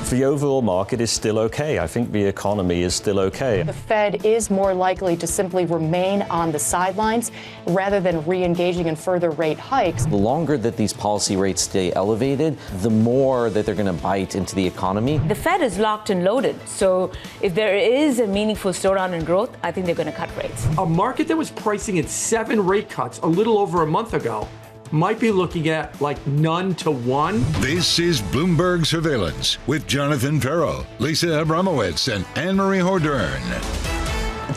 The overall market is still okay. I think the economy is still okay. The Fed is more likely to simply remain on the sidelines rather than re-engaging in further rate hikes. The longer that these policy rates stay elevated, the more that they're going to bite into the economy. The Fed is locked and loaded. So if there is a meaningful slowdown in growth, I think they're going to cut rates. A market that was pricing in 7 rate cuts a little over a month ago might be looking at like none to 1. This is Bloomberg Surveillance with Jonathan Ferro, Lisa Abramowicz, and Annmarie Hordern.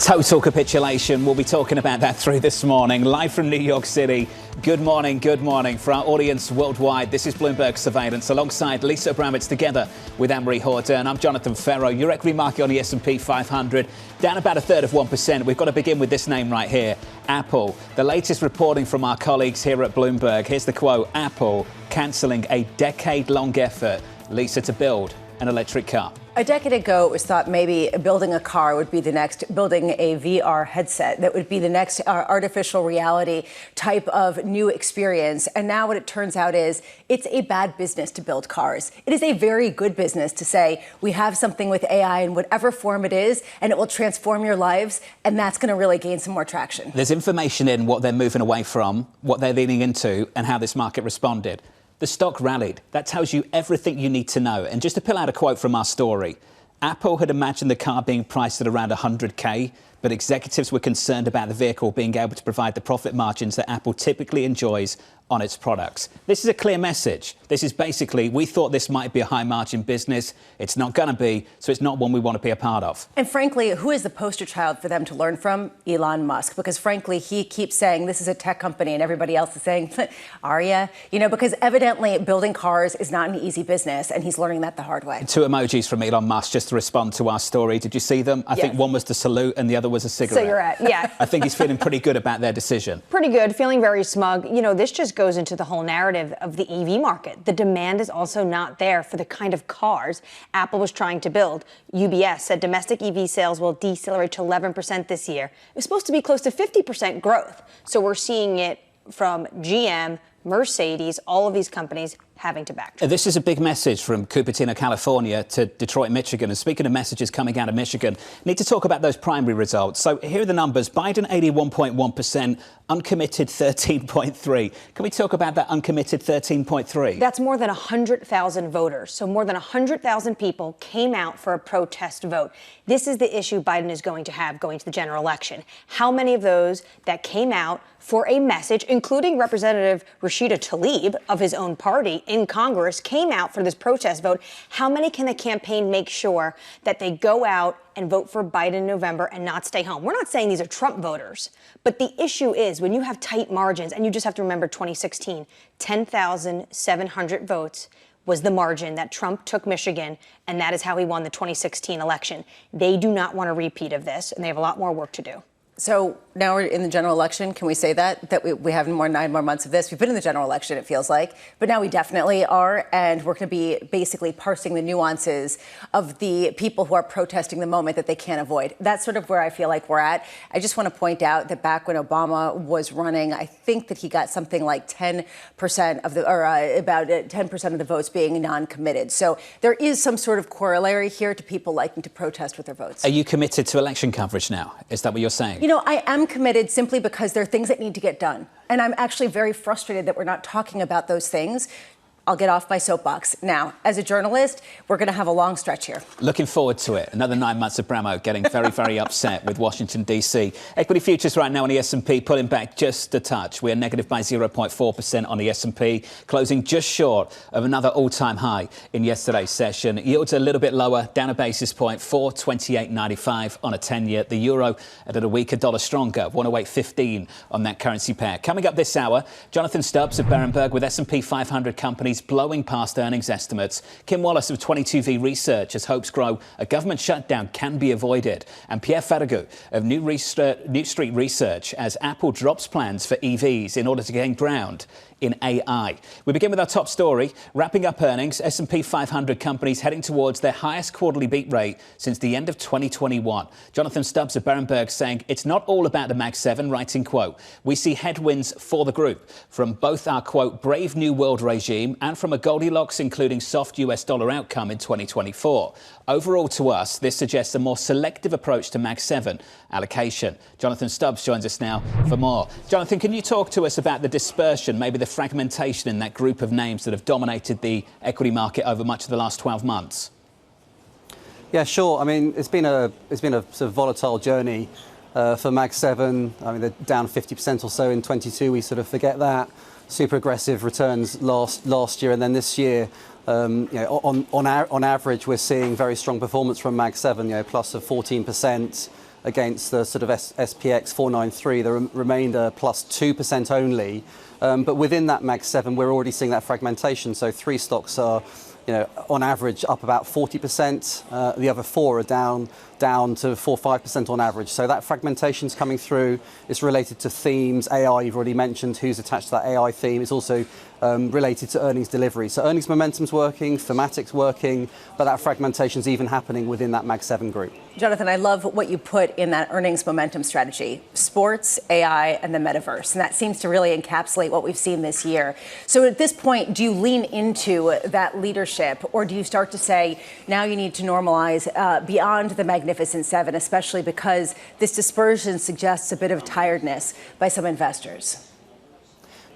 Total capitulation. We'll be talking about that through this morning. Live from New York City. Good morning, good morning. For our audience worldwide, this is Bloomberg Surveillance alongside Lisa Abramowicz together with Annmarie Hordern. I'm Jonathan Ferro. Your equity market on the S&P 500 down about 1/3 of 1%. We've got to begin with this name right here, Apple. The latest reporting from our colleagues here at Bloomberg. Here's the quote: Apple cancelling a decade-long effort, Lisa, to build an electric car. A decade ago, it was thought maybe building a car would be the next, building a VR headset that would be the next artificial reality type of new experience. And now what it turns out is it's a bad business to build cars. It is a very good business to say we have something with AI in whatever form it is, and it will transform your lives. And that's going to really gain some more traction. There's information in what they're moving away from, what they're leaning into, and how this market responded. The stock rallied. That tells you everything you need to know. And just to pull out a quote from our story, Apple had imagined the car being priced at around $100K, but executives were concerned about the vehicle being able to provide the profit margins that Apple typically enjoys on its products. This is a clear message. This is basically, we thought this might be a high margin business. It's not going to be, so it's not one we want to be a part of. And frankly, who is the poster child for them to learn from? Elon Musk. Because frankly, he keeps saying this is a tech company and everybody else is saying, are ya? You know, because evidently building cars is not an easy business, and he's learning that the hard way. 2 emojis from Elon Musk just to respond to our story. Did you see them? I think one was the salute and the other was a cigarette. Yeah. I think he's feeling pretty good about their decision. Pretty good, feeling very smug. You know, this just goes into the whole narrative of the EV market. The demand is also not there for the kind of cars Apple was trying to build. UBS said domestic EV sales will decelerate to 11% this year. It was supposed to be close to 50% growth. So we're seeing it from GM, Mercedes, all of these companies having to backtrack. This is a big message from Cupertino, California to Detroit, Michigan. And speaking of messages coming out of Michigan, need to talk about those primary results. So here are the numbers. Biden, 81.1%, uncommitted 13.3%. Can we talk about that uncommitted 13.3%? That's more than 100,000 voters. So more than 100,000 people came out for a protest vote. This is the issue Biden is going to have going to the general election. How many of those that came out for a message, including Representative Rashida Tlaib of his own party in Congress, came out for this protest vote? How many can the campaign make sure that they go out and vote for Biden in November and not stay home? We're not saying these are Trump voters, but the issue is when you have tight margins, and you just have to remember 2016, 10,700 votes was the margin that Trump took Michigan, and that is how he won the 2016 election. They do not want a repeat of this, and they have a lot more work to do. So now we're in the general election. Can we say that we have 9 more months of this? We've been in the general election, it feels like, but now we definitely are, and we're going to be basically parsing the nuances of the people who are protesting the moment that they can't avoid. That's sort of where I feel like we're at. I just want to point out that back when Obama was running, I think that he got something like 10% of the, or about 10% of the votes being non-committed. So there is some sort of corollary here to people liking to protest with their votes. Are you committed to election coverage now? Is that what you're saying? You know, I am committed simply because there are things that need to get done. And I'm actually very frustrated that we're not talking about those things. I'll get off my soapbox. Now, as a journalist, we're going to have a long stretch here. Looking forward to it. Another 9 months of Bramo getting very, very upset with Washington, D.C. Equity futures right now on the S&P pulling back just a touch. We are negative by 0.4% on the S&P, closing just short of another all-time high in yesterday's session. Yields a little bit lower, down a basis point, 428.95 on a 10-year. The euro at a weaker dollar stronger, 108.15 on that currency pair. Coming up this hour, Jonathan Stubbs of Berenberg with S&P 500 companies blowing past earnings estimates. Kim Wallace of 22V Research as hopes grow a government shutdown can be avoided. And Pierre Ferragut of New Street Research as Apple drops plans for EVs in order to gain ground in AI. We begin with our top story. Wrapping up earnings, S&P 500 companies heading towards their highest quarterly beat rate since the end of 2021. Jonathan Stubbs of Berenberg saying it's not all about the Mag 7, writing, quote, "We see headwinds for the group from both our, quote, brave new world regime and from a Goldilocks, including soft US dollar outcome in 2024. Overall, to us, this suggests a more selective approach to Mag 7 allocation. Jonathan Stubbs joins us now for more. Jonathan, can you talk to us about the dispersion, maybe the fragmentation in that group of names that have dominated the equity market over much of the last 12 months? Yeah, sure. I mean, it's been a sort of volatile journey for Mag 7. I mean, they're down 50% or so in 22. We sort of forget that. Super aggressive returns last year, and then this year, on average, we're seeing very strong performance from Mag 7. Plus of 14% against the sort of SPX 493. The remainder plus 2% only. But within that Mag 7, we're already seeing that fragmentation. So 3 stocks are, on average up about 40%. The other 4 are down to 4-5% on average. So that fragmentation's coming through. It's related to themes. AI, you've already mentioned who's attached to that AI theme. It's also related to earnings delivery. So earnings momentum's working, thematic's working, but that fragmentation's even happening within that Mag 7 group. Jonathan, I love what you put in that earnings momentum strategy: sports, AI, and the metaverse. And that seems to really encapsulate what we've seen this year. So at this point, do you lean into that leadership, or do you start to say, now you need to normalize beyond the Magnificent Seven, especially because this dispersion suggests a bit of tiredness by some investors?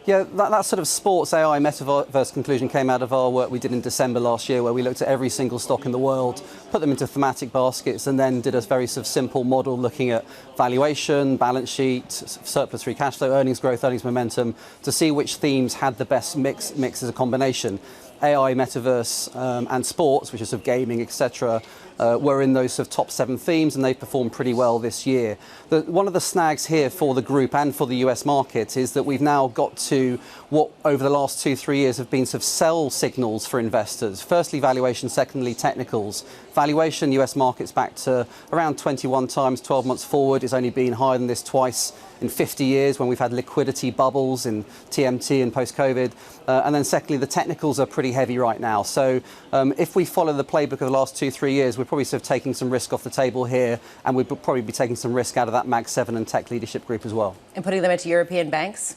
Yeah, that sort of sports AI metaverse conclusion came out of our work we did in December last year, where we looked at every single stock in the world, put them into thematic baskets, and then did a very sort of simple model looking at valuation, balance sheet, surplus free cash flow, earnings growth, earnings momentum, to see which themes had the best mix as a combination. AI, metaverse, and sports, which is sort of gaming, etc., were in those sort of top 7 themes, and they performed pretty well this year. One of the snags here for the group and for the US market is that we've now got to what over the last 2-3 years have been sort of sell signals for investors. Firstly, valuation, secondly, technicals. Valuation, US market's back to around 21 times 12 months forward. It's only been higher than this twice in 50 years when we've had liquidity bubbles in TMT and post-COVID. And then secondly, the technicals are pretty heavy right now. So if we follow the playbook of the last 2-3 years, we're probably sort of taking some risk off the table here, and we'd probably be taking some risk out of that Mag 7 and tech leadership group as well. And putting them into European banks?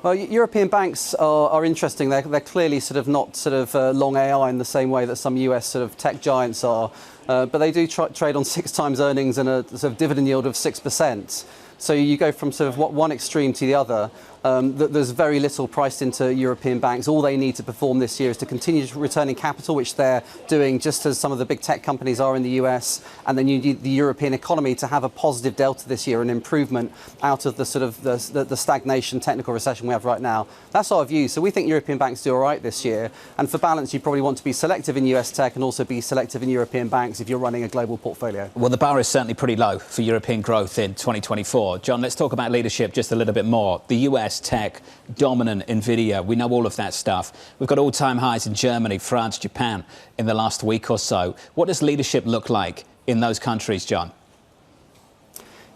Well, European banks are interesting. They're clearly sort of not sort of long AI in the same way that some US sort of tech giants are, but they do trade on 6 times earnings and a sort of dividend yield of 6%. So you go from sort of one extreme to the other. There's very little priced into European banks. All they need to perform this year is to continue returning capital, which they're doing just as some of the big tech companies are in the US. And then you need the European economy to have a positive delta this year, an improvement out of the sort of the stagnation, technical recession we have right now. That's our view. So we think European banks do all right this year. And for balance, you probably want to be selective in US tech and also be selective in European banks if you're running a global portfolio. Well, the bar is certainly pretty low for European growth in 2024. John, let's talk about leadership just a little bit more. The US tech, dominant Nvidia, we know all of that stuff. We've got all-time highs in Germany, France, Japan in the last week or so. What does leadership look like in those countries, John?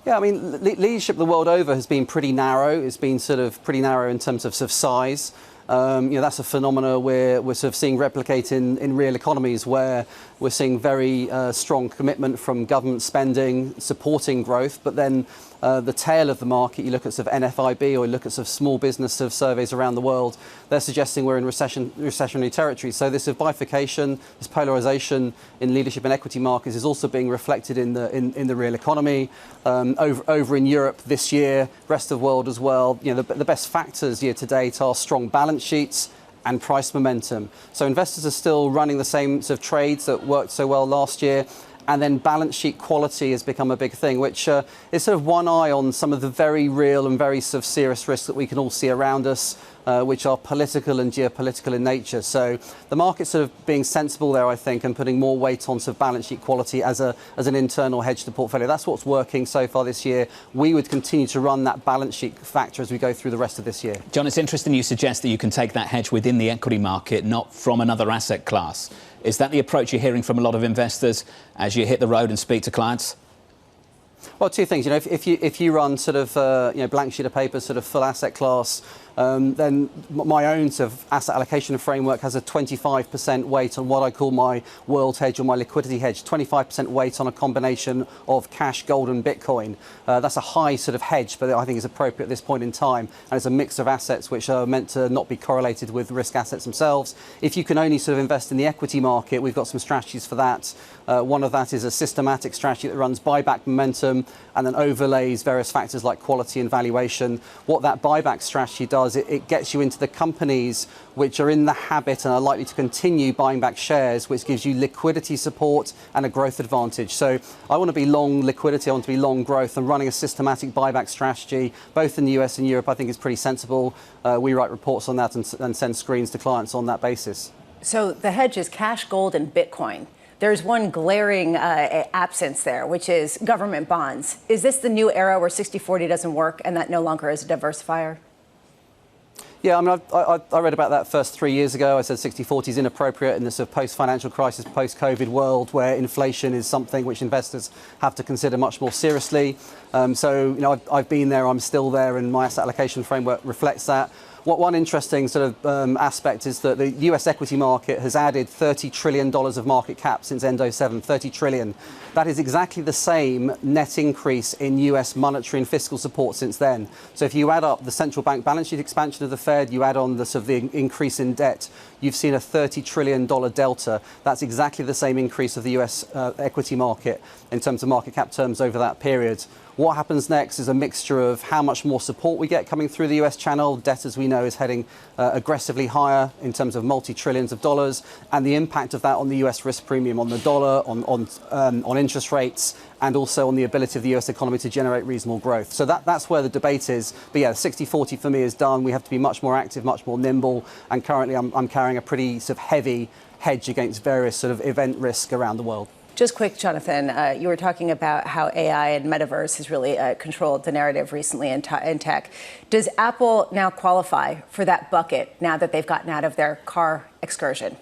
Yeah, I mean, leadership the world over has been pretty narrow. It's been sort of pretty narrow in terms of size. That's a phenomena we're sort of seeing replicate in real economies, where we're seeing very strong commitment from government spending supporting growth, but then the tail of the market, you look at sort of NFIB or you look at sort of small business sort of surveys around the world, they're suggesting we're in recessionary territory. So this sort of bifurcation, this polarization in leadership and equity markets is also being reflected in the real economy. Over in Europe this year, rest of the world as well, the best factors year to date are strong balance sheets and price momentum. So investors are still running the same sort of trades that worked so well last year. And then balance sheet quality has become a big thing, which is sort of one eye on some of the very real and very sort of serious risks that we can all see around us, which are political and geopolitical in nature. So the market's sort of being sensible there, I think, and putting more weight on sort of balance sheet quality as an internal hedge to the portfolio. That's what's working so far this year. We would continue to run that balance sheet factor as we go through the rest of this year. John, it's interesting you suggest that you can take that hedge within the equity market, not from another asset class. Is that the approach you're hearing from a lot of investors as you hit the road and speak to clients? Well, 2 things. If you run sort of blank sheet of paper, sort of full asset class, then my own sort of asset allocation framework has a 25% weight on what I call my world hedge or my liquidity hedge, 25% weight on a combination of cash, gold and Bitcoin. That's a high sort of hedge, but I think is appropriate at this point in time. And it's a mix of assets which are meant to not be correlated with risk assets themselves. If you can only sort of invest in the equity market, we've got some strategies for that. One of that is a systematic strategy that runs buyback momentum and then overlays various factors like quality and valuation. What that buyback strategy does, it gets you into the companies which are in the habit and are likely to continue buying back shares, which gives you liquidity support and a growth advantage. So I want to be long liquidity, I want to be long growth, and running a systematic buyback strategy, both in the US and Europe, I think is pretty sensible. We write reports on that and send screens to clients on that basis. So the hedge is cash, gold, and Bitcoin. There's one glaring absence there, which is government bonds. Is this the new era where 60-40 doesn't work and that no longer is a diversifier? Yeah, I mean, I read about that first 3 years ago. I said 60-40 is inappropriate in this sort of post-financial crisis, post-COVID world where inflation is something which investors have to consider much more seriously. So, you know, I've been there, I'm still there, and my asset allocation framework reflects that. One interesting sort of aspect is that the US equity market has added $30 trillion of market cap since end 07, 30 trillion. That is exactly the same net increase in US monetary and fiscal support since then. So if you add up the central bank balance sheet expansion of the Fed, you add on the sort of the increase in debt, you've seen a $30 trillion delta. That's exactly the same increase of the US equity market in terms of market cap terms over that period. What happens next is a mixture of how much more support we get coming through the US channel. Debt, as we know, is heading aggressively higher in terms of multi-trillions of dollars, and the impact of that on the US risk premium, on the dollar, on interest rates, and also on the ability of the US economy to generate reasonable growth. So that's where the debate is. But yeah, 60-40 for me is done. We have to be much more active, much more nimble, and currently I'm carrying a pretty sort of heavy hedge against various sort of event risk around the world. Just quick, Jonathan, you were talking about how AI and metaverse has really controlled the narrative recently in tech. Does Apple now qualify for that bucket now that they've gotten out of their car excursion?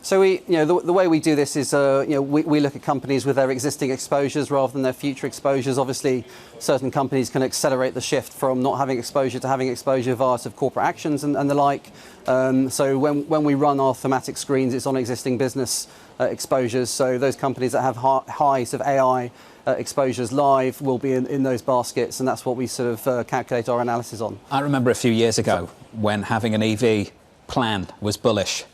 So the way we do this is, we look at companies with their existing exposures rather than their future exposures. Obviously, certain companies can accelerate the shift from not having exposure to having exposure via sort of corporate actions and the like. So when we run our thematic screens, it's on existing business exposures. So those companies that have high sort of AI exposures live will be in those baskets, and that's what we sort of calculate our analysis on. I remember a few years ago when having an EV plan was bullish,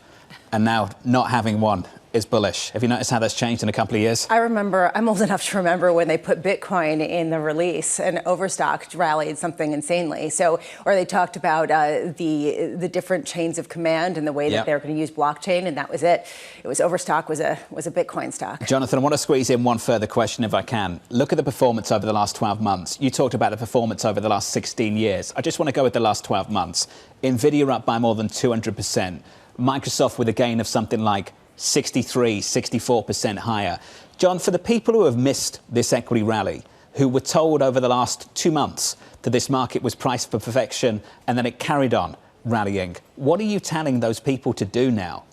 and now not having one is bullish. Have you noticed how that's changed in a couple of years? I remember, I'm old enough to remember when they put Bitcoin in the release and Overstock rallied something insanely. So, or they talked about the different chains of command and the way that they're going to use blockchain, and that was it. It was Overstock was a Bitcoin stock. Jonathan, I want to squeeze in one further question if I can. Look at the performance over the last 12 months. You talked about the performance over the last 16 years. I just want to go with the last 12 months. Nvidia up by more than 200%. Microsoft with a gain of something like 63, 64% higher. John, for the people who have missed this equity rally, who were told over the last 2 months that this market was priced for perfection and then it carried on rallying, what are you telling those people to do now?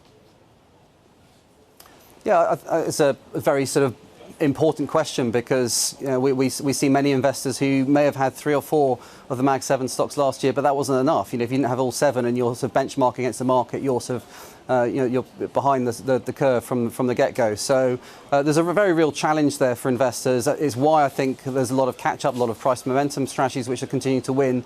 Yeah, it's a very sort of important question because we see many investors who may have had 3 or 4 of the Mag 7 stocks last year, but that wasn't enough. If you didn't have all 7 and you're sort of benchmarking against the market, you're sort of you're behind the curve from the get-go. So there's a very real challenge there for investors. That is why I think there's a lot of catch-up, a lot of price momentum strategies which are continuing to win.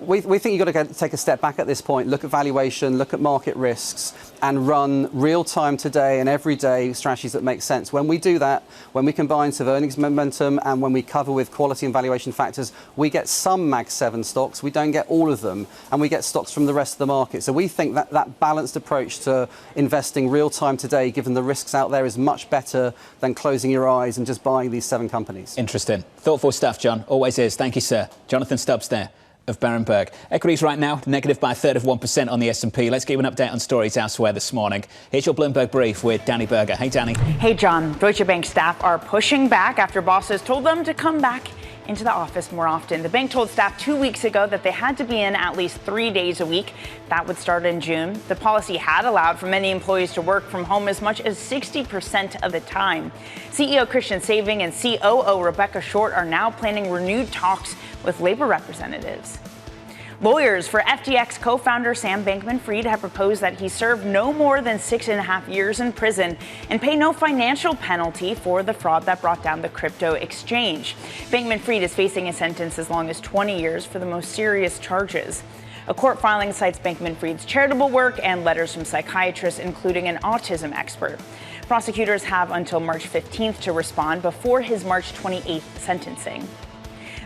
We think you've got to take a step back at this point, look at valuation, look at market risks, and run real-time today and everyday strategies that make sense. When we do that, when we combine sort of earnings momentum and when we cover with quality and valuation factors, we get some Mag 7 stocks. We don't get all of them, and we get stocks from the rest of the market. So we think that balanced approach to investing real-time today, given the risks out there, is much better than closing your eyes and just buying these 7 companies. Interesting. Thoughtful stuff, John. Always is. Thank you, sir. Jonathan Stubbs there of Berenberg. Equities right now negative by 1/3% on the S&P. Let's give you an update on stories elsewhere this morning. Here's your Bloomberg Brief with Danny Berger. Hey, Danny. Hey, John. Deutsche Bank staff are pushing back after bosses told them to come back into the office more often. The bank told staff 2 weeks ago that they had to be in at least 3 days a week. That would start in June. The policy had allowed for many employees to work from home as much as 60% of the time. CEO Christian Saving and COO Rebecca Short are now planning renewed talks with labor representatives. Lawyers for FTX co-founder Sam Bankman-Fried have proposed that he serve no more than 6.5 years in prison and pay no financial penalty for the fraud that brought down the crypto exchange. Bankman-Fried is facing a sentence as long as 20 years for the most serious charges. A court filing cites Bankman-Fried's charitable work and letters from psychiatrists, including an autism expert. Prosecutors have until March 15th to respond before his March 28th sentencing.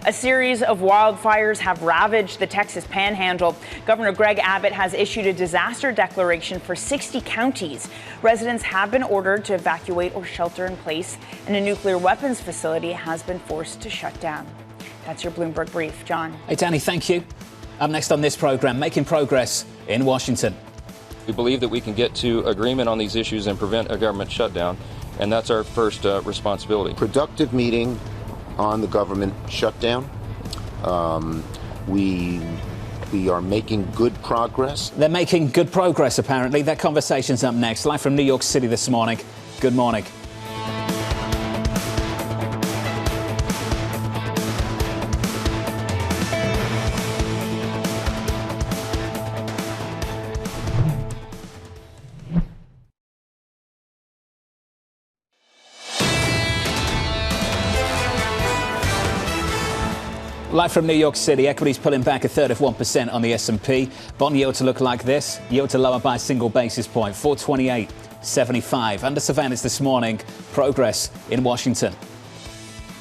A series of wildfires have ravaged the Texas Panhandle. Governor Greg Abbott has issued a disaster declaration for 60 counties. Residents have been ordered to evacuate or shelter in place, and a nuclear weapons facility has been forced to shut down. That's your Bloomberg Brief. John. Hey, Danny, thank you. Up next on this program, making progress in Washington. We believe that we can get to agreement on these issues and prevent a government shutdown, and that's our first responsibility. Productive meeting on the government shutdown. We are making good progress. They're making good progress, apparently. That conversation's up next. Live from New York City this morning. Good morning. Live from New York City, equities pulling back 1/3 on the S&P. Bond yield to look like this. Yield to lower by a single basis point, 428.75. Under surveillance this morning, progress in Washington.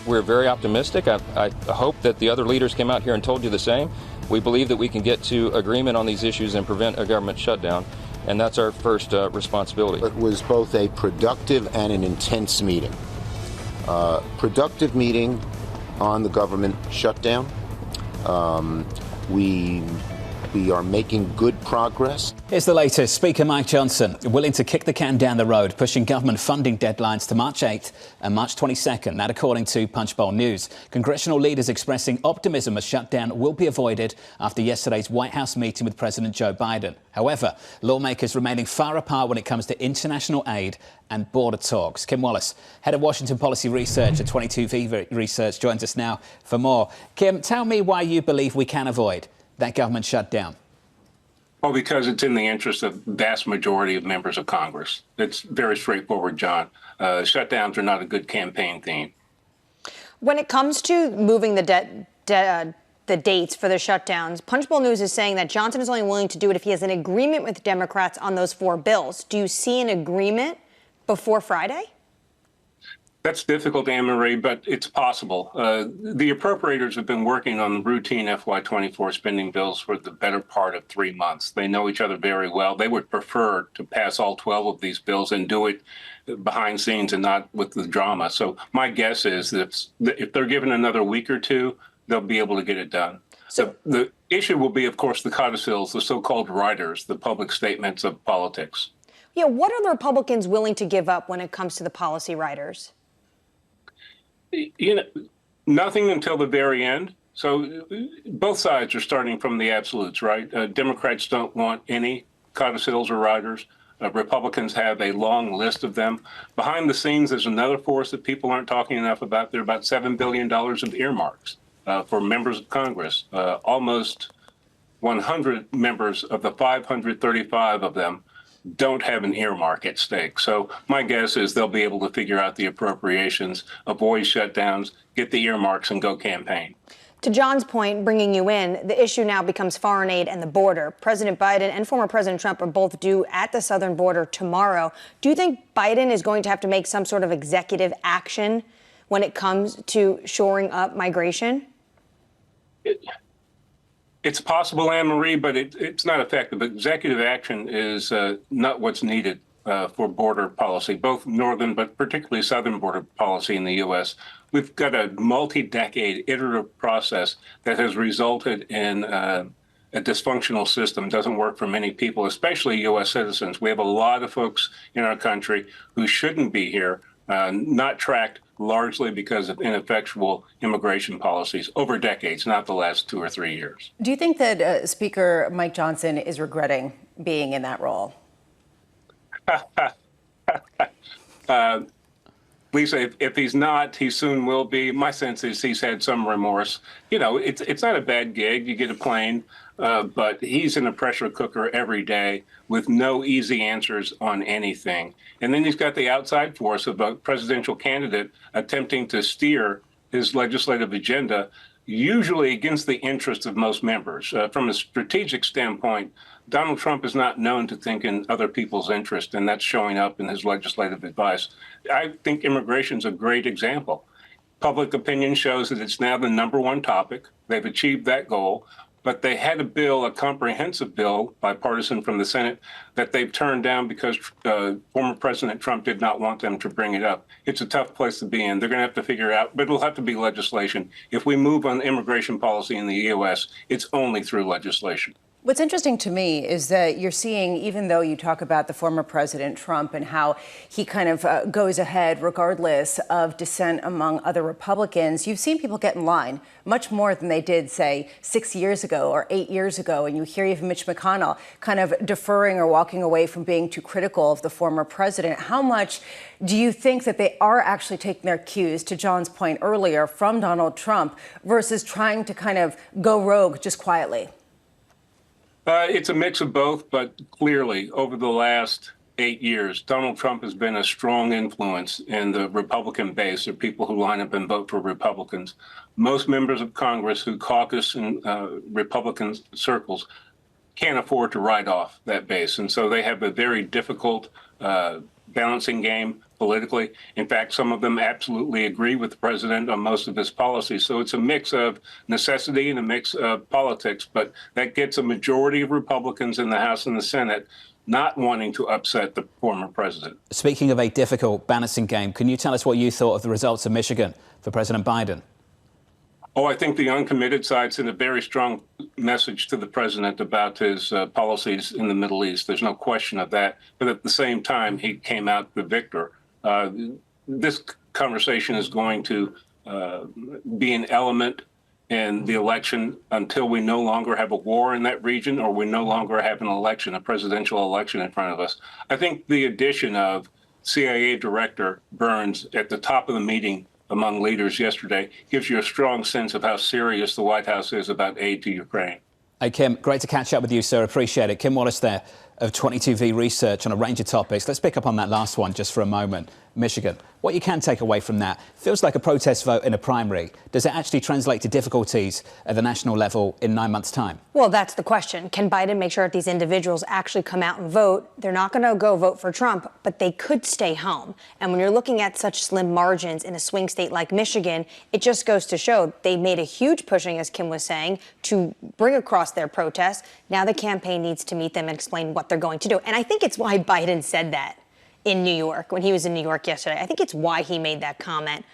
We're very optimistic. I hope that the other leaders came out here and told you the same. We believe that we can get to agreement on these issues and prevent a government shutdown, and that's our first responsibility. It was both a productive and an intense meeting. Productive meeting on the government shutdown. We are making good progress. Here's the latest. Speaker Mike Johnson willing to kick the can down the road, pushing government funding deadlines to March 8th and March 22nd. That according to Punchbowl News. Congressional leaders expressing optimism a shutdown will be avoided after yesterday's White House meeting with President Joe Biden. However, lawmakers remaining far apart when it comes to international aid and border talks. Kim Wallace, head of Washington policy research at 22V Research, joins us now for more. Kim, tell me why you believe we can avoid that government shutdown. Well, because it's in the interest of the vast majority of members of Congress. It's very straightforward, John. Shutdowns are not a good campaign theme. When it comes to moving the dates for the shutdowns, Punchbowl News is saying that Johnson is only willing to do it if he has an agreement with Democrats on those 4 bills. Do you see an agreement before Friday? That's difficult, Annmarie, but it's possible. The appropriators have been working on the routine FY24 spending bills for the better part of 3 months. They know each other very well. They would prefer to pass all 12 of these bills and do it behind scenes and not with the drama. So my guess is that if they're given another week or two, they'll be able to get it done. So the issue will be, of course, the codicils, the so-called riders, the public statements of politics. Yeah, what are the Republicans willing to give up when it comes to the policy riders? You know, nothing until the very end. So both sides are starting from the absolutes, right? Democrats don't want any codicils or riders. Republicans have a long list of them. Behind the scenes, there's another force that people aren't talking enough about. There are about $7 billion of earmarks for members of Congress. Almost 100 members of the 535 of them don't have an earmark at stake. So my guess is they'll be able to figure out the appropriations, avoid shutdowns, get the earmarks, and go campaign. To John's point, bringing you in, the issue now becomes foreign aid and the border. President Biden and former President Trump are both due at the southern border tomorrow. Do you think Biden is going to have to make some sort of executive action when it comes to shoring up migration? It's possible, Annmarie, but it's not effective. Executive action is not what's needed for border policy, both northern but particularly southern border policy in the U.S. We've got a multi-decade iterative process that has resulted in a dysfunctional system. It doesn't work for many people, especially U.S. citizens. We have a lot of folks in our country who shouldn't be here, not tracked largely because of ineffectual immigration policies over decades, not the last 2 or 3 years. Do you think that Speaker Mike Johnson is regretting being in that role? Lisa, if he's not, he soon will be. My sense is he's had some remorse. You know, it's not a bad gig. You get a plane, but he's in a pressure cooker every day with no easy answers on anything. And then he's got the outside force of a presidential candidate attempting to steer his legislative agenda, usually against the interests of most members. From a strategic standpoint, Donald Trump is not known to think in other people's interest, and that's showing up in his legislative advice. I think immigration is a great example. Public opinion shows that it's now the #1 topic. They've achieved that goal, but they had a bill, a comprehensive bill, bipartisan from the Senate, that they've turned down because former President Trump did not want them to bring it up. It's a tough place to be in. They're going to have to figure it out, but it'll have to be legislation. If we move on immigration policy in the U.S., it's only through legislation. What's interesting to me is that you're seeing, even though you talk about the former President Trump and how he kind of goes ahead regardless of dissent among other Republicans, you've seen people get in line much more than they did, say, 6 years ago or 8 years ago. And you hear even Mitch McConnell kind of deferring or walking away from being too critical of the former president. How much do you think that they are actually taking their cues, to John's point earlier, from Donald Trump versus trying to kind of go rogue just quietly? It's a mix of both, but clearly over the last 8 years, Donald Trump has been a strong influence in the Republican base, or people who line up and vote for Republicans. Most members of Congress who caucus in Republican circles can't afford to write off that base. And so they have a very difficult balancing game politically. In fact, some of them absolutely agree with the president on most of his policies. So it's a mix of necessity and a mix of politics, but that gets a majority of Republicans in the House and the Senate not wanting to upset the former president. Speaking of a difficult balancing game, can you tell us what you thought of the results of Michigan for President Biden? Oh, I think the uncommitted side sent a very strong message to the president about his policies in the Middle East. There's no question of that. But at the same time, he came out the victor. This conversation is going to be an element in the election until we no longer have a war in that region, or we no longer have an election, a presidential election in front of us. I think the addition of CIA Director Burns at the top of the meeting among leaders yesterday gives you a strong sense of how serious the White House is about aid to Ukraine. Hey, Kim, great to catch up with you, sir. Appreciate it. Kim Wallace there of 22V Research on a range of topics. Let's pick up on that last one just for a moment. Michigan. What you can take away from that feels like a protest vote in a primary. Does it actually translate to difficulties at the national level in 9 months' time? Well, that's the question. Can Biden make sure that these individuals actually come out and vote? They're not going to go vote for Trump, but they could stay home. And when you're looking at such slim margins in a swing state like Michigan, it just goes to show they made a huge pushing, as Kim was saying, to bring across their protests. Now the campaign needs to meet them and explain what they're going to do. And I think it's why Biden said that in New York, when he was in New York yesterday. I think it's why he made that comment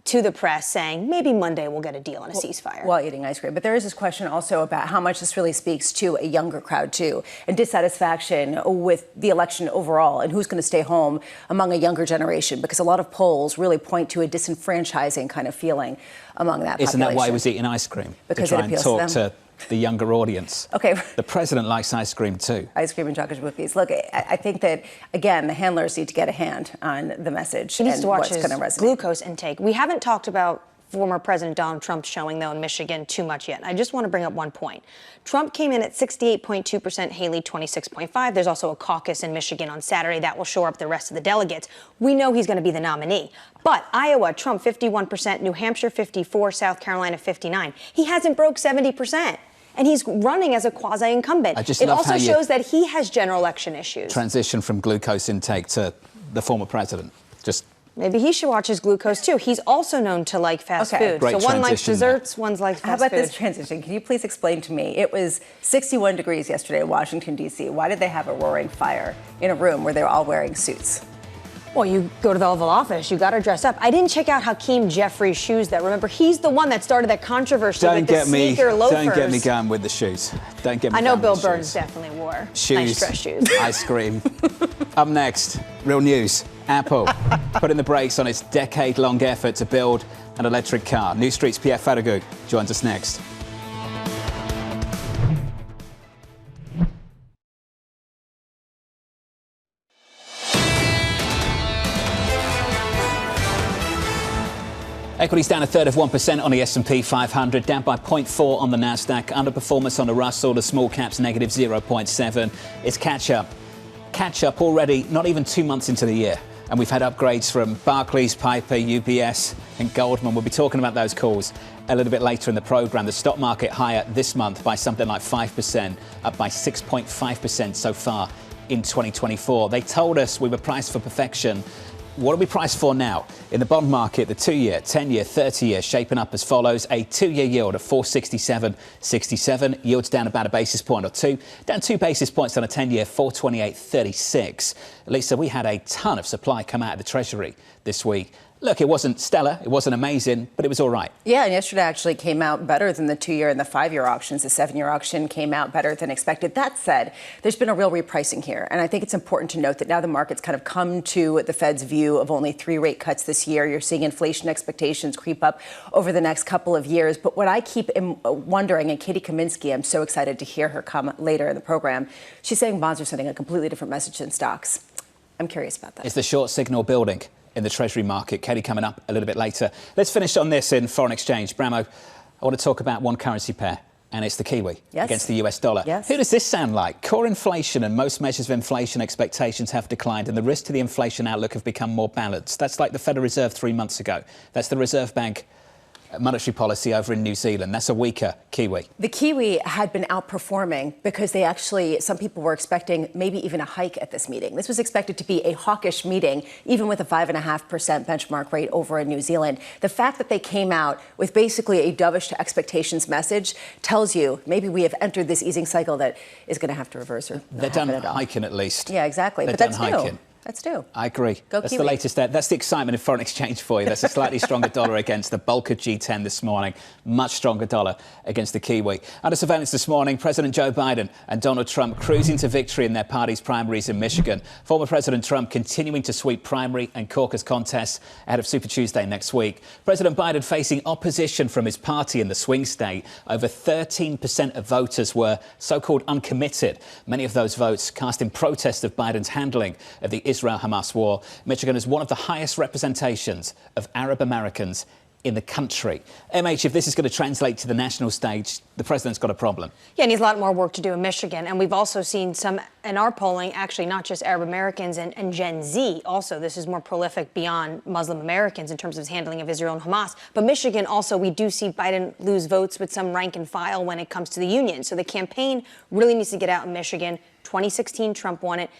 to the press saying maybe Monday we'll get a deal on a ceasefire. While eating ice cream. But there is this question also about how much this really speaks to a younger crowd, too, and dissatisfaction with the election overall, and who's going to stay home among a younger generation, because a lot of polls really point to a disenfranchising kind of feeling among that population. Isn't that why he was eating ice cream? Because to try it appeals and talk to them. The younger audience. Okay. The president likes ice cream too. Ice cream and chocolate cookies. Look, I think that, again, the handlers need to get a hand on the message. He needs to watch his going to resonate. glucose intake. We haven't talked about former President Donald Trump showing, though, in Michigan too much yet. I just want to bring up one point. Trump came in at 68.2%, Haley 26.5%. There's also a caucus in Michigan on Saturday that will shore up the rest of the delegates. We know he's going to be the nominee. But Iowa, Trump 51%, New Hampshire 54%, South Carolina 59%. He hasn't broke 70%. And he's running as a quasi-incumbent. It also shows that he has general election issues. Transition from glucose intake to the former president. Just maybe he should watch his glucose too. He's also known to like fast food. Great so one likes desserts, one likes fast food. How about this transition? Can you please explain to me? It was 61 degrees yesterday in Washington, D.C. Why did they have a roaring fire in a room where they're all wearing suits? Well, you go to the Oval Office, you got to dress up. I didn't check out Hakeem Jeffrey's shoes, though. Remember, he's the one that started that controversy with the sneaker loafers. Don't get me going with the shoes. Don't get me I know going Bill with the Burns shoes. definitely wore Shoes, nice dress shoes. ice cream. Up next, real news. Apple putting the brakes on its decade-long effort to build an electric car. New Street's Pierre Ferragut joins us next. Equities down 1/3% on the S&P 500, down by 0.4 on the Nasdaq. Underperformance on the Russell, the small caps negative 0.7. It's catch up already, not even 2 months into the year. And we've had upgrades from Barclays, Piper, UBS and Goldman. We'll be talking about those calls a little bit later in the programme. The stock market higher this month by something like 5%, up by 6.5% so far in 2024. They told us we were priced for perfection. What are we priced for now? In the bond market, the 2-year, 10-year, 30-year shaping up as follows. A 2-year yield of 467.67. Yields down about a basis point or two. Down 2 basis points on a 10-year, 428.36. Lisa, we had a ton of supply come out of the Treasury this week. Look, it wasn't stellar, it wasn't amazing, but it was all right. Yeah, and yesterday actually came out better than the 2-year and the 5-year auctions. The 7-year auction came out better than expected. That said, there's been a real repricing here. And I think it's important to note that now the market's kind of come to the Fed's view of only 3 rate cuts this year. You're seeing inflation expectations creep up over the next couple of years. But what I keep wondering, and Katie Kaminsky, I'm so excited to hear her come later in the program, she's saying bonds are sending a completely different message than stocks. I'm curious about that. Is the short signal building in the Treasury market? Katie coming up a little bit later. Let's finish on this in foreign exchange. Bramo, I want to talk about one currency pair, and it's the Kiwi against the US dollar. Yes. Who does this sound like? Core inflation and most measures of inflation expectations have declined, and the risk to the inflation outlook have become more balanced. That's like the Federal Reserve 3 months ago. That's the Reserve Bank monetary policy over in New Zealand. That's a weaker Kiwi. The Kiwi had been outperforming because they actually, some people were expecting maybe even a hike at this meeting. This was expected to be a hawkish meeting, even with a 5.5% benchmark rate over in New Zealand. The fact that they came out with basically a dovish to expectations message tells you maybe we have entered this easing cycle that is going to have to reverse or they're done hiking at least. Yeah, exactly. They're but that's done hiking. new. That's new. I agree. Go That's Kiwi. the latest. That's the excitement of foreign exchange for you. That's a slightly stronger dollar against the bulk of G10 this morning. Much stronger dollar against the Kiwi. Under surveillance this morning, President Joe Biden and Donald Trump cruising to victory in their party's primaries in Michigan. Former President Trump continuing to sweep primary and caucus contests ahead of Super Tuesday next week. President Biden facing opposition from his party in the swing state. Over 13% of voters were so-called uncommitted. Many of those votes cast in protest of Biden's handling of the Israel-Hamas war. Michigan is one of the highest representations of Arab Americans in the country. MH, if this is going to translate to the national stage, the president's got a problem. Yeah, and he's a lot more work to do in Michigan. And we've also seen some in our polling, actually not just Arab Americans and Gen Z. Also, this is more prolific beyond Muslim Americans in terms of his handling of Israel and Hamas. But Michigan also, we do see Biden lose votes with some rank and file when it comes to the union. So the campaign really needs to get out in Michigan. 2016, Trump won it.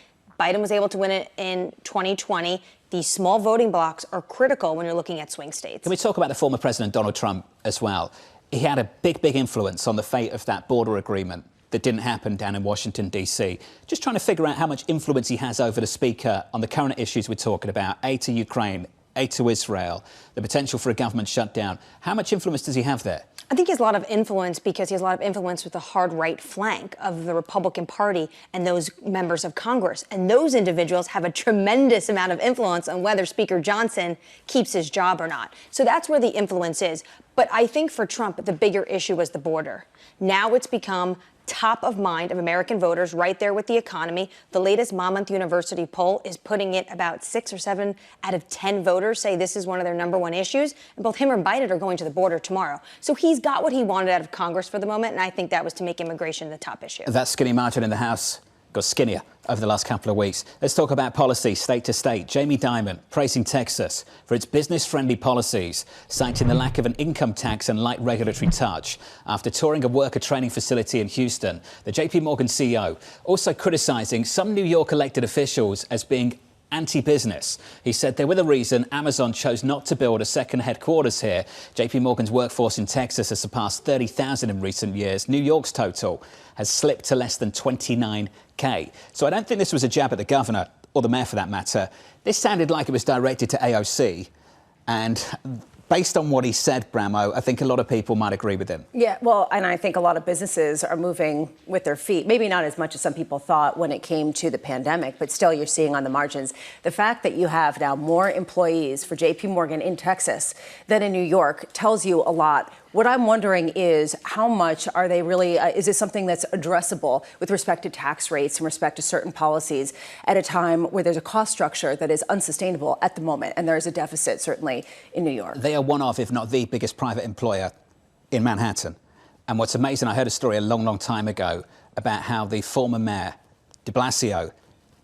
Biden was able to win it in 2020. These small voting blocks are critical when you're looking at swing states. Can we talk about the former President Donald Trump as well? He had a big influence on the fate of that border agreement that didn't happen down in Washington, D.C. Just trying to figure out how much influence he has over the speaker on the current issues we're talking about, aid to Ukraine, aid to Israel, the potential for a government shutdown. How much influence does he have there? I think he has a lot of influence because he has a lot of influence with the hard right flank of the Republican Party and those members of Congress. And those individuals have a tremendous amount of influence on whether Speaker Johnson keeps his job or not. So that's where the influence is. But I think for Trump, the bigger issue was the border. Now it's become top of mind of American voters, right there with the economy. The latest Monmouth University poll is putting it about 6 or 7 out of 10 voters say this is one of their #1 issues. And both him and Biden are going to the border tomorrow. So he's got what he wanted out of Congress for the moment. And I think that was to make immigration the top issue. That skinny margin in the House got skinnier over the last couple of weeks. Let's talk about policy state to state. Jamie Dimon praising Texas for its business-friendly policies, citing the lack of an income tax and light regulatory touch. After touring a worker training facility in Houston, the JP Morgan CEO also criticizing some New York elected officials as being anti-business. He said they were the reason Amazon chose not to build a second headquarters here. JP Morgan's workforce in Texas has surpassed 30,000 in recent years. New York's total has slipped to less than 29K. So I don't think this was a jab at the governor, or the mayor for that matter. This sounded like it was directed to AOC. And based on what he said, Bramo, I think a lot of people might agree with him. Yeah, well, and I think a lot of businesses are moving with their feet. Maybe not as much as some people thought when it came to the pandemic, but still you're seeing on the margins. The fact that you have now more employees for JP Morgan in Texas than in New York tells you a lot What I'm wondering is how much are they really, is this something that's addressable with respect to tax rates and respect to certain policies at a time where there's a cost structure that is unsustainable at the moment, and there is a deficit, certainly, in New York? They are one of, if not the biggest private employer in Manhattan. And what's amazing, I heard a story a long, long time ago about how the former mayor, de Blasio,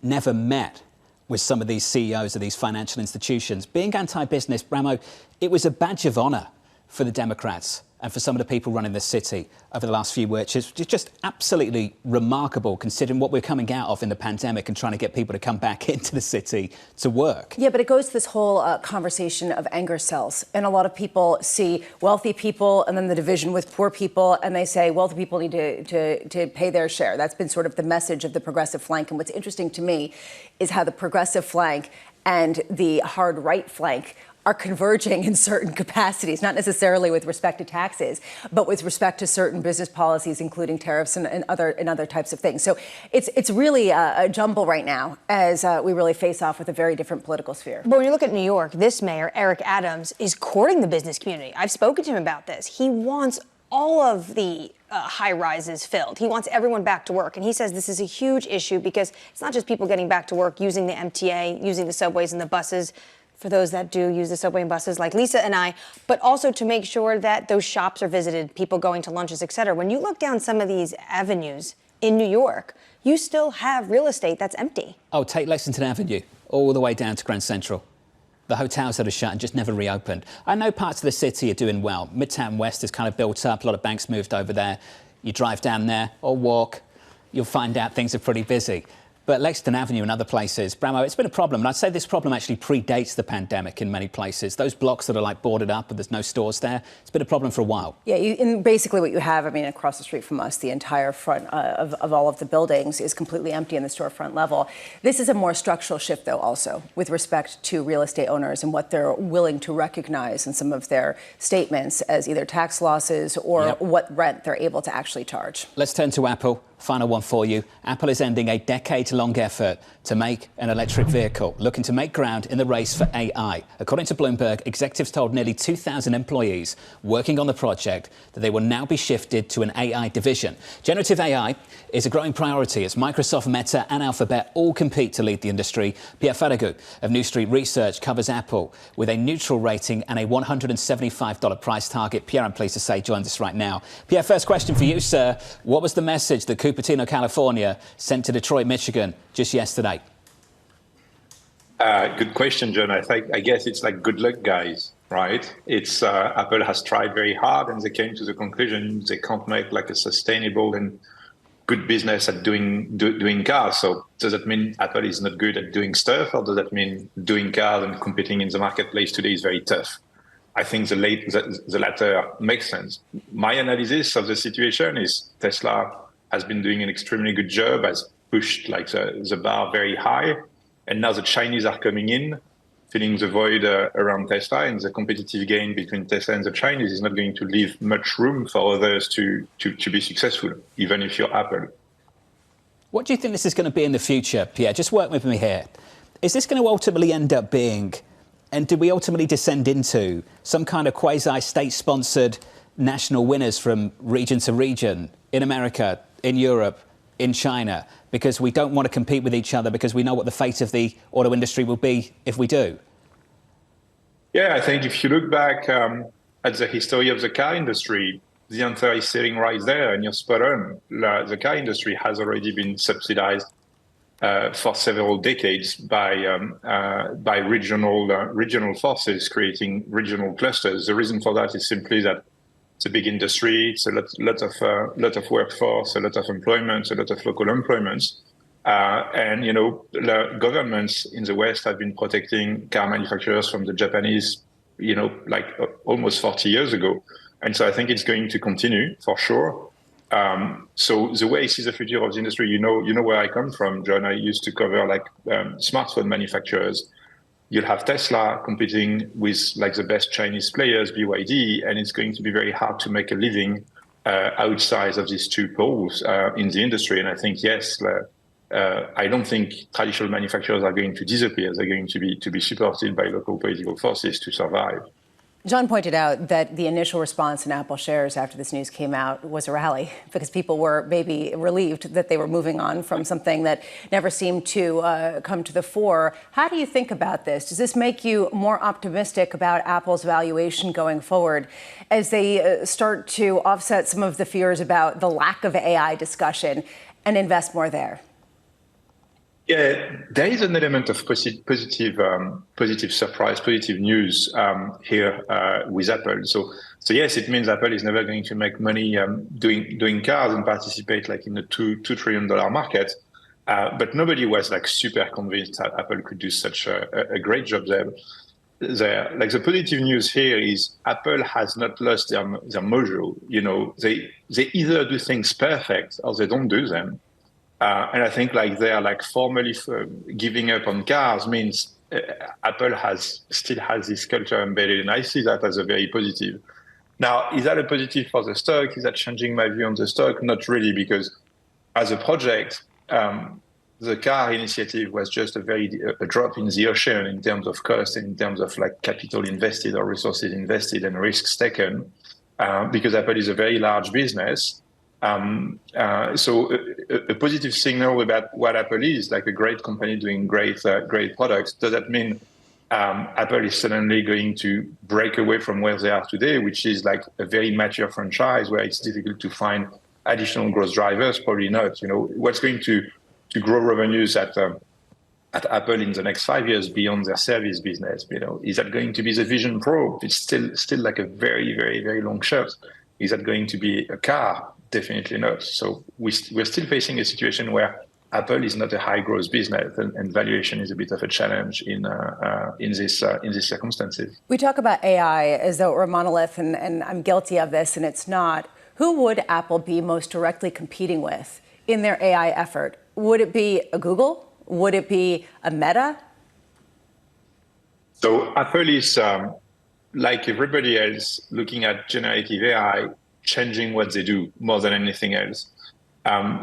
never met with some of these CEOs of these financial institutions. Being anti-business, Bramo, it was a badge of honour for the Democrats and for some of the people running the city over the last few weeks. It's just absolutely remarkable considering what we're coming out of in the pandemic and trying to get people to come back into the city to work. Yeah, but it goes to this whole conversation of anger cells. And a lot of people see wealthy people and then the division with poor people, and they say wealthy people need to pay their share. That's been sort of the message of the progressive flank. And what's interesting to me is how the progressive flank and the hard right flank are converging in certain capacities, not necessarily with respect to taxes, but with respect to certain business policies, including tariffs and other types of things. So it's really a jumble right now as we really face off with a very different political sphere. But when you look at New York, this mayor, Eric Adams, is courting the business community. I've spoken to him about this. He wants all of the high rises filled. He wants everyone back to work. And he says this is a huge issue because it's not just people getting back to work using the MTA, using the subways and the buses, for those that do use the subway and buses like Lisa and I, but also to make sure that those shops are visited, people going to lunches, et cetera. When you look down some of these avenues in New York, you still have real estate that's empty. Oh, take Lexington Avenue all the way down to Grand Central. The hotels that are shut and just never reopened. I know parts of the city are doing well. Midtown West has kind of built up. A lot of banks moved over there. You drive down there or walk, you'll find out things are pretty busy. But Lexington Avenue and other places, Bramo, it's been a problem. And I'd say this problem actually predates the pandemic in many places. Those blocks that are like boarded up and there's no stores there, it's been a problem for a while. Yeah, and basically what you have, I mean, across the street from us, the entire front of all of the buildings is completely empty in the storefront level. This is a more structural shift, though, also, with respect to real estate owners and what they're willing to recognize in some of their statements as either tax losses or what rent they're able to actually charge. Let's turn to Apple. Final one for you. Apple is ending a decade-long effort to make an electric vehicle, looking to make ground in the race for AI. According to Bloomberg, executives told nearly 2,000 employees working on the project that they will now be shifted to an AI division. Generative AI is a growing priority as Microsoft, Meta and Alphabet all compete to lead the industry. Pierre Ferragut of New Street Research covers Apple with a neutral rating and a $175 price target. Pierre, I'm pleased to say, joins us right now. Pierre, first question for you, sir. What was the message that Cupertino, California, sent to Detroit, Michigan just yesterday? Good question, John. I guess it's like good luck, guys, right? It's Apple has tried very hard and they came to the conclusion they can't make like a sustainable and good business at doing cars. So does that mean Apple is not good at doing stuff, or does that mean doing cars and competing in the marketplace today is very tough? I think the latter makes sense. My analysis of the situation is Tesla has been doing an extremely good job, has pushed like the bar very high, and now the Chinese are coming in, filling the void around Tesla, and the competitive game between Tesla and the Chinese is not going to leave much room for others to be successful, even if you're Apple. What do you think this is going to be in the future, Pierre? Just work with me here. Is this going to ultimately end up being, and do we ultimately descend into some kind of quasi-state-sponsored national winners from region to region in America, in Europe, in China, because we don't want to compete with each other because we know what the fate of the auto industry will be if we do? Yeah, I think if you look back at the history of the car industry, the answer is sitting right there, and you're spot on. The car industry has already been subsidized for several decades by regional forces creating regional clusters. The reason for that is simply that it's a big industry. It's a lot of workforce, a lot of employment, a lot of local employments. And, the governments in the West have been protecting car manufacturers from the Japanese, almost 40 years ago. And so I think it's going to continue for sure. So the way I see the future of the industry, you know where I come from, John. I used to cover smartphone manufacturers. You'll have Tesla competing with the best Chinese players, BYD, and it's going to be very hard to make a living outside of these two poles in the industry. And I think, yes, I don't think traditional manufacturers are going to disappear. They're going to be supported by local political forces to survive. John pointed out that the initial response in Apple shares after this news came out was a rally because people were maybe relieved that they were moving on from something that never seemed to come to the fore. How do you think about this? Does this make you more optimistic about Apple's valuation going forward as they start to offset some of the fears about the lack of AI discussion and invest more there? Yeah, there is an element of positive surprise, positive news here with Apple. So yes, it means Apple is never going to make money doing cars and participate like in the $2 trillion market. But nobody was like super convinced that Apple could do such a great job there. Like the positive news here is Apple has not lost their mojo. You know, they either do things perfect or they don't do them. And I think like they are like formally giving up on cars means Apple still has this culture embedded, and I see that as a very positive. Now, is that a positive for the stock? Is that changing my view on the stock? Not really, because as a project, the car initiative was just a drop in the ocean in terms of cost and in terms of like capital invested or resources invested and risks taken, because Apple is a very large business. So a positive signal about what Apple is, like a great company doing great products. Does that mean Apple is suddenly going to break away from where they are today, which is like a very mature franchise where it's difficult to find additional growth drivers? Probably not. You know, what's going to grow revenues at Apple in the next 5 years beyond their service business? You know, is that going to be the Vision Pro? It's still like a very, very, very long shot. Is that going to be a car? Definitely not. So we're still facing a situation where Apple is not a high growth business, and valuation is a bit of a challenge in these circumstances. We talk about AI as though it were a monolith, and I'm guilty of this, and it's not. Who would Apple be most directly competing with in their AI effort? Would it be a Google? Would it be a Meta? So Apple is like everybody else looking at generative AI, changing what they do more than anything else. When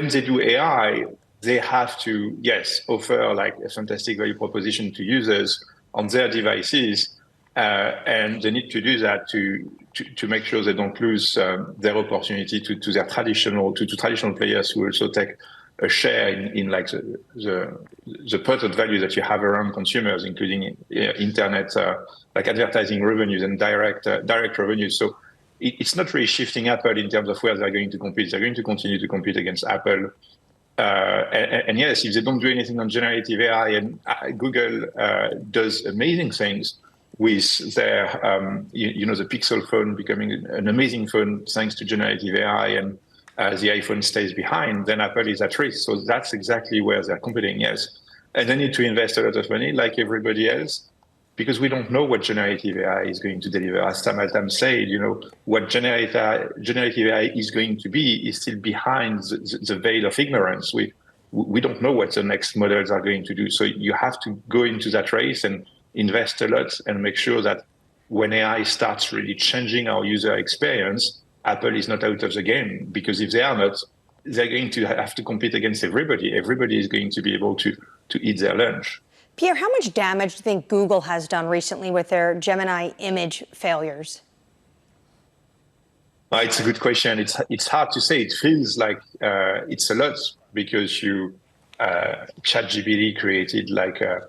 they do AI, they have to, yes, offer like a fantastic value proposition to users on their devices, and they need to do that to make sure they don't lose their opportunity to their traditional players who also take a share in like the product value that you have around consumers, including internet, like advertising revenues and direct revenues. So it's not really shifting Apple in terms of where they're going to compete. They're going to continue to compete against Apple. And yes, if they don't do anything on generative AI, and Google does amazing things with their, the Pixel phone becoming an amazing phone thanks to generative AI, and the iPhone stays behind, then Apple is at risk. So that's exactly where they're competing, yes. And they need to invest a lot of money like everybody else, because we don't know what generative AI is going to deliver. As Tam Altam said, what generative AI is going to be is still behind the veil of ignorance. We don't know what the next models are going to do. So you have to go into that race and invest a lot and make sure that when AI starts really changing our user experience, Apple is not out of the game, because if they are not, they're going to have to compete against everybody. Everybody is going to be able to eat their lunch. Pierre, how much damage do you think Google has done recently with their Gemini image failures? It's a good question. It's hard to say. It feels like it's a lot, because ChatGPT created like a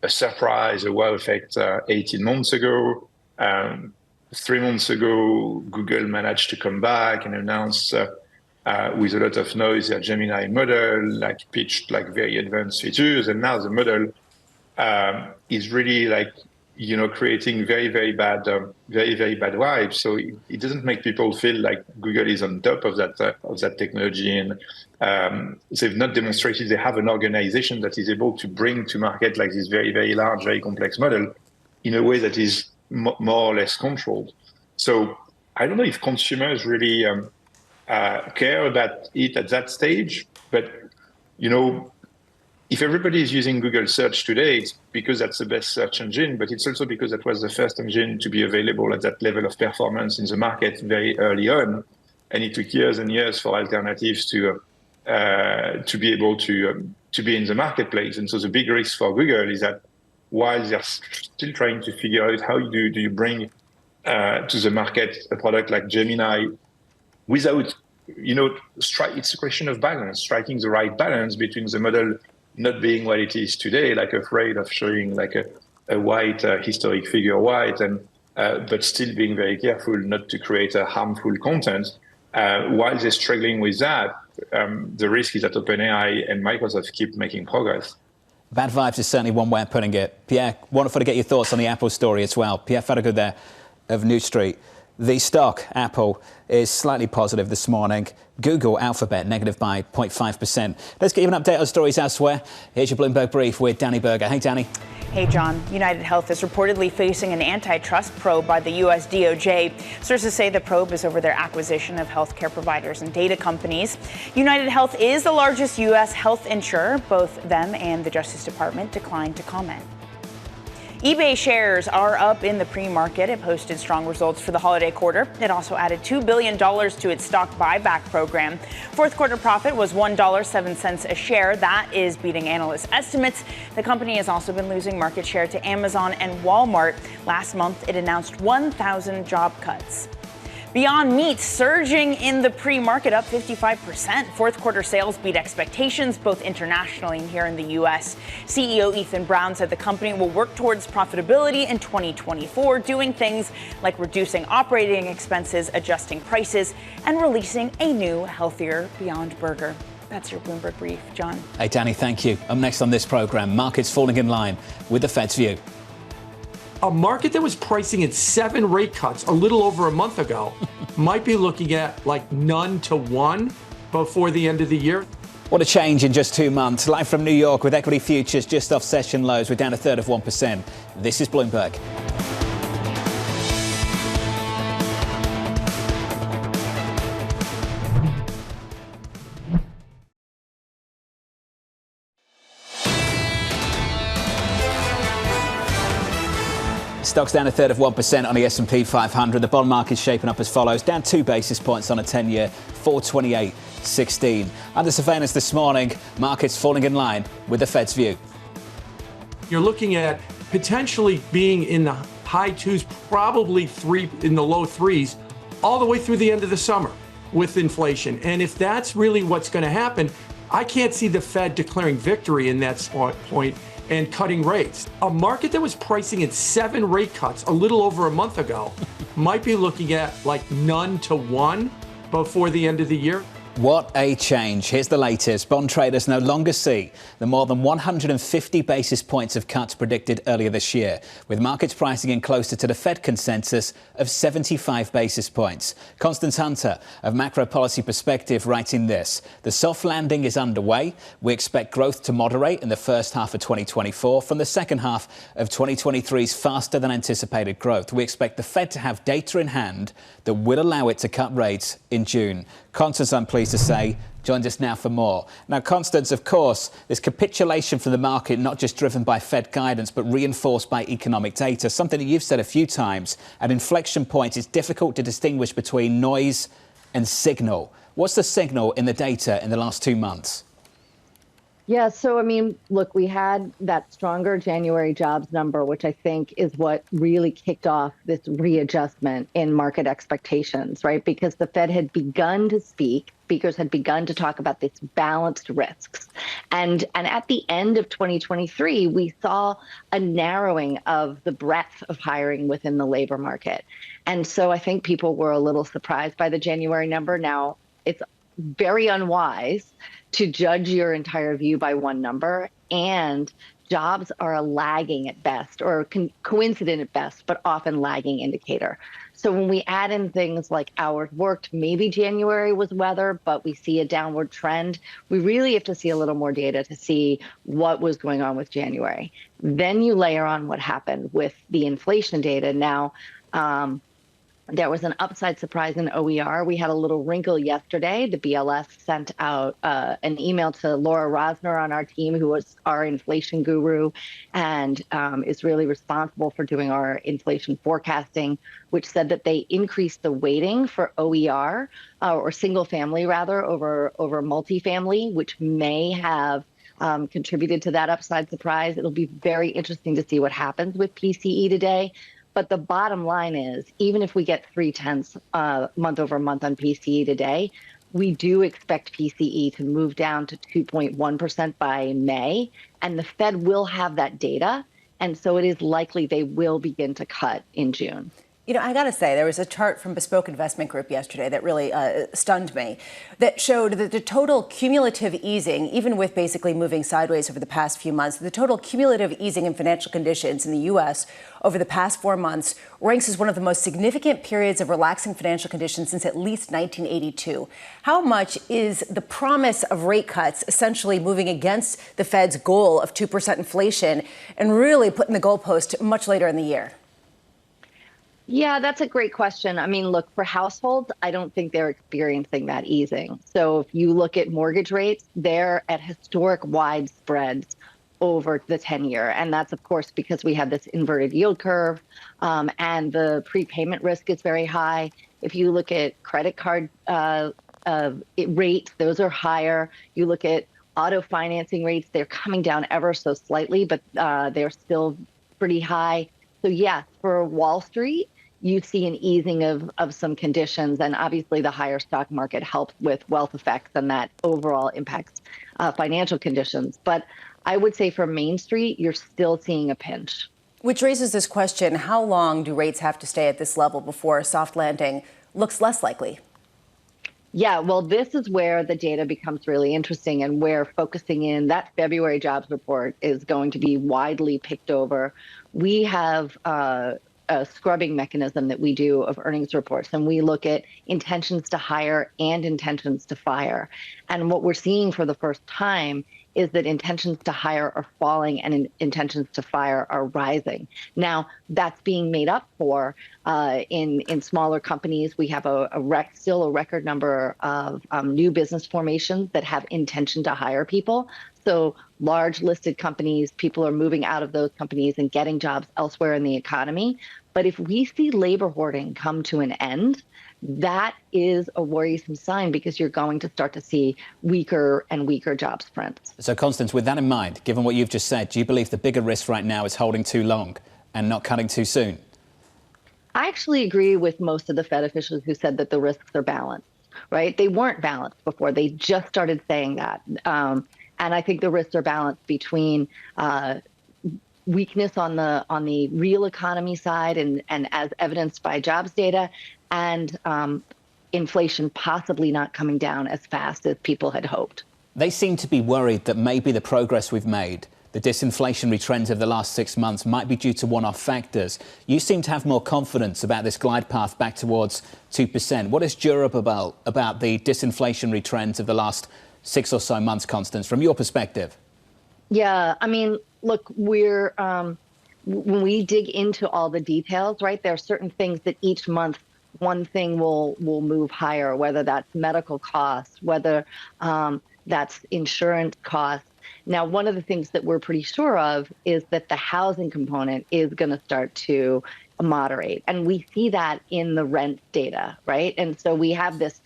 surprise, a wow effect 18 months ago. 3 months ago, Google managed to come back and announce with a lot of noise their Gemini model, like pitched like very advanced features, and now the model is really like creating very, very bad vibes. So it doesn't make people feel like Google is on top of that technology, and they've not demonstrated they have an organization that is able to bring to market like this very, very large, very complex model in a way that is more or less controlled. So I don't know if consumers really care about it at that stage, but if everybody is using Google search today, it's because that's the best search engine, but it's also because that was the first engine to be available at that level of performance in the market very early on, and it took years and years for alternatives to be able to be in the marketplace. And so the big risk for Google is that while they're still trying to figure out how do you bring to the market a product like Gemini without, it's a question of balance, striking the right balance between the model not being what it is today, like afraid of showing like a white historic figure white, and but still being very careful not to create a harmful content. While they're struggling with that, the risk is that OpenAI and Microsoft keep making progress. Bad vibes is certainly one way of putting it. Pierre, wonderful to get your thoughts on the Apple story as well. Pierre Farragut there of New Street. The stock, Apple, is slightly positive this morning. Google, Alphabet, negative by 0.5%. Let's get you an update on stories elsewhere. Here's your Bloomberg Brief with Danny Berger. Hey, Danny. Hey, John. United Health is reportedly facing an antitrust probe by the U.S. DOJ. Sources say the probe is over their acquisition of healthcare providers and data companies. United Health is the largest U.S. health insurer. Both them and the Justice Department declined to comment. eBay shares are up in the pre-market. It posted strong results for the holiday quarter. It also added $2 billion to its stock buyback program. Fourth quarter profit was $1.07 a share. That is beating analyst estimates. The company has also been losing market share to Amazon and Walmart. Last month, it announced 1,000 job cuts. Beyond Meat surging in the pre-market, up 55%. Fourth quarter sales beat expectations, both internationally and here in the U.S. CEO Ethan Brown said the company will work towards profitability in 2024, doing things like reducing operating expenses, adjusting prices, and releasing a new, healthier Beyond Burger. That's your Bloomberg Brief. John. Hey, Danny, thank you. Up next on this program, markets falling in line with the Fed's view. A market that was pricing in 7 rate cuts a little over a month ago might be looking at like none to one before the end of the year. What a change in just 2 months. Live from New York with equity futures just off session lows. We're down 1/3%. This is Bloomberg. Stocks down 1/3% on the S&P 500. The bond market's shaping up as follows. Down 2 basis points on a 10-year, 428.16. Under surveillance this morning, markets falling in line with the Fed's view. You're looking at potentially being in the high 2s, probably in the low 3s, all the way through the end of the summer with inflation. And if that's really what's going to happen, I can't see the Fed declaring victory in that point and cutting rates. A market that was pricing in 7 rate cuts a little over a month ago might be looking at like none to one before the end of the year. What a change. Here's the latest. Bond traders no longer see the more than 150 basis points of cuts predicted earlier this year, with markets pricing in closer to the Fed consensus of 75 basis points. Constance Hunter of Macro Policy Perspective writing this: the soft landing is underway. We expect growth to moderate in the first half of 2024 from the second half of 2023's faster than anticipated growth. We expect the Fed to have data in hand that will allow it to cut rates in June. Constance, I'm pleased to say, joins us now for more. Now, Constance, of course, this capitulation from the market, not just driven by Fed guidance, but reinforced by economic data, something that you've said a few times. At inflection points, it's difficult to distinguish between noise and signal. What's the signal in the data in the last 2 months? Yeah, so, I mean, look, we had that stronger January jobs number, which I think is what really kicked off this readjustment in market expectations, right? Because the Fed had begun to speakers had begun to talk about this balanced risks. And at the end of 2023, we saw a narrowing of the breadth of hiring within the labor market. And so I think people were a little surprised by the January number. Now, it's very unwise to judge your entire view by one number, and jobs are a lagging at best, or coincident at best, but often lagging indicator. So when we add in things like hours worked, maybe January was weather, but we see a downward trend. We really have to see a little more data to see what was going on with January. Then you layer on what happened with the inflation data. Now, there was an upside surprise in OER. We had a little wrinkle yesterday. The BLS sent out an email to Laura Rosner on our team, who was our inflation guru and is really responsible for doing our inflation forecasting, which said that they increased the weighting for OER, or single family rather, over multifamily, which may have contributed to that upside surprise. It'll be very interesting to see what happens with PCE today. But the bottom line is, even if we get 0.3 month over month on PCE today, we do expect PCE to move down to 2.1% by May, and the Fed will have that data. And so it is likely they will begin to cut in June. You know, I got to say, there was a chart from Bespoke Investment Group yesterday that really stunned me, that showed that the total cumulative easing, even with basically moving sideways over the past few months, the total cumulative easing in financial conditions in the U.S. over the past 4 months ranks as one of the most significant periods of relaxing financial conditions since at least 1982. How much is the promise of rate cuts essentially moving against the Fed's goal of 2% inflation and really putting the goalpost much later in the year? Yeah, that's a great question. I mean, look, for households, I don't think they're experiencing that easing. So if you look at mortgage rates, they're at historic wide spreads over the 10-year. And that's, of course, because we have this inverted yield curve and the prepayment risk is very high. If you look at credit card rates, those are higher. You look at auto financing rates, they're coming down ever so slightly, but they're still pretty high. So yes, for Wall Street, you see an easing of some conditions, and obviously the higher stock market helps with wealth effects, and that overall impacts financial conditions. But I would say for Main Street, you're still seeing a pinch. Which raises this question, how long do rates have to stay at this level before a soft landing looks less likely? Yeah, well, this is where the data becomes really interesting, and where focusing in that February jobs report is going to be widely picked over. We have a scrubbing mechanism that we do of earnings reports, and we look at intentions to hire and intentions to fire. And what we're seeing for the first time is that intentions to hire are falling and intentions to fire are rising. Now, that's being made up for in smaller companies. We have still a record number of new business formations that have intention to hire people. So large listed companies, people are moving out of those companies and getting jobs elsewhere in the economy. But if we see labor hoarding come to an end, that is a worrisome sign, because you're going to start to see weaker and weaker jobs prints. So, Constance, with that in mind, given what you've just said, do you believe the bigger risk right now is holding too long and not cutting too soon? I actually agree with most of the Fed officials who said that the risks are balanced, right? They weren't balanced before. They just started saying that. And I think the risks are balanced between weakness on the real economy side and as evidenced by jobs data, and inflation possibly not coming down as fast as people had hoped. They seem to be worried that maybe the progress we've made, the disinflationary trends of the last 6 months, might be due to one-off factors. You seem to have more confidence about this glide path back towards 2%. What is durable about the disinflationary trends of the last 6 or so months, Constance, from your perspective? Yeah, I mean, look, when we dig into all the details, right, there are certain things that each month one thing will move higher, whether that's medical costs, whether that's insurance costs. Now, one of the things that we're pretty sure of is that the housing component is going to start to moderate. And we see that in the rent data, right? And so we have this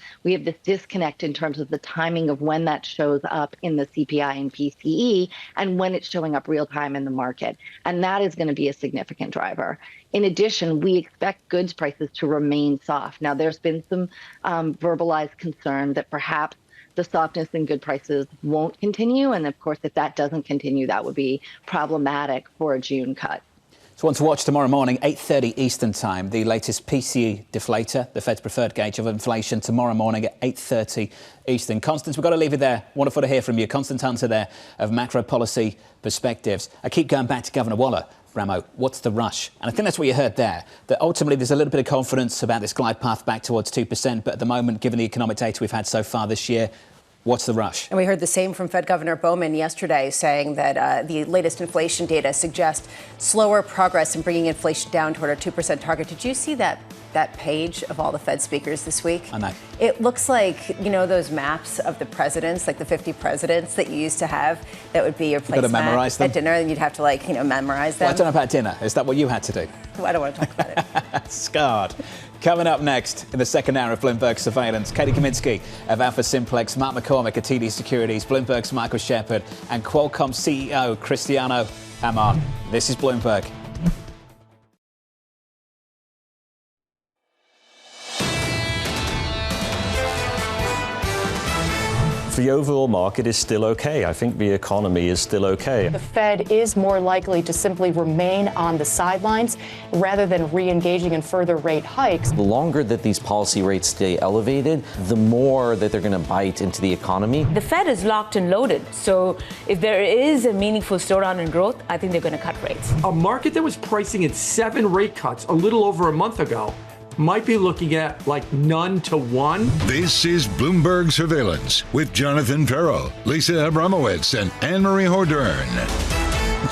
disconnect in terms of the timing of when that shows up in the CPI and PCE and when it's showing up real time in the market. And that is going to be a significant driver. In addition, we expect goods prices to remain soft. Now, there's been some verbalized concern that perhaps the softness in good prices won't continue. And of course, if that doesn't continue, that would be problematic for a June cut. So one to watch tomorrow morning, 8:30 Eastern Time, the latest PCE deflator, the Fed's preferred gauge of inflation, tomorrow morning at 8:30 Eastern. Constance, we've got to leave it there. Wonderful to hear from you. Constance Hunter there of Macro Policy Perspectives. I keep going back to Governor Waller. Ramo, what's the rush? And I think that's what you heard there, that ultimately there's a little bit of confidence about this glide path back towards 2%. But at the moment, given the economic data we've had so far this year, what's the rush? And we heard the same from Fed Governor Bowman yesterday, saying that the latest inflation data suggests slower progress in bringing inflation down toward our 2% target. Did you see that page of all the Fed speakers this week? I know. It looks like, you know, those maps of the presidents, like the 50 presidents that you used to have, that would be your placemat at dinner, and you'd have to, like, you know, memorize them. Well, I don't know about dinner. Is that what you had to do? I don't want to talk about it. Scarred. Coming up next in the second hour of Bloomberg Surveillance, Katie Kaminsky of Alpha Simplex, Mark McCormick at TD Securities, Bloomberg's Michael Shepard, and Qualcomm CEO Cristiano Amon. This is Bloomberg. The overall market is still okay. I think the economy is still okay. The Fed is more likely to simply remain on the sidelines rather than re-engaging in further rate hikes. The longer that these policy rates stay elevated, the more that they're going to bite into the economy. The Fed is locked and loaded. So if there is a meaningful slowdown in growth, I think they're going to cut rates. A market that was pricing in 7 rate cuts a little over a month ago might be looking at like none to one. This is Bloomberg Surveillance with Jonathan Ferro, Lisa Abramowicz, and Annmarie Hordern.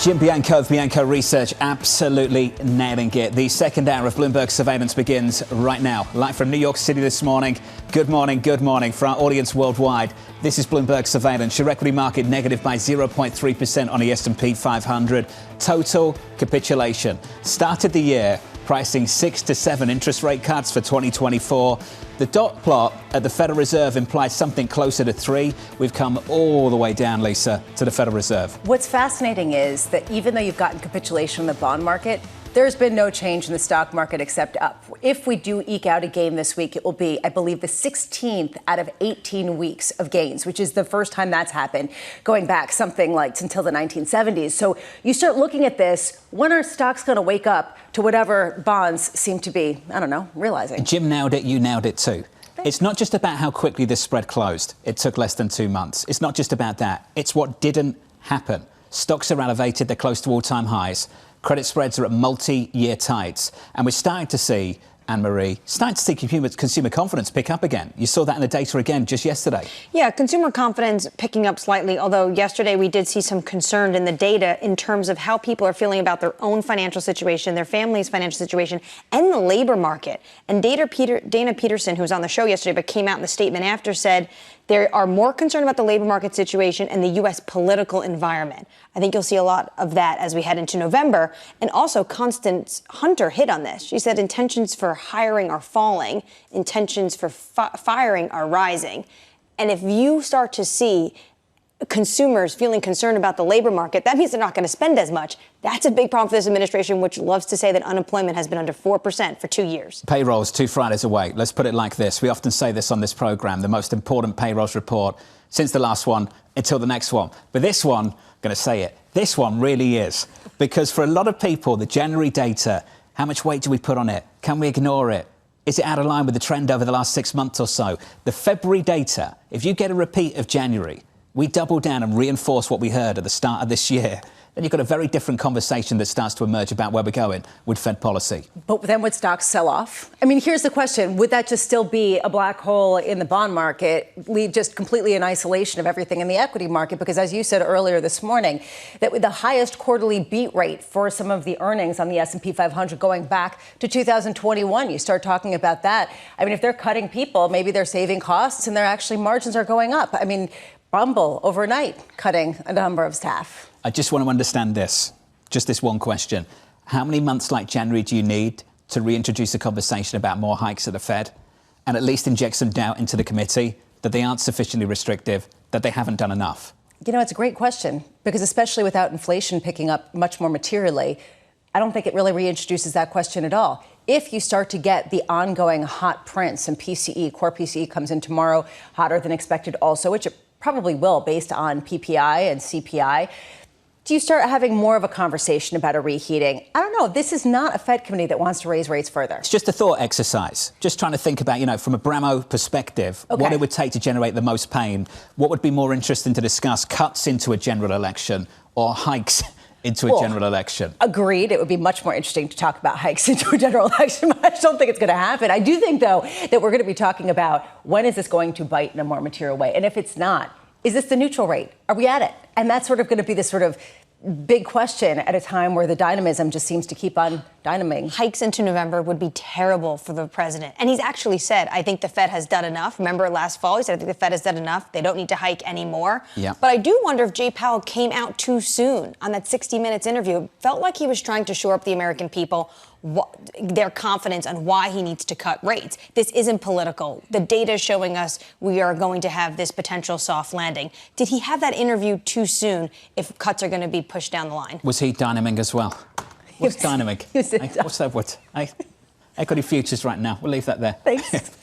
Jim Bianco of Bianco Research absolutely nailing it. The second hour of Bloomberg Surveillance begins right now. Live from New York City this morning. Good morning for our audience worldwide. This is Bloomberg Surveillance. Your equity market negative by 0.3% on the S&P 500. Total capitulation. Started the year pricing 6 to 7 interest rate cuts for 2024. The dot plot at the Federal Reserve implies something closer to 3. We've come all the way down, Lisa, to the Federal Reserve. What's fascinating is that even though you've gotten capitulation in the bond market, there's been no change in the stock market except up. If we do eke out a gain this week, it will be, I believe, the 16th out of 18 weeks of gains, which is the first time that's happened, going back something like until the 1970s. So you start looking at this, when are stocks going to wake up to whatever bonds seem to be, I don't know, realizing? Jim nailed it, you nailed it too. It's not just about how quickly this spread closed. It took less than 2 months. It's not just about that. It's what didn't happen. Stocks are elevated, they're close to all-time highs. Credit spreads are at multi-year tights. And we're starting to see, Annmarie, consumer confidence pick up again. You saw that in the data again just yesterday. Yeah, consumer confidence picking up slightly, although yesterday we did see some concern in the data in terms of how people are feeling about their own financial situation, their family's financial situation, and the labor market. And Dana Peterson, who was on the show yesterday but came out in the statement after, said they are more concerned about the labor market situation and the U.S. political environment. I think you'll see a lot of that as we head into November. And also, Constance Hunter hit on this. She said intentions for hiring are falling, intentions for firing are rising. And if you start to see consumers feeling concerned about the labor market, that means they're not going to spend as much. That's a big problem for this administration, which loves to say that unemployment has been under 4% for 2 years. Payrolls 2 Fridays away. Let's put it like this. We often say this on this program, the most important payrolls report since the last one until the next one. But this one, I'm going to say it, this one really is. Because for a lot of people, the January data, how much weight do we put on it? Can we ignore it? Is it out of line with the trend over the last 6 months or so? The February data, if you get a repeat of January, we double down and reinforce what we heard at the start of this year, then you've got a very different conversation that starts to emerge about where we're going with Fed policy. But then would stocks sell off? I mean, here's the question. Would that just still be a black hole in the bond market, leave just completely in isolation of everything in the equity market? Because as you said earlier this morning, that with the highest quarterly beat rate for some of the earnings on the S&P 500 going back to 2021, you start talking about that. I mean, if they're cutting people, maybe they're saving costs and their actually margins are going up. I mean, Bumble overnight cutting a number of staff. I just want to understand this, just this one question. How many months like January do you need to reintroduce a conversation about more hikes at the Fed and at least inject some doubt into the committee that they aren't sufficiently restrictive, that they haven't done enough? You know, it's a great question, because especially without inflation picking up much more materially, I don't think it really reintroduces that question at all. If you start to get the ongoing hot prints and PCE, core PCE comes in tomorrow, hotter than expected also, which it probably will based on PPI and CPI. Do you start having more of a conversation about a reheating? I don't know. This is not a Fed committee that wants to raise rates further. It's just a thought exercise. Just trying to think about, from a Bramo perspective, what it would take to generate the most pain. What would be more interesting to discuss? Cuts into a general election or hikes into a general election? Agreed. It would be much more interesting to talk about hikes into a general election, but I just don't think it's going to happen. I do think, though, that we're going to be talking about when is this going to bite in a more material way? And if it's not, is this the neutral rate? Are we at it? And that's sort of going to be this sort of big question at a time where the dynamism just seems to keep on dynaming. Hikes into November would be terrible for the president. And he's actually said, I think the Fed has done enough. Remember last fall, he said, I think the Fed has done enough. They don't need to hike anymore. Yeah. But I do wonder if Jay Powell came out too soon on that 60 Minutes interview. It felt like he was trying to shore up the American people their confidence on why he needs to cut rates. This isn't political. The data is showing us we are going to have this potential soft landing. Did he have that interview too soon if cuts are going to be pushed down the line? Was he dynamic as well? What's dynamic? What's that word? Equity futures right now. We'll leave that there. Thanks.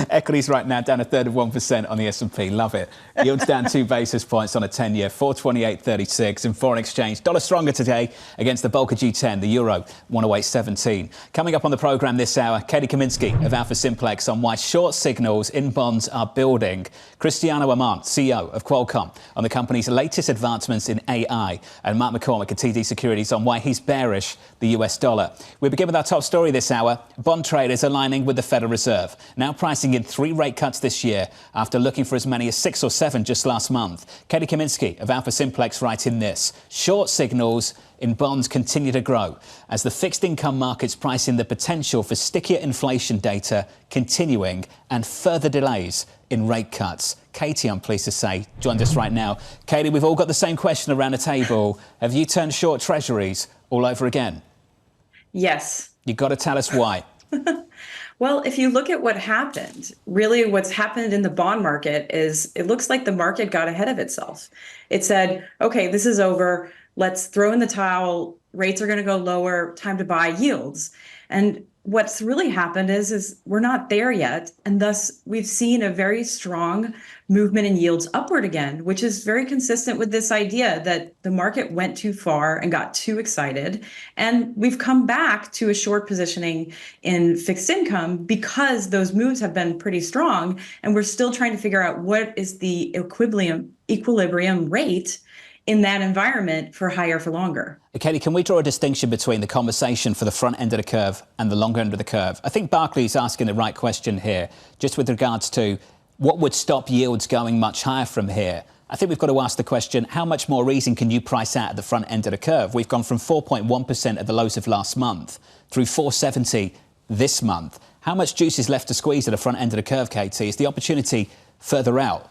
Equities right now down 1/3% on the S&P. Love it. Yields down 2 basis points on a 10-year, 428.36 in foreign exchange. Dollar stronger today against the Bolker G10, the euro 108.17. Coming up on the programme this hour, Katie Kaminsky of Alpha Simplex on why short signals in bonds are building. Cristiano Amon, CEO of Qualcomm, on the company's latest advancements in AI. And Mark McCormick at TD Securities on why he's bearish the US dollar. We begin with our top story this hour. Bond traders aligning with the Federal Reserve, now pricing in 3 rate cuts this year after looking for as many as 6 or 7 just last month. Katie Kaminsky of Alpha Simplex writing this: short signals in bonds continue to grow as the fixed income markets price in the potential for stickier inflation data continuing and further delays in rate cuts. Katie, I'm pleased to say, joined us right now. Katie, we've all got the same question around the table. Have you turned short treasuries all over again? Yes. You've got to tell us why. Well, if you look at what happened, really what's happened in the bond market is it looks like the market got ahead of itself. It said, okay, this is over. Let's throw in the towel. Rates are going to go lower. Time to buy yields. And what's really happened is we're not there yet. And thus, we've seen a very strong movement in yields upward again, which is very consistent with this idea that the market went too far and got too excited. And we've come back to a short positioning in fixed income because those moves have been pretty strong. And we're still trying to figure out what is the equilibrium rate in that environment for higher for longer. Katie, can we draw a distinction between the conversation for the front end of the curve and the longer end of the curve? I think Barclays asking the right question here, just with regards to what would stop yields going much higher from here. I think we've got to ask the question, how much more reason can you price out at the front end of the curve? We've gone from 4.1% at the lows of last month through 470 this month. How much juice is left to squeeze at the front end of the curve, Katie? Is the opportunity further out?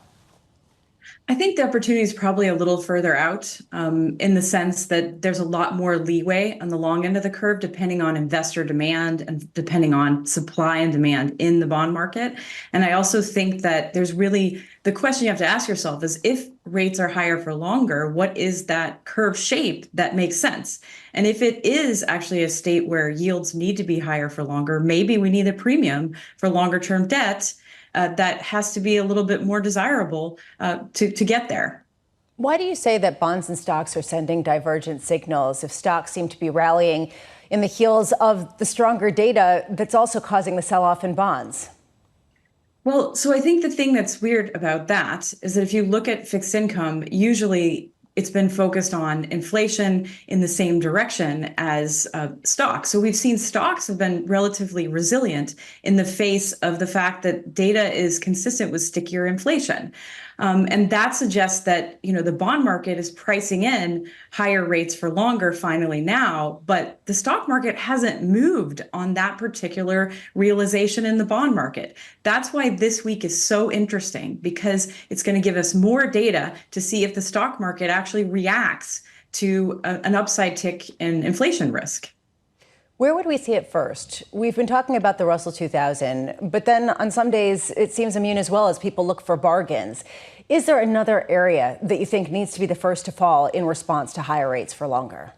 I think the opportunity is probably a little further out in the sense that there's a lot more leeway on the long end of the curve, depending on investor demand and depending on supply and demand in the bond market. And I also think that there's really the question you have to ask yourself is if rates are higher for longer, what is that curve shape that makes sense? And if it is actually a state where yields need to be higher for longer, maybe we need a premium for longer term debt that has to be a little bit more desirable to get there. Why do you say that bonds and stocks are sending divergent signals if stocks seem to be rallying in the heels of the stronger data that's also causing the sell-off in bonds? Well, so I think the thing that's weird about that is that if you look at fixed income, usually it's been focused on inflation in the same direction as stocks. So we've seen stocks have been relatively resilient in the face of the fact that data is consistent with stickier inflation. And that suggests that, the bond market is pricing in higher rates for longer finally now, but the stock market hasn't moved on that particular realization in the bond market. That's why this week is so interesting, because it's going to give us more data to see if the stock market actually reacts to an upside tick in inflation risk. Where would we see it first? We've been talking about the Russell 2000, but then on some days it seems immune as well as people look for bargains. Is there another area that you think needs to be the first to fall in response to higher rates for longer?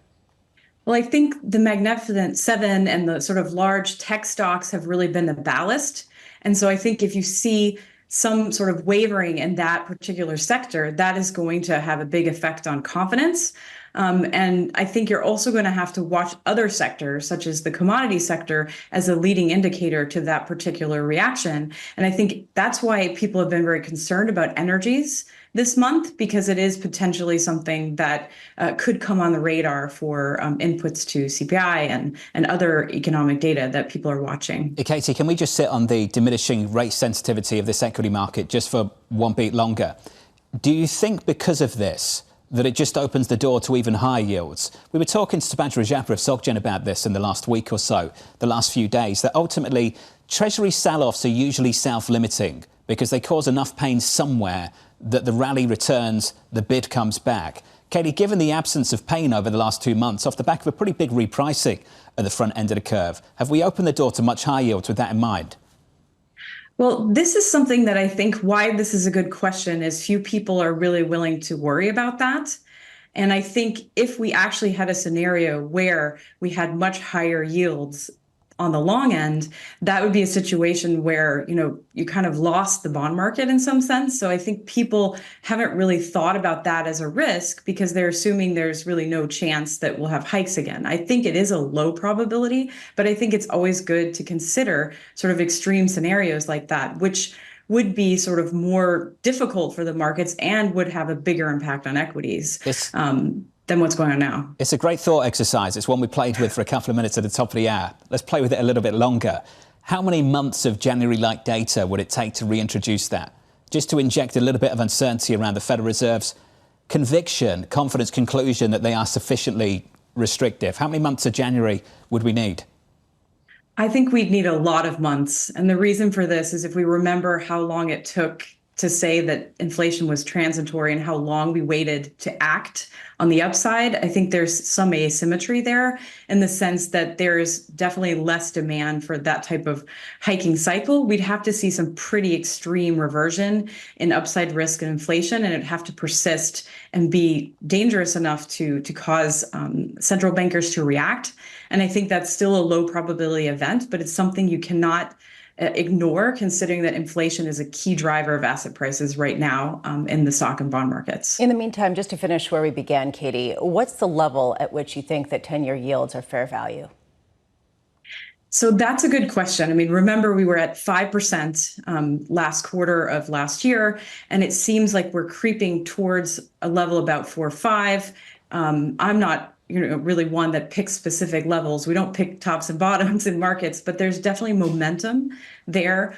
Well, I think the Magnificent Seven and the sort of large tech stocks have really been the ballast. And so I think if you see some sort of wavering in that particular sector, that is going to have a big effect on confidence. And I think you're also going to have to watch other sectors, such as the commodity sector, as a leading indicator to that particular reaction. And I think that's why people have been very concerned about energies this month, because it is potentially something that could come on the radar for inputs to CPI and other economic data that people are watching. Katie, can we just sit on the diminishing rate sensitivity of this equity market just for one beat longer? Do you think because of this, that it just opens the door to even higher yields? We were talking to Subhadra Rajappa of SocGen about this in the last week or so, the last few days, that ultimately Treasury sell-offs are usually self-limiting because they cause enough pain somewhere that the rally returns, the bid comes back. Katie, given the absence of pain over the last 2 months, off the back of a pretty big repricing at the front end of the curve, have we opened the door to much higher yields with that in mind? Well, this is something that I think why this is a good question is few people are really willing to worry about that. And I think if we actually had a scenario where we had much higher yields on the long end, that would be a situation where, you kind of lost the bond market in some sense. So I think people haven't really thought about that as a risk because they're assuming there's really no chance that we'll have hikes again. I think it is a low probability, but I think it's always good to consider sort of extreme scenarios like that, which would be sort of more difficult for the markets and would have a bigger impact on equities. Than what's going on now. It's a great thought exercise. It's one we played with for a couple of minutes at the top of the hour. Let's play with it a little bit longer. How many months of January-like data would it take to reintroduce that? Just to inject a little bit of uncertainty around the Federal Reserve's conviction, confidence, conclusion that they are sufficiently restrictive. How many months of January would we need? I think we'd need a lot of months. And the reason for this is if we remember how long it took to say that inflation was transitory and how long we waited to act on the upside, I think there's some asymmetry there in the sense that there's definitely less demand for that type of hiking cycle. We'd have to see some pretty extreme reversion in upside risk and inflation, and it'd have to persist and be dangerous enough to cause central bankers to react. And I think that's still a low probability event, but it's something you cannot ignore, considering that inflation is a key driver of asset prices right now in the stock and bond markets. In the meantime, just to finish where we began, Katie, what's the level at which you think that 10-year yields are fair value? So that's a good question. I mean, remember, we were at 5% last quarter of last year, and it seems like we're creeping towards a level about 4.5. I'm not really one that picks specific levels. We don't pick tops and bottoms in markets, but there's definitely momentum there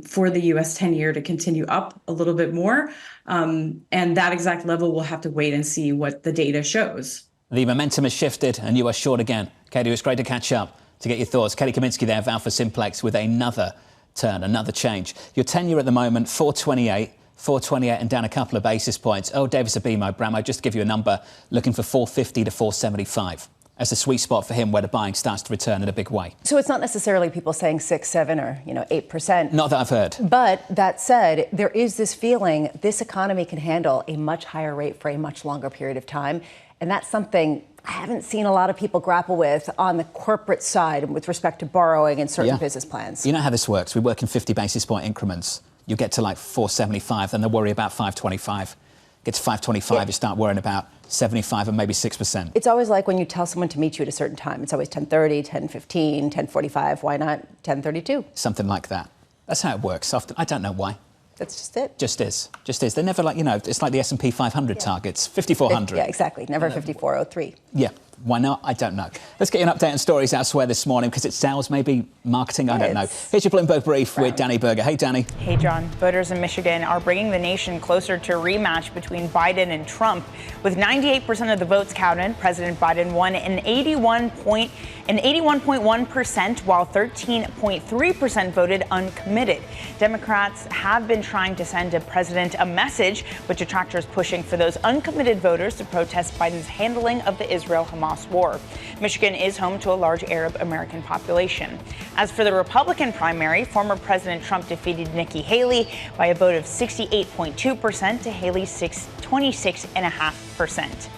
for the U.S. 10-year to continue up a little bit more. And that exact level, we'll have to wait and see what the data shows. The momentum has shifted and you are short again. Katie, it was great to catch up, to get your thoughts. Katie Kaminsky there of Alpha Simplex with another turn, another change. Your 10-year at the moment, 428 and down a couple of basis points. Oh, Davis Abimo, Bramo, just to give you a number, looking for 450 to 475 as a sweet spot for him where the buying starts to return in a big way. So it's not necessarily people saying 6, 7 or 8%. Not that I've heard. But that said, there is this feeling this economy can handle a much higher rate for a much longer period of time. And that's something I haven't seen a lot of people grapple with on the corporate side with respect to borrowing and certain business plans. You know how this works. We work in 50 basis point increments. You get to like 475, then they'll worry about 525. Get to 525, you start worrying about 75 and maybe 6%. It's always like when you tell someone to meet you at a certain time. It's always 10:30, 10:15, 10:45. Why not 10:32? Something like that. That's how it works. Often, I don't know why. That's just it. Just is. They're never like, it's like the S&P 500 targets, 5,400. Yeah, exactly. Never 5,403. Yeah. Why not? I don't know. Let's get you an update on stories elsewhere this morning because it's sales, maybe marketing, I don't know. Here's your Bloomberg Brief with Danny Berger. Hey, Danny. Hey, John. Voters in Michigan are bringing the nation closer to a rematch between Biden and Trump. With 98% of the votes counted, President Biden won an 81.1%, while 13.3% voted uncommitted. Democrats have been trying to send a president a message, with detractors pushing for those uncommitted voters to protest Biden's handling of the Israel-Hamas war. Michigan is home to a large Arab American population. As for the Republican primary, former President Trump defeated Nikki Haley by a vote of 68.2% to Haley's 26.5%.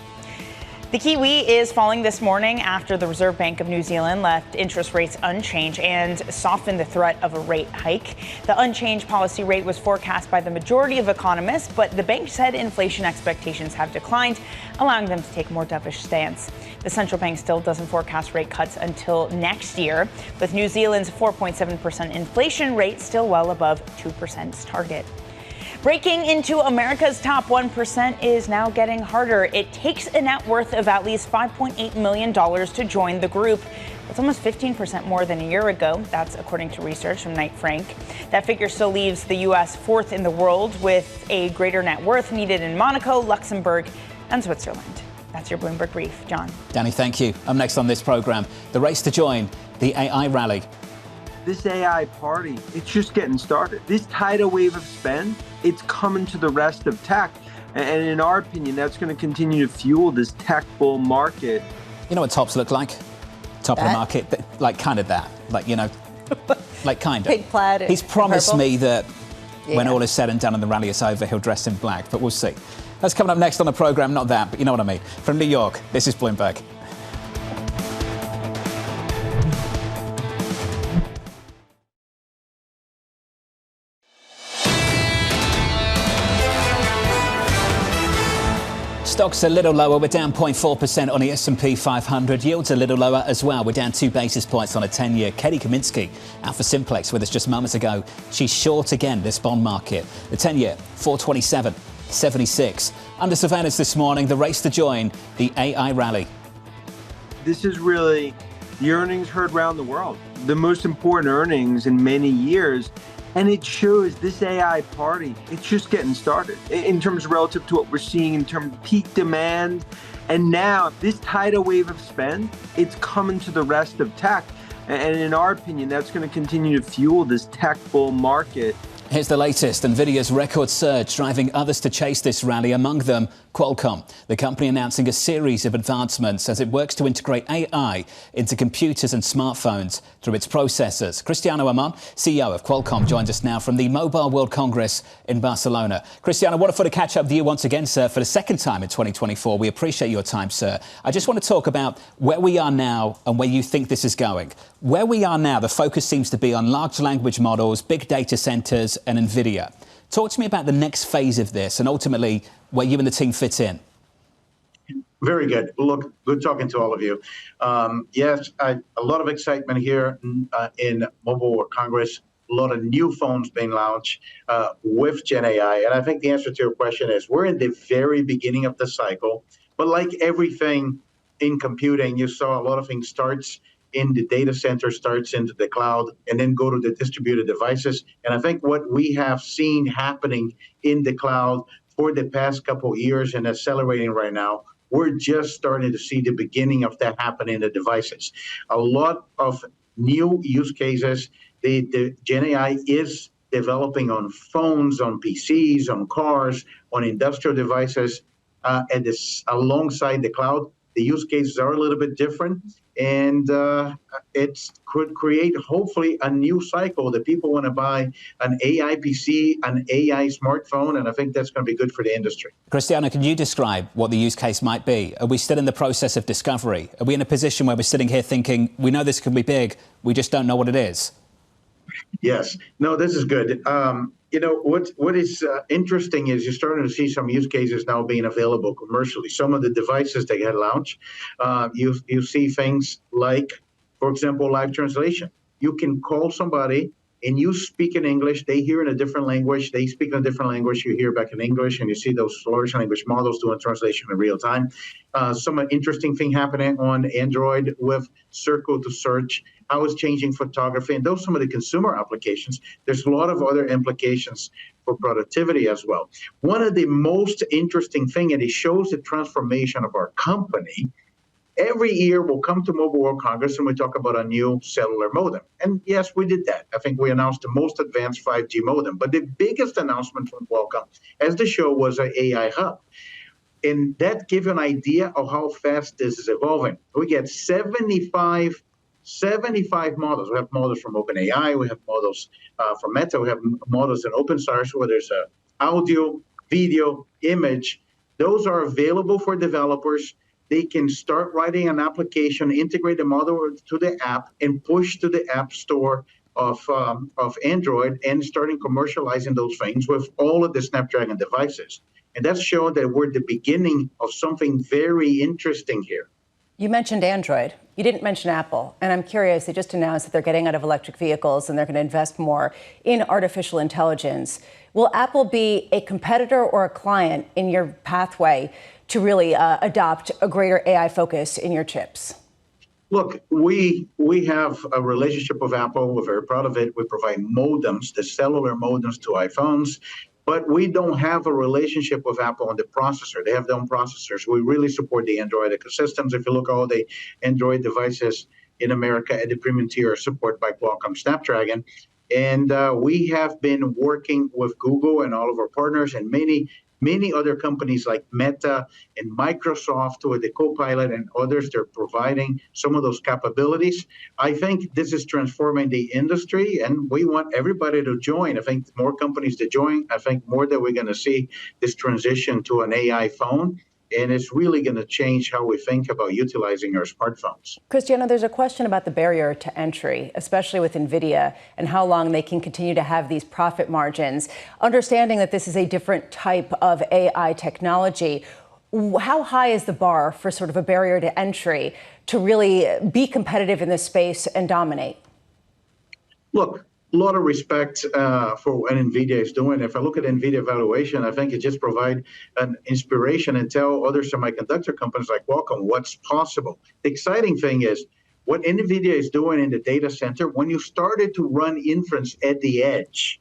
The Kiwi is falling this morning after the Reserve Bank of New Zealand left interest rates unchanged and softened the threat of a rate hike. The unchanged policy rate was forecast by the majority of economists, but the bank said inflation expectations have declined, allowing them to take a more dovish stance. The central bank still doesn't forecast rate cuts until next year, with New Zealand's 4.7% inflation rate still well above 2%'s target. Breaking into America's top 1% is now getting harder. It takes a net worth of at least $5.8 million to join the group. That's almost 15% more than a year ago. That's according to research from Knight Frank. That figure still leaves the U.S. fourth in the world, with a greater net worth needed in Monaco, Luxembourg, and Switzerland. That's your Bloomberg Brief. John. Danny, thank you. Up next on this program, the race to join the AI rally. This AI party, it's just getting started. This tidal wave of spend, it's coming to the rest of tech. And in our opinion, that's going to continue to fuel this tech bull market. You know what tops look like? Top of the market? Like kind of that. Like, you know, like kind of. Pink plaid. He's promised purple. me that when Yeah. all is said and done and the rally is over, he'll dress in black, but we'll see. That's coming up next on the programme. Not that, but you know what I mean. From New York, this is Bloomberg. Stocks a little lower. We're down 0.4% on the S&P 500. Yields a little lower as well. We're down 2 basis points on a 10-year. Katie Kaminsky out for Simplex with us just moments ago. She's short again, this bond market. The 10-year, 427.76. Under surveillance this morning, the race to join the AI rally. This is really the earnings heard around the world, the most important earnings in many years. And it shows this AI party, it's just getting started in terms of relative to what we're seeing in terms of peak demand. And now this tidal wave of spend, it's coming to the rest of tech. And in our opinion, that's going to continue to fuel this tech bull market. Here's the latest. NVIDIA's record surge driving others to chase this rally, among them Qualcomm, the company announcing a series of advancements as it works to integrate AI into computers and smartphones through its processors. Cristiano Amon, CEO of Qualcomm, joins us now from the Mobile World Congress in Barcelona. Cristiano, wonderful to catch up with you once again, sir, for the second time in 2024. We appreciate your time, sir. I just want to talk about where we are now and where you think this is going. Where we are now, the focus seems to be on large language models, big data centers, and NVIDIA. Talk to me about the next phase of this and ultimately where you and the team fit in. Very good. Look, good talking to all of you. Yes, a lot of excitement here in Mobile World Congress. A lot of new phones being launched with Gen AI. And I think the answer to your question is we're in the very beginning of the cycle. But like everything in computing, you saw a lot of things starts in the data center, starts into the cloud, and then go to the distributed devices. And I think what we have seen happening in the cloud for the past couple of years and accelerating right now, we're just starting to see the beginning of that happen in the devices. A lot of new use cases. The Gen AI is developing on phones, on PCs, on cars, on industrial devices, and this alongside the cloud. The use cases are a little bit different, and it could create, hopefully, a new cycle that people want to buy an AI PC, an AI smartphone, and I think that's going to be good for the industry. Cristiano, can you describe what the use case might be? Are we still in the process of discovery? Are we in a position where we're sitting here thinking, we know this could be big, we just don't know what it is? Yes. No, this is good. You know, what is interesting is you're starting to see some use cases now being available commercially. Some of the devices that get launched, you see things like, for example, live translation. You can call somebody and you speak in English, they hear in a different language, they speak in a different language, you hear back in English, and you see those large language models doing translation in real time. Some interesting thing happening on Android with Circle to Search, how it's changing photography, and those are some of the consumer applications. There's a lot of other implications for productivity as well. One of the most interesting thing, and it shows the transformation of our company. Every year we'll come to Mobile World Congress and we talk about a new cellular modem. And yes, we did that. I think we announced the most advanced 5G modem. But the biggest announcement from Qualcomm as the show was an AI hub. And that gives you an idea of how fast this is evolving. We get 75 models. We have models from OpenAI. We have models from Meta. We have models in open source where there's audio, video, image. Those are available for developers. They can start writing an application, integrate the model to the app, and push to the app store of Android and starting commercializing those things with all of the Snapdragon devices. And that's showing that we're at the beginning of something very interesting here. You mentioned Android. You didn't mention Apple. And I'm curious, they just announced that they're getting out of electric vehicles and they're going to invest more in artificial intelligence. Will Apple be a competitor or a client in your pathway to really adopt a greater AI focus in your chips? Look, we have a relationship with Apple. We're very proud of it. We provide modems, the cellular modems to iPhones. But we don't have a relationship with Apple on the processor. They have their own processors. We really support the Android ecosystems. If you look at all the Android devices in America at the premium tier are supported by Qualcomm Snapdragon. And we have been working with Google and all of our partners and many other companies like Meta and Microsoft with the Copilot and others. They're providing some of those capabilities. I think this is transforming the industry, and we want everybody to join. I think more companies to join. I think more that we're going to see this transition to an AI phone. And it's really going to change how we think about utilizing our smartphones. Cristiano, there's a question about the barrier to entry, especially with NVIDIA, and how long they can continue to have these profit margins. Understanding that this is a different type of AI technology, how high is the bar for sort of a barrier to entry to really be competitive in this space and dominate? Look, a lot of respect for what NVIDIA is doing. If I look at NVIDIA valuation, I think it just provides an inspiration and tell other semiconductor companies like Qualcomm what's possible. The exciting thing is what NVIDIA is doing in the data center, when you started to run inference at the edge,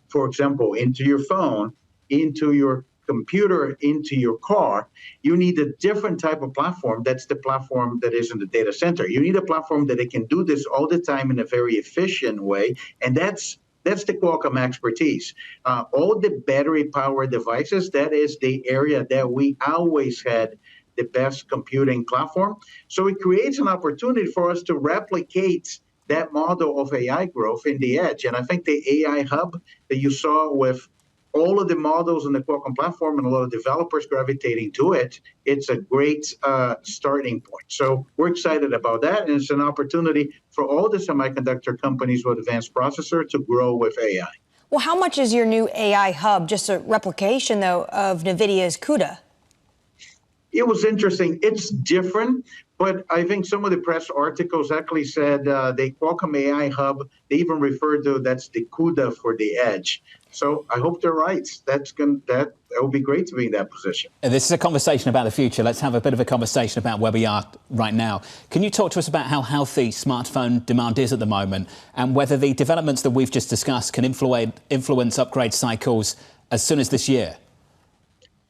for example, into your phone, into your computer, into your car, you need a different type of platform. That's the platform that is in the data center. You need a platform that it can do this all the time in a very efficient way, and that's the Qualcomm expertise. All the battery power devices, that is the area that we always had the best computing platform. So it creates an opportunity for us to replicate that model of AI growth in the edge. And I think the AI hub that you saw with all of the models on the Qualcomm platform and a lot of developers gravitating to it, it's a great starting point. So we're excited about that, and it's an opportunity for all the semiconductor companies with advanced processor to grow with AI. Well, how much is your new AI hub just a replication, though, of NVIDIA's CUDA? It was interesting. It's different, but I think some of the press articles actually said the Qualcomm AI hub, they even referred to that's the CUDA for the edge. So I hope they're right. That would be great to be in that position. This is a conversation about the future. Let's have a bit of a conversation about where we are right now. Can you talk to us about how healthy smartphone demand is at the moment and whether the developments that we've just discussed can influence upgrade cycles as soon as this year?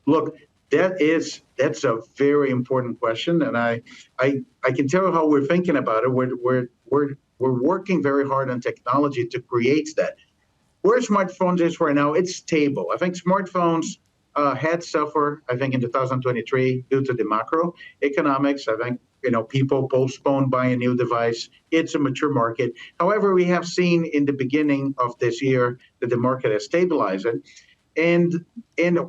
Look, that's a very important question, and I can tell you how we're thinking about it. We're working very hard on technology to create that. Where smartphones is right now, it's stable. I think smartphones had suffered, I think, in 2023 due to the macroeconomics. I think, people postponed buying a new device. It's a mature market. However, we have seen in the beginning of this year that the market has stabilized. And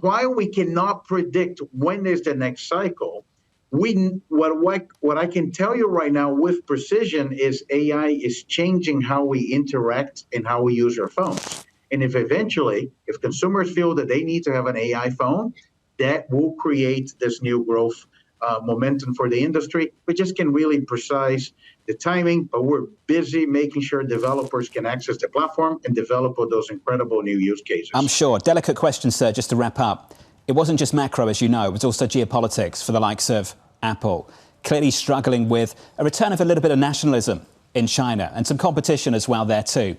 while we cannot predict when is the next cycle, what I can tell you right now with precision is AI is changing how we interact and how we use our phones. And if consumers feel that they need to have an AI phone, that will create this new growth momentum for the industry. We just can really precise the timing, but we're busy making sure developers can access the platform and develop those incredible new use cases. I'm sure. Delicate question, sir, just to wrap up. It wasn't just macro, as you know, it was also geopolitics for the likes of Apple, clearly struggling with a return of a little bit of nationalism in China and some competition as well there too.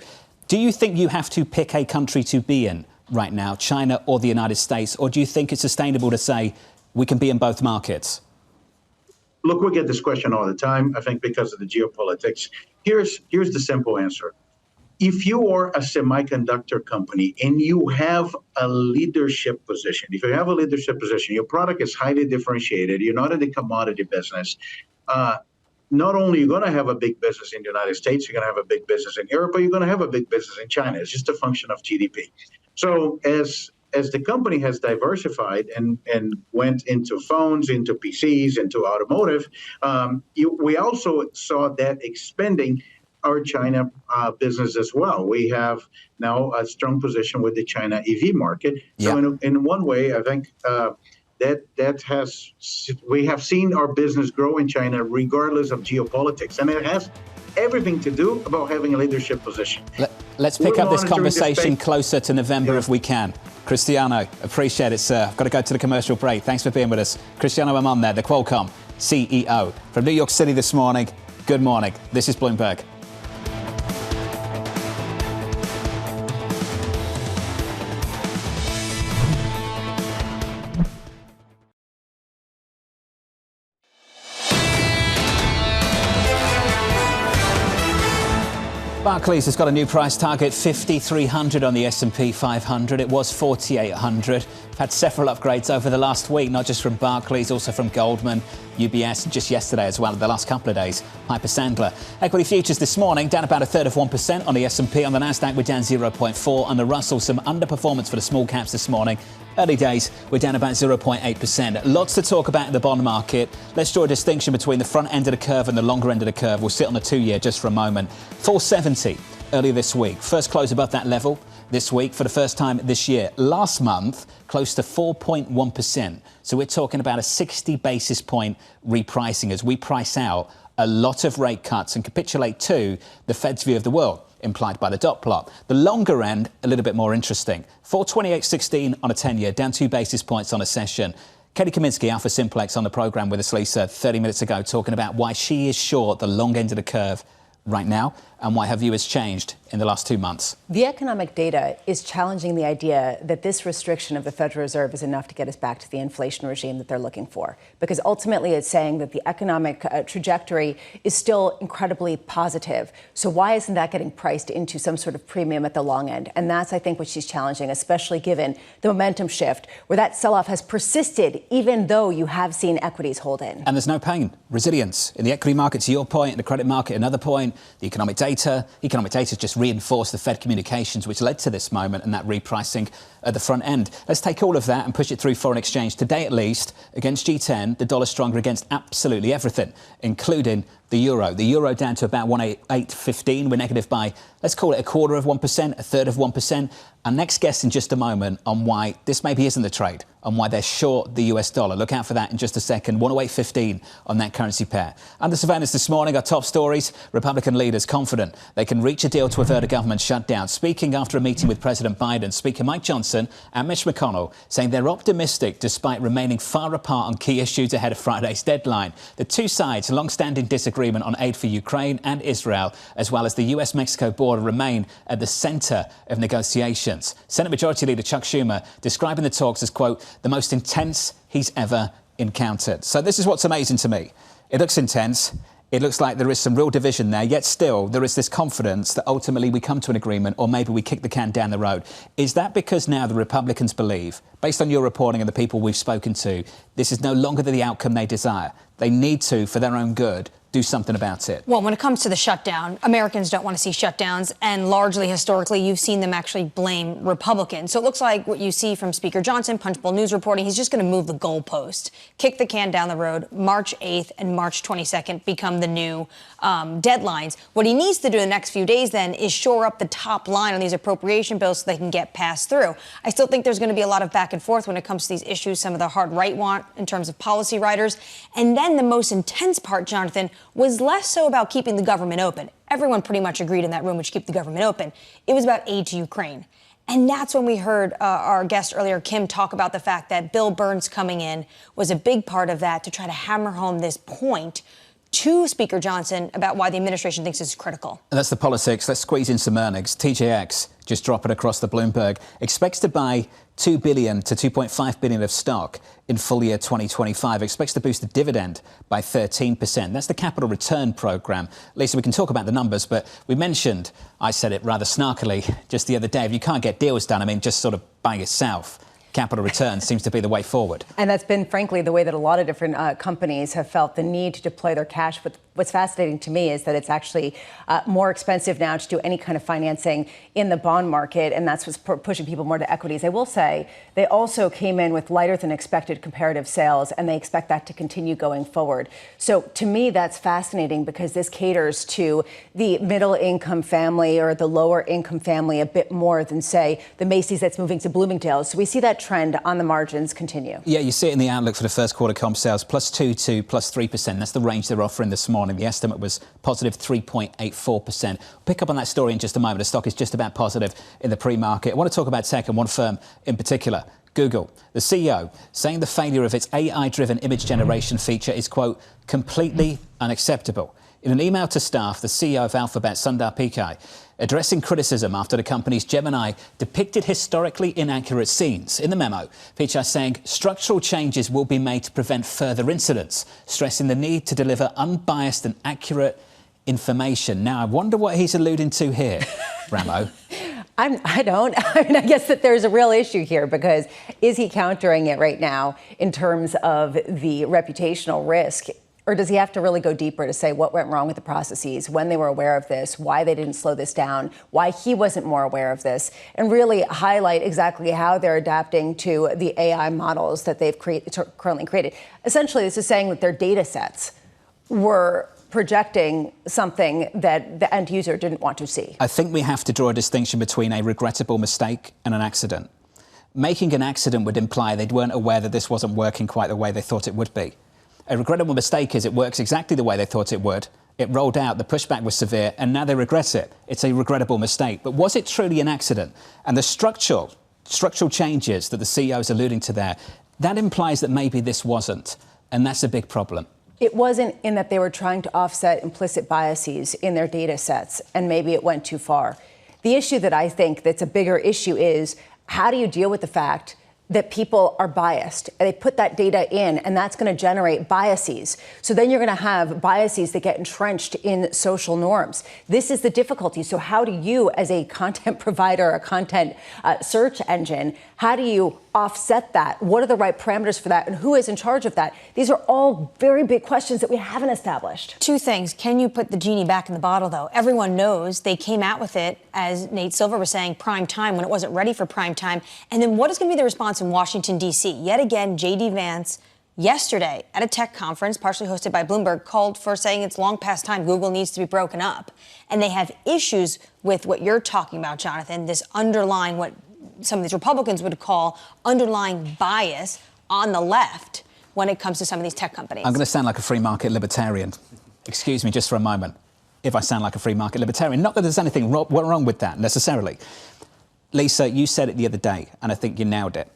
Do you think you have to pick a country to be in right now, China or the United States, or do you think it's sustainable to say we can be in both markets? Look, we get this question all the time, I think, because of the geopolitics. Here's the simple answer. If you are a semiconductor company and you have a leadership position, your product is highly differentiated, you're not in the commodity business, not only are you going to have a big business in the United States, you're going to have a big business in Europe, but you're going to have a big business in China. It's just a function of GDP. So as the company has diversified and went into phones, into PCs, into automotive, we also saw that expanding our China business as well. We have now a strong position with the China EV market. So in one way, I think we have seen our business grow in China regardless of geopolitics. And it has everything to do about having a leadership position. Let's pick up this conversation closer to November if we can. Cristiano, appreciate it, sir. I've got to go to the commercial break. Thanks for being with us. Cristiano Amon there, the Qualcomm CEO. From New York City this morning, good morning. This is Bloomberg. Barclays has got a new price target, 5,300 on the S&P 500. It was 4,800. We've had several upgrades over the last week, not just from Barclays, also from Goldman, UBS, and just yesterday as well, the last couple of days, Piper Sandler. Equity futures this morning down about 1/3 on the S&P. On the Nasdaq, we're down 0.4. On the Russell, some underperformance for the small caps this morning. Early days, we're down about 0.8%. Lots to talk about in the bond market. Let's draw a distinction between the front end of the curve and the longer end of the curve. We'll sit on the 2-year just for a moment. 470 earlier this week. First close above that level this week for the first time this year. Last month, close to 4.1%. So we're talking about a 60 basis point repricing as we price out a lot of rate cuts and capitulate to the Fed's view of the world, implied by the dot plot. The longer end, a little bit more interesting. 428.16 on a 10-year, down 2 basis points on a session. Katie Kaminsky, Alpha Simplex, on the programme with us, Lisa, 30 minutes ago, talking about why she is short the long end of the curve right now and why her view has changed in the last 2 months. The economic data is challenging the idea that this restriction of the Federal Reserve is enough to get us back to the inflation regime that they're looking for. Because ultimately it's saying that the economic trajectory is still incredibly positive. So why isn't that getting priced into some sort of premium at the long end? And that's, I think, what she's challenging, especially given the momentum shift where that sell-off has persisted, even though you have seen equities hold in. And there's no pain, resilience in the equity market, to your point, in the credit market, another point, the economic data has just reinforced the Fed communications, which led to this moment and that repricing at the front end. Let's take all of that and push it through foreign exchange. Today, at least, against G10, the dollar stronger against absolutely everything, including the euro. The euro down to about 1.815. We're negative by, let's call it 1/4%, 1/3%. Our next guest in just a moment on why this maybe isn't the trade, on why they're short the US dollar. Look out for that in just a second. 108.15 on that currency pair. Under surveillance this morning, our top stories. Republican leaders confident they can reach a deal to avert a government shutdown. Speaking after a meeting with President Biden, Speaker Mike Johnson and Mitch McConnell saying they're optimistic despite remaining far apart on key issues ahead of Friday's deadline. The two sides' long-standing disagreement on aid for Ukraine and Israel, as well as the US-Mexico border, remain at the centre of negotiations. Senate Majority Leader Chuck Schumer describing the talks as, quote, the most intense he's ever encountered. So this is what's amazing to me. It looks intense. It looks like there is some real division there, yet still there is this confidence that ultimately we come to an agreement or maybe we kick the can down the road. Is that because now the Republicans believe, based on your reporting and the people we've spoken to, this is no longer the outcome they desire? They need to, for their own good, do something about it. Well, when it comes to the shutdown, Americans don't want to see shutdowns, and largely historically you've seen them actually blame Republicans. So it looks like what you see from Speaker Johnson, Punchbowl News reporting, he's just going to move the goalpost, kick the can down the road. March 8th and March 22nd become the new deadlines. What he needs to do in the next few days then is shore up the top line on these appropriation bills so they can get passed through. I still think there's going to be a lot of back and forth when it comes to these issues some of the hard right want in terms of policy writers. And then the most intense part, Jonathan, was less so about keeping the government open. Everyone pretty much agreed in that room we should keep the government open. It was about aid to Ukraine. And that's when we heard our guest earlier, Kim, talk about the fact that Bill Burns coming in was a big part of that to try to hammer home this point to Speaker Johnson about why the administration thinks it's critical. And that's the politics. Let's squeeze in some earnings. TJX, just drop it across the Bloomberg, expects to buy $2 billion to $2.5 billion of stock in full year 2025, expects to boost the dividend by 13%. That's the capital return program. Lisa, we can talk about the numbers, but we mentioned, I said it rather snarkily just the other day, if you can't get deals done, I mean, just sort of buy yourself. Capital return seems to be the way forward. And that's been, frankly, the way that a lot of different companies have felt the need to deploy their cash. But what's fascinating to me is that it's actually more expensive now to do any kind of financing in the bond market, and that's what's pushing people more to equities. I will say they also came in with lighter than expected comparative sales, and they expect that to continue going forward. So to me, that's fascinating because this caters to the middle income family or the lower income family a bit more than, say, the Macy's that's moving to Bloomingdale's. So we see that trend on the margins continue. Yeah, you see it in the outlook for the first quarter comp sales, +2 to +3%. That's the range they're offering this morning. The estimate was positive 3.84%. Pick up on that story in just a moment. The stock is just about positive in the pre-market. I want to talk about tech and one firm in particular, Google. The CEO saying the failure of its AI-driven image generation feature is, quote, completely unacceptable. In an email to staff, the CEO of Alphabet, Sundar Pichai, addressing criticism after the company's Gemini depicted historically inaccurate scenes. In the memo, Pichai saying structural changes will be made to prevent further incidents, stressing the need to deliver unbiased and accurate information. Now, I wonder what he's alluding to here, Ramo. I don't. I mean, I guess that there's a real issue here, because is he countering it right now in terms of the reputational risk? Or does he have to really go deeper to say what went wrong with the processes, when they were aware of this, why they didn't slow this down, why he wasn't more aware of this, and really highlight exactly how they're adapting to the AI models that they've currently created? Essentially, this is saying that their data sets were projecting something that the end user didn't want to see. I think we have to draw a distinction between a regrettable mistake and an accident. Making an accident would imply they weren't aware that this wasn't working quite the way they thought it would be. A regrettable mistake is it works exactly the way they thought it would. It rolled out, the pushback was severe, and now they regret it. It's a regrettable mistake. But was it truly an accident? And the structural changes that the CEO is alluding to there, that implies that maybe this wasn't. And that's a big problem. It wasn't in that they were trying to offset implicit biases in their data sets, and maybe it went too far. The issue that I think that's a bigger issue is, how do you deal with the fact that people are biased? They put that data in, and that's going to generate biases. So then you're going to have biases that get entrenched in social norms. This is the difficulty. So how do you, as a content provider, a content search engine, how do you offset that? What are the right parameters for that? And who is in charge of that? These are all very big questions that we haven't established. Two things. Can you put the genie back in the bottle, though? Everyone knows they came out with it, as Nate Silver was saying, prime time, when it wasn't ready for prime time. And then what is going to be the response in Washington, D.C.? Yet again, J.D. Vance, yesterday at a tech conference, partially hosted by Bloomberg, called for saying it's long past time. Google needs to be broken up. And they have issues with what you're talking about, Jonathan, this underlying, what some of these Republicans would call underlying bias on the left when it comes to some of these tech companies. I'm going to sound like a free market libertarian. Excuse me just for a moment if I sound like a free market libertarian. Not that there's anything wrong with that necessarily. Lisa, you said it the other day, and I think you nailed it.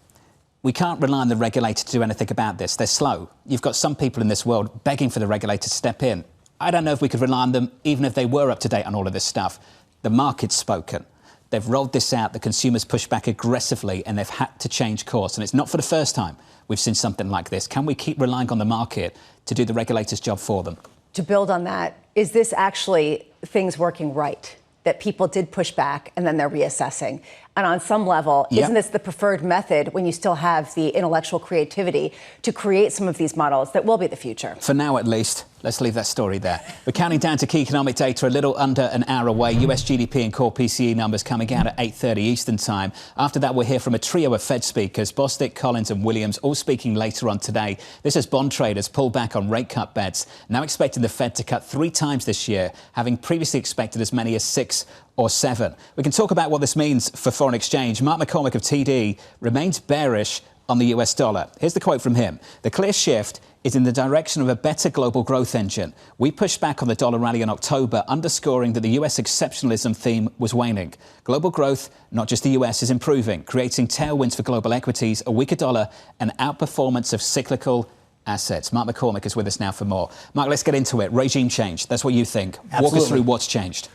We can't rely on the regulator to do anything about this. They're slow. You've got some people in this world begging for the regulator to step in. I don't know if we could rely on them, even if they were up to date on all of this stuff. The market's spoken. They've rolled this out, the consumers push back aggressively, and they've had to change course. And it's not for the first time we've seen something like this. Can we keep relying on the market to do the regulator's job for them? To build on that, is this actually things working right? That people did push back and then they're reassessing? And on some level, isn't this the preferred method when you still have the intellectual creativity to create some of these models that will be the future? For now, at least. Let's leave that story there. We're counting down to key economic data a little under an hour away. US GDP and core PCE numbers coming out at 8:30 Eastern time. After that, we'll hear from a trio of Fed speakers, Bostic, Collins and Williams, all speaking later on today. This as bond traders pull back on rate cut bets, now expecting the Fed to cut 3 times this year, having previously expected as many as 6 or 7. We can talk about what this means for foreign exchange. Mark McCormick of TD remains bearish on the US dollar. Here's the quote from him. The clear shift is in the direction of a better global growth engine. We pushed back on the dollar rally in October, underscoring that the US exceptionalism theme was waning. Global growth, not just the US, is improving, creating tailwinds for global equities, a weaker dollar, and outperformance of cyclical assets. Mark McCormick is with us now for more. Mark, let's get into it. Regime change. That's what you think. Absolutely. Walk us through what's changed.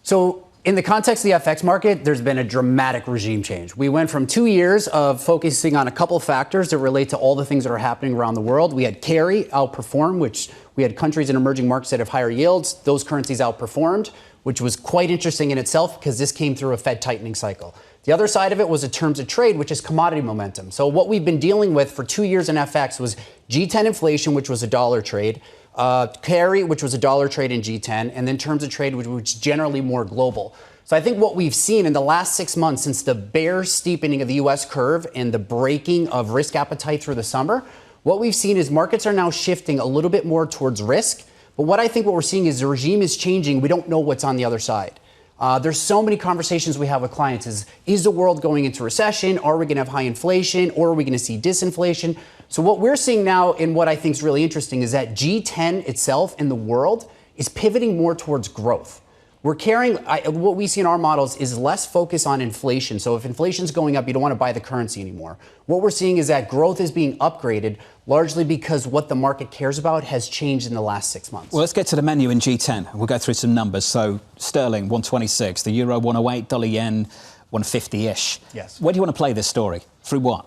So, in the context of the FX market, there's been a dramatic regime change. We went from 2 years of focusing on a couple factors that relate to all the things that are happening around the world. We had carry outperform, which we had countries in emerging markets that have higher yields. Those currencies outperformed, which was quite interesting in itself because this came through a Fed tightening cycle. The other side of it was the terms of trade, which is commodity momentum. So what we've been dealing with for 2 years in FX was G10 inflation, which was a dollar trade, carry, which was a dollar trade in G10, and then terms of trade, which was generally more global. So I think what we've seen in the last 6 months since the bear steepening of the U.S. curve and the breaking of risk appetite through the summer, what we've seen is markets are now shifting a little bit more towards risk. But what we're seeing is the regime is changing. We don't know what's on the other side. There's so many conversations we have with clients is the world going into recession? Are we going to have high inflation, or are we going to see disinflation? So what we're seeing now, and what I think is really interesting, is that G10 itself in the world is pivoting more towards growth. We're carrying, what we see in our models is less focus on inflation. So if inflation's going up, you don't want to buy the currency anymore. What we're seeing is that growth is being upgraded largely because what the market cares about has changed in the last 6 months. Well, let's get to the menu in G10. We'll go through some numbers. So sterling, 126, the euro, 108, dollar yen, 150-ish. Yes. Where do you want to play this story? Through what?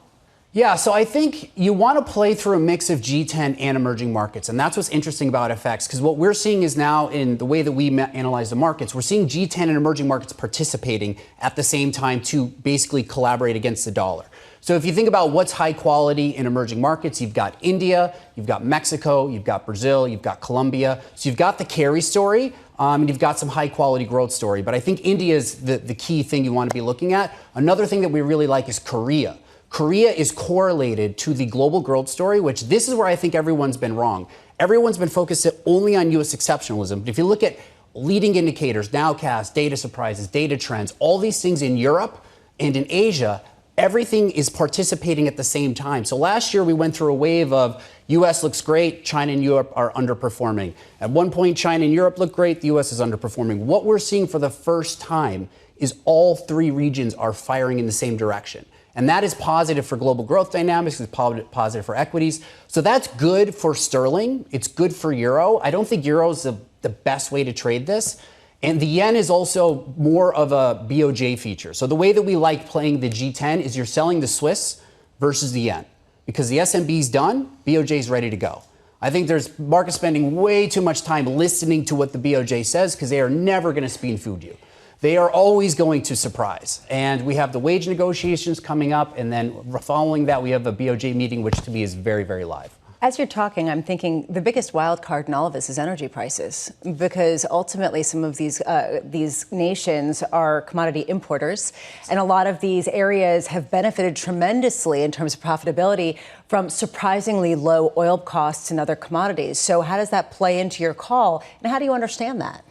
Yeah, so I think you want to play through a mix of G10 and emerging markets. And that's what's interesting about FX, because what we're seeing is now in the way that we analyze the markets, we're seeing G10 and emerging markets participating at the same time to basically collaborate against the dollar. So if you think about what's high quality in emerging markets, you've got India, you've got Mexico, you've got Brazil, you've got Colombia. So you've got the carry story, and you've got some high quality growth story. But I think India is the key thing you want to be looking at. Another thing that we really like is Korea. Korea is correlated to the global growth story, which this is where I think everyone's been wrong. Everyone's been focused only on U.S. exceptionalism. But if you look at leading indicators, nowcast, data surprises, data trends, all these things in Europe and in Asia, everything is participating at the same time. So last year we went through a wave of U.S. looks great, China and Europe are underperforming. At one point, China and Europe look great, the U.S. is underperforming. What we're seeing for the first time is all three regions are firing in the same direction. And that is positive for global growth dynamics, it's positive for equities. So that's good for sterling. It's good for euro. I don't think euro is the best way to trade this. And the yen is also more of a BOJ feature. So the way that we like playing the G10 is you're selling the Swiss versus the yen. Because the SMB's done, BOJ's ready to go. I think there's market spending way too much time listening to what the BOJ says because they are never going to spoon feed you. They are always going to surprise. And we have the wage negotiations coming up, and then following that, we have a BOJ meeting, which to me is very, very live. As you're talking, I'm thinking the biggest wild card in all of this is energy prices, because ultimately some of these nations are commodity importers, and a lot of these areas have benefited tremendously in terms of profitability from surprisingly low oil costs and other commodities. So how does that play into your call, and how do you understand that?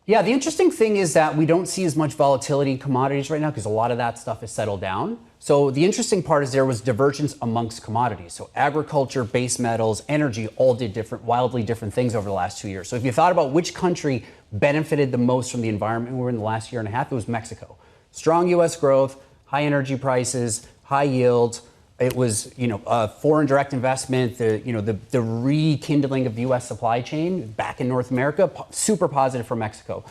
Yeah, the interesting thing is that we don't see as much volatility in commodities right now because a lot of that stuff is settled down. So the interesting part is there was divergence amongst commodities. So agriculture, base metals, energy all did wildly different things over the last 2 years. So if you thought about which country benefited the most from the environment we were in the last year and a half, it was Mexico. Strong U.S. growth, high energy prices, high yields. It was, foreign direct investment, the rekindling of the U.S. supply chain back in North America, super positive for Mexico.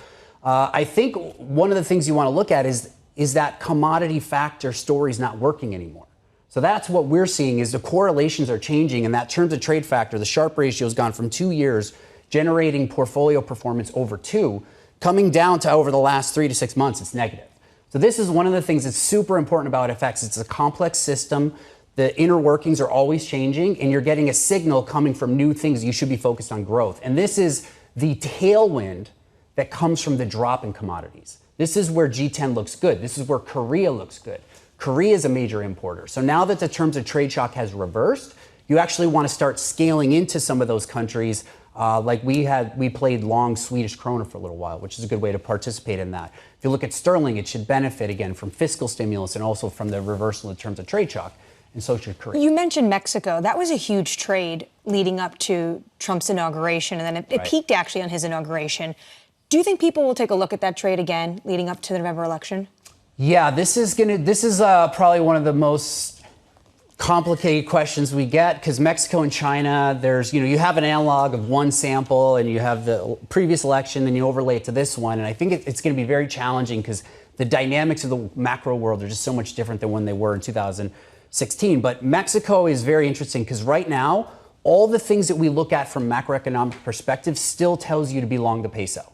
I think one of the things you want to look at is that commodity factor story is not working anymore. So that's what we're seeing is the correlations are changing, and that terms of trade factor, the Sharpe ratio has gone from 2 years generating portfolio performance over 2, coming down to over the last 3 to 6 months, it's negative. So this is one of the things that's super important about FX. It's a complex system. The inner workings are always changing, and you're getting a signal coming from new things. You should be focused on growth. And this is the tailwind that comes from the drop in commodities. This is where G10 looks good. This is where Korea looks good. Korea is a major importer. So now that the terms of trade shock has reversed, you actually want to start scaling into some of those countries. We played long Swedish krona for a little while, which is a good way to participate in that. If you look at sterling, it should benefit again from fiscal stimulus and also from the reversal in terms of trade shock. And so should Korea. You mentioned Mexico. That was a huge trade leading up to Trump's inauguration, and then it peaked actually on his inauguration. Do you think people will take a look at that trade again leading up to the November election? Yeah, this is probably one of the most complicated questions we get because Mexico and China, you have an analog of one sample and you have the previous election, then you overlay it to this one. And I think it's going to be very challenging because the dynamics of the macro world are just so much different than when they were in 2016. But Mexico is very interesting because right now, all the things that we look at from macroeconomic perspective still tells you to be long the peso.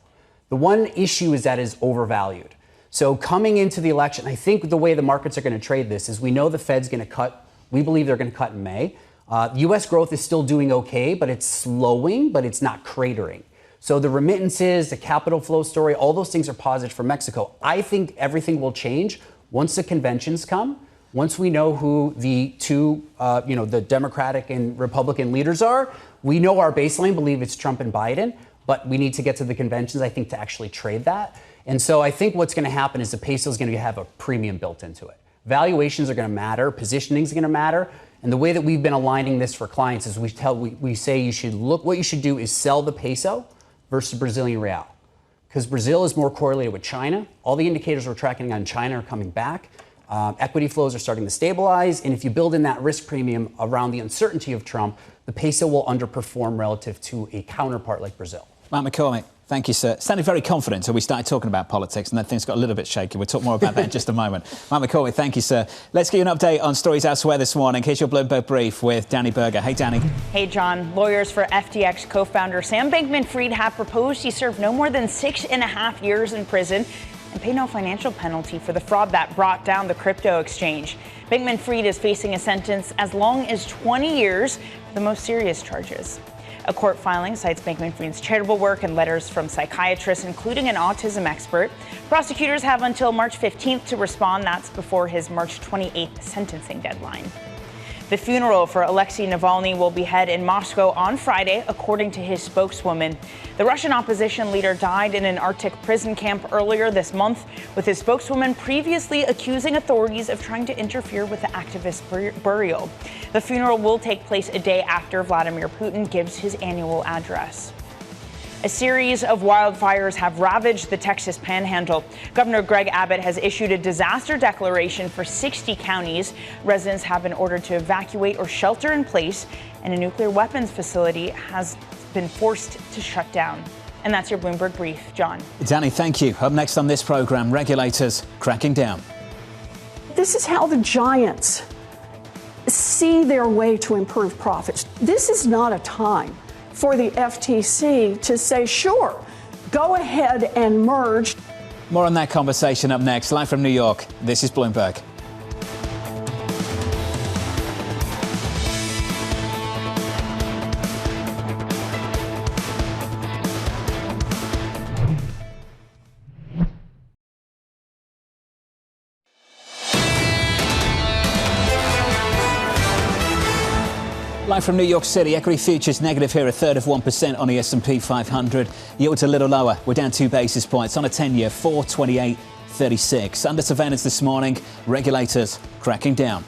The one issue is that it's overvalued. So coming into the election, I think the way the markets are going to trade this is we know the Fed's going to cut. We believe they're going to cut in May. U.S. growth is still doing okay, but it's slowing, but it's not cratering. So the remittances, the capital flow story, all those things are positive for Mexico. I think everything will change once the conventions come. Once we know who the two, the Democratic and Republican leaders are, we know our baseline, believe it's Trump and Biden, but we need to get to the conventions, I think, to actually trade that. And so I think what's going to happen is the peso is going to have a premium built into it. Valuations are going to matter, positioning is going to matter. And the way that we've been aligning this for clients is we say what you should do is sell the peso versus Brazilian real. Because Brazil is more correlated with China. All the indicators we're tracking on China are coming back. Equity flows are starting to stabilize. And if you build in that risk premium around the uncertainty of Trump, the peso will underperform relative to a counterpart like Brazil. Matt McCormick, Thank you, sir. Sounded very confident until we started talking about politics, and then things got a little bit shaky. We'll talk more about that in just a moment. Mike McCormick, thank you, sir. Let's get you an update on stories elsewhere this morning. Here's your Bloomberg Brief with Danny Berger. Hey, Danny. Hey, John. Lawyers for FTX co-founder Sam Bankman-Fried have proposed he serve no more than 6.5 years in prison and pay no financial penalty for the fraud that brought down the crypto exchange. Bankman-Fried is facing a sentence as long as 20 years for the most serious charges. A court filing cites Bankman-Fried's charitable work and letters from psychiatrists, including an autism expert. Prosecutors have until March 15th to respond. That's before his March 28th sentencing deadline. The funeral for Alexei Navalny will be held in Moscow on Friday, according to his spokeswoman. The Russian opposition leader died in an Arctic prison camp earlier this month, with his spokeswoman previously accusing authorities of trying to interfere with the activist's burial. The funeral will take place a day after Vladimir Putin gives his annual address. A series of wildfires have ravaged the Texas Panhandle. Governor Greg Abbott has issued a disaster declaration for 60 counties. Residents have been ordered to evacuate or shelter in place, and a nuclear weapons facility has been forced to shut down. And that's your Bloomberg Brief. John. Danny, thank you. Up next on this program, regulators cracking down. This is how the giants see their way to improve profits. This is not a time for the FTC to say, sure, go ahead and merge. More on that conversation up next. Live from New York, this is Bloomberg. Live from New York City, equity futures negative here, 1/3% on the S&P 500. Yields a little lower. We're down 2 basis points on a 10-year, 428.36. Under surveillance this morning, regulators cracking down.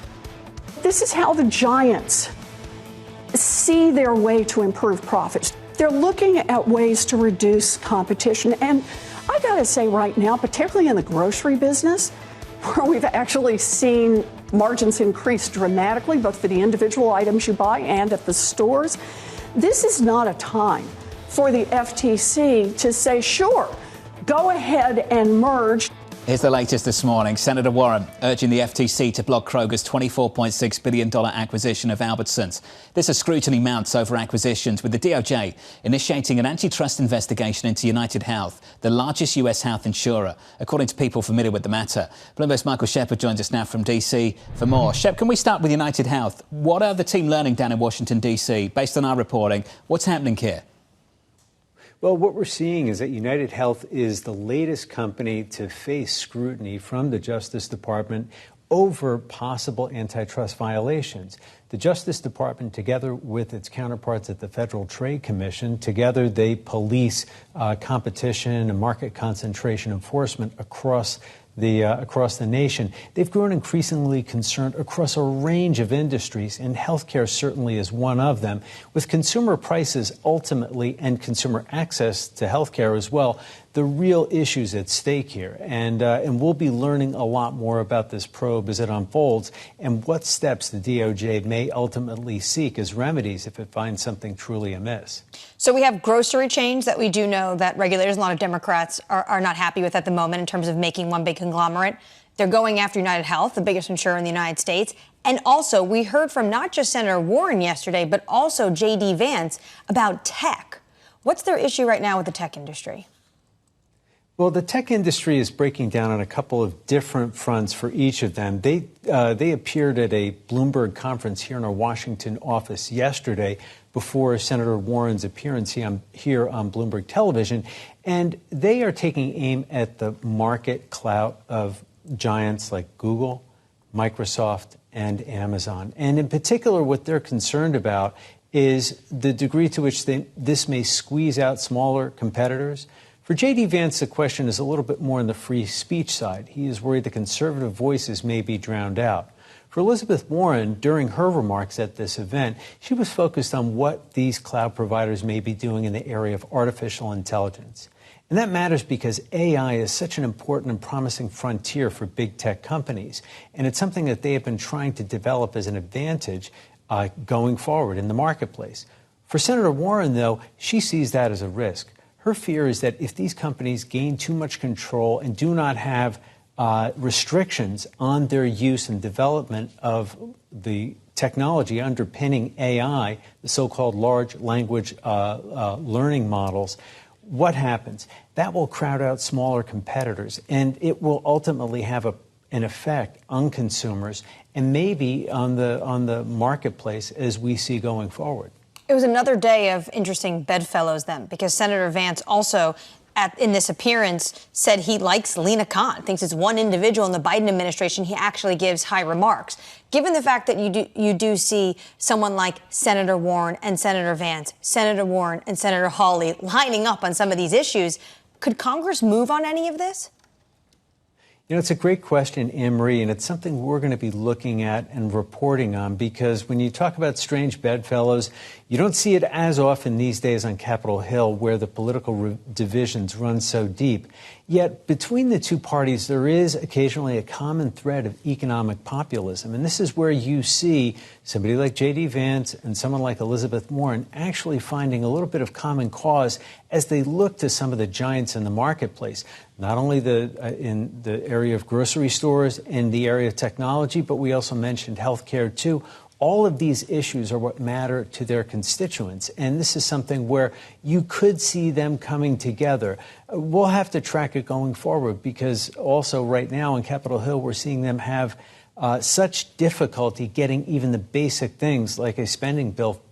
This is how the giants see their way to improve profits. They're looking at ways to reduce competition. And I got to say right now, particularly in the grocery business, where we've actually seen margins increase dramatically, both for the individual items you buy and at the stores. This is not a time for the FTC to say, sure, go ahead and merge. Here's the latest this morning. Senator Warren urging the FTC to block Kroger's $24.6 billion acquisition of Albertsons. This as scrutiny mounts over acquisitions, with the DOJ initiating an antitrust investigation into United Health, the largest U.S. health insurer, according to people familiar with the matter. Bloomberg's Michael Shepard joins us now from D.C. for more. Shep, can we start with United Health? What are the team learning down in Washington, D.C., based on our reporting? What's happening here? Well, what we're seeing is that United Health is the latest company to face scrutiny from the Justice Department over possible antitrust violations. The Justice Department, together with its counterparts at the Federal Trade Commission, together they police competition and market concentration enforcement across the nation. They've grown increasingly concerned across a range of industries, and healthcare certainly is one of them. With consumer prices ultimately and consumer access to healthcare as well, the real issues at stake here. And we'll be learning a lot more about this probe as it unfolds and what steps the DOJ may ultimately seek as remedies if it finds something truly amiss. So we have grocery chains that we do know that regulators, a lot of Democrats are not happy with at the moment in terms of making one big conglomerate. They're going after United Health, the biggest insurer in the United States. And also, we heard from not just Senator Warren yesterday, but also J.D. Vance about tech. What's their issue right now with the tech industry? Well, the tech industry is breaking down on a couple of different fronts for each of them. They appeared at a Bloomberg conference here in our Washington office yesterday before Senator Warren's appearance here on Bloomberg Television, and they are taking aim at the market clout of giants like Google, Microsoft, and Amazon. And in particular, what they're concerned about is the degree to which this may squeeze out smaller competitors. For J.D. Vance, the question is a little bit more on the free speech side. He is worried the conservative voices may be drowned out. For Elizabeth Warren, during her remarks at this event, she was focused on what these cloud providers may be doing in the area of artificial intelligence. And that matters because AI is such an important and promising frontier for big tech companies. And it's something that they have been trying to develop as an advantage going forward in the marketplace. For Senator Warren, though, she sees that as a risk. Her fear is that if these companies gain too much control and do not have restrictions on their use and development of the technology underpinning AI, the so-called large language learning models, what happens? That will crowd out smaller competitors, and it will ultimately have an effect on consumers and maybe on the marketplace as we see going forward. It was another day of interesting bedfellows then, because Senator Vance also in this appearance said he likes Lina Khan, thinks it's one individual in the Biden administration he actually gives high remarks. Given the fact that you do see someone like Senator Warren and Senator Vance, Senator Warren and Senator Hawley lining up on some of these issues, could Congress move on any of this? You know, it's a great question, Annmarie, and it's something we're going to be looking at and reporting on, because when you talk about strange bedfellows, you don't see it as often these days on Capitol Hill, where the political divisions run so deep. Yet between the two parties, there is occasionally a common thread of economic populism. And this is where you see somebody like J.D. Vance and someone like Elizabeth Warren actually finding a little bit of common cause as they look to some of the giants in the marketplace, not only in the area of grocery stores, in the area of technology, but we also mentioned healthcare too. All of these issues are what matter to their constituents, and this is something where you could see them coming together. We'll have to track it going forward, because also right now on Capitol Hill, we're seeing them have such difficulty getting even the basic things like a spending bill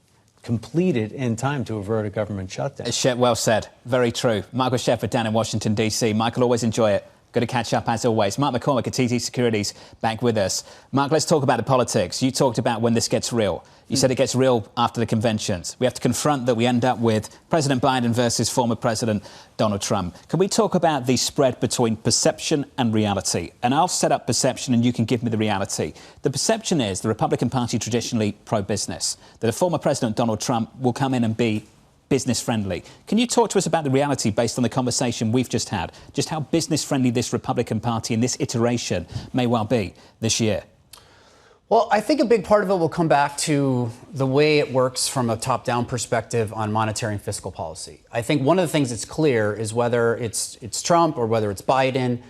completed in time to avert a government shutdown. Well said. Very true. Michael Shepard down in Washington, D.C. Michael, always enjoy it. Good to catch up as always. Mark McCormick at TD Securities back with us. Mark, let's talk about the politics. You talked about when this gets real. You said it gets real after the conventions. We have to confront that we end up with President Biden versus former President Donald Trump. Can we talk about the spread between perception and reality? And I'll set up perception and you can give me the reality. The perception is the Republican Party traditionally pro-business, that a former President Donald Trump will come in and be business friendly. Can you talk to us about the reality based on the conversation we've just had? Just how business friendly this Republican Party in this iteration may well be this year? Well, I think a big part of it will come back to the way it works from a top-down perspective on monetary and fiscal policy. I think one of the things that's clear is whether it's Trump or whether it's Biden,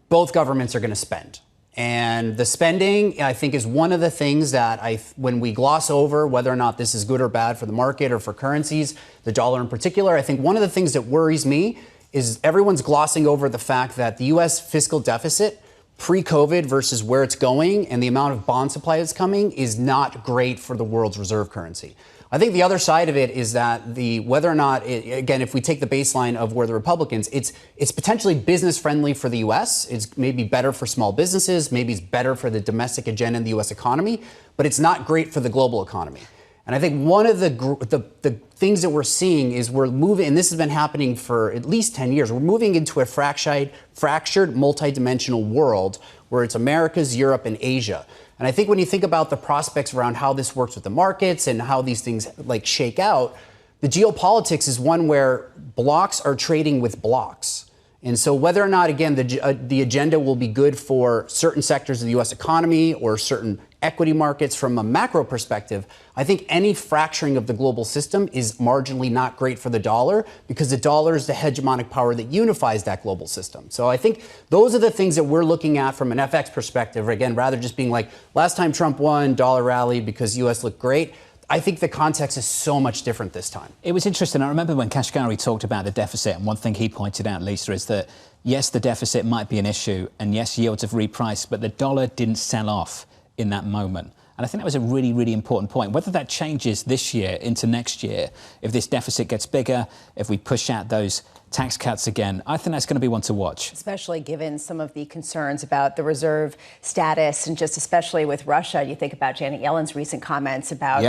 both governments are going to spend. And the spending, I think, is one of the things that when we gloss over whether or not this is good or bad for the market or for currencies, the dollar in particular, I think one of the things that worries me is everyone's glossing over the fact that the U.S. fiscal deficit pre-COVID versus where it's going and the amount of bond supply that's coming is not great for the world's reserve currency. I think the other side of it is that whether or not, again, if we take the baseline of where the Republicans, it's potentially business friendly for the U.S. It's maybe better for small businesses. Maybe it's better for the domestic agenda in the U.S. economy, but it's not great for the global economy. And I think one of the things that we're seeing is we're moving, and this has been happening for at least 10 years, we're moving into a fractured, multidimensional world where it's Americas, Europe, and Asia. And I think when you think about the prospects around how this works with the markets and how these things shake out, the geopolitics is one where blocks are trading with blocks. And so whether or not, again, the agenda will be good for certain sectors of the U.S. economy or certain equity markets from a macro perspective, I think any fracturing of the global system is marginally not great for the dollar because the dollar is the hegemonic power that unifies that global system. So I think those are the things that we're looking at from an FX perspective. Again, rather just being like, last time Trump won, dollar rallied because U.S. looked great. I think the context is so much different this time. It was interesting. I remember when Kashgari talked about the deficit, and one thing he pointed out, Lisa, is that, yes, the deficit might be an issue, and yes, yields have repriced, but the dollar didn't sell off in that moment. And I think that was a really, really important point. Whether that changes this year into next year, if this deficit gets bigger, if we push out those tax cuts again, I think that's going to be one to watch. Especially given some of the concerns about the reserve status and just especially with Russia. You think about Janet Yellen's recent comments about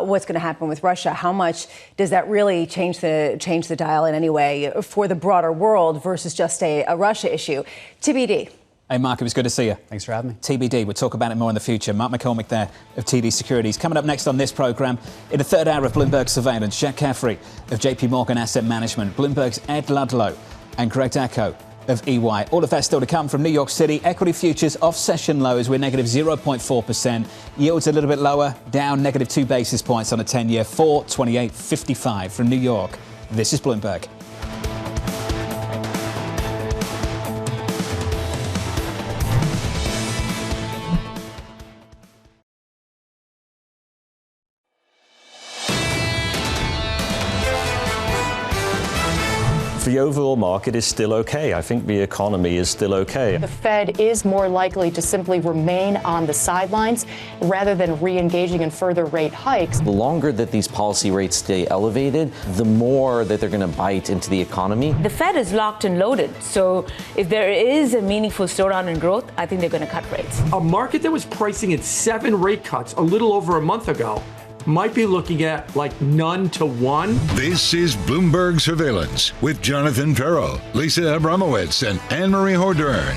what's going to happen with Russia. How much does that really change the dial in any way for the broader world versus just a Russia issue? TBD. Hey, Mark, it was good to see you. Thanks for having me. TBD, we'll talk about it more in the future. Mark McCormick there of TD Securities. Coming up next on this programme, in the third hour of Bloomberg Surveillance, Jack Caffrey of JP Morgan Asset Management, Bloomberg's Ed Ludlow and Greg Dacko of EY. All of that still to come from New York City. Equity futures off session lows. We're negative 0.4%. Yields a little bit lower, down negative 2 basis points on a 10-year, 428.55 from New York. This is Bloomberg. The overall market is still okay. I think the economy is still okay. The Fed is more likely to simply remain on the sidelines rather than re-engaging in further rate hikes. The longer that these policy rates stay elevated, the more that they're going to bite into the economy. The Fed is locked and loaded. So if there is a meaningful slowdown in growth, I think they're going to cut rates. A market that was pricing at 7 rate cuts a little over a month ago might be looking at like none to one. This is Bloomberg Surveillance with Jonathan Ferro, Lisa Abramowicz, and Annmarie Hordern.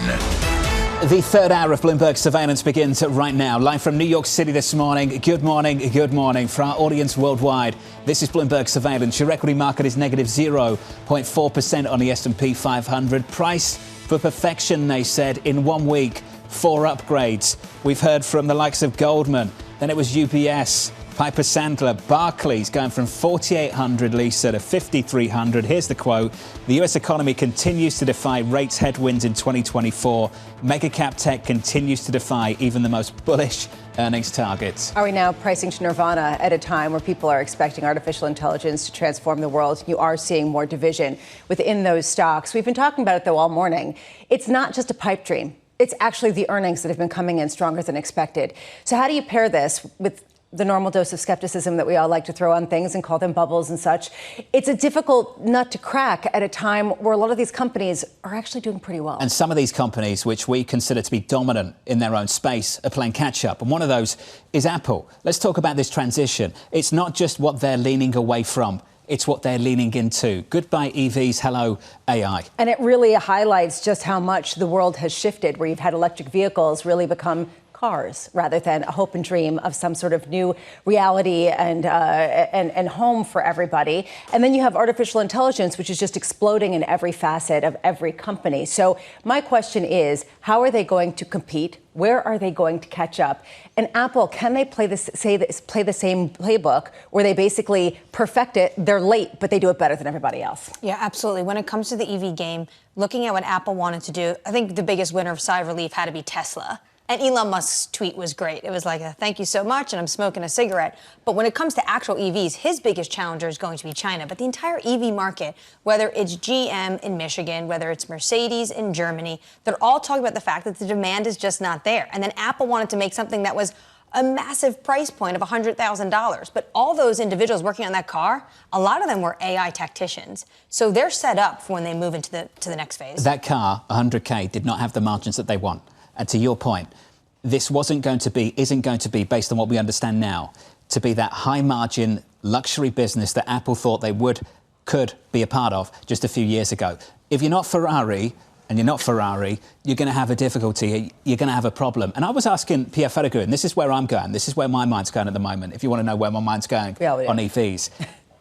The third hour of Bloomberg Surveillance begins right now, live from New York City this morning. Good morning, good morning. For our audience worldwide, this is Bloomberg Surveillance. Your equity market is negative 0.4% on the S&P 500. Price for perfection, they said, in 1 week. 4 upgrades. We've heard from the likes of Goldman, then it was UBS, Piper Sandler, Barclays going from 4,800, Lisa, to 5,300. Here's the quote. The US economy continues to defy rates headwinds in 2024. Mega cap tech continues to defy even the most bullish earnings targets. Are we now pricing to nirvana at a time where people are expecting artificial intelligence to transform the world? You are seeing more division within those stocks. We've been talking about it, though, all morning. It's not just a pipe dream. It's actually the earnings that have been coming in stronger than expected. So how do you pair this with the normal dose of skepticism that we all like to throw on things and call them bubbles and such? It's a difficult nut to crack at a time where a lot of these companies are actually doing pretty well. And some of these companies, which we consider to be dominant in their own space, are playing catch up. And one of those is Apple. Let's talk about this transition. It's not just what they're leaning away from. It's what they're leaning into. Goodbye EVs, hello AI. And it really highlights just how much the world has shifted, where you've had electric vehicles really become cars rather than a hope and dream of some sort of new reality and home for everybody. And then you have artificial intelligence, which is just exploding in every facet of every company. So my question is, how are they going to compete? Where are they going to catch up? And Apple, can they play the same playbook where they basically perfect it? They're late, but they do it better than everybody else. Yeah, absolutely. When it comes to the EV game, looking at what Apple wanted to do, I think the biggest winner of sigh of relief had to be Tesla. And Elon Musk's tweet was great. It was like, thank you so much, and I'm smoking a cigarette. But when it comes to actual EVs, his biggest challenger is going to be China. But the entire EV market, whether it's GM in Michigan, whether it's Mercedes in Germany, they're all talking about the fact that the demand is just not there. And then Apple wanted to make something that was a massive price point of $100,000. But all those individuals working on that car, a lot of them were AI tacticians. So they're set up for when they move into the next phase. That car, 100K, did not have the margins that they want. And to your point, this isn't going to be, based on what we understand now, to be that high margin luxury business that Apple thought they could be a part of just a few years ago. If you're not Ferrari, you're going to have a difficulty. You're going to have a problem. And I was asking Pierre Ferragu, and this is where I'm going. This is where my mind's going at the moment, if you want to know where my mind's going on EVs.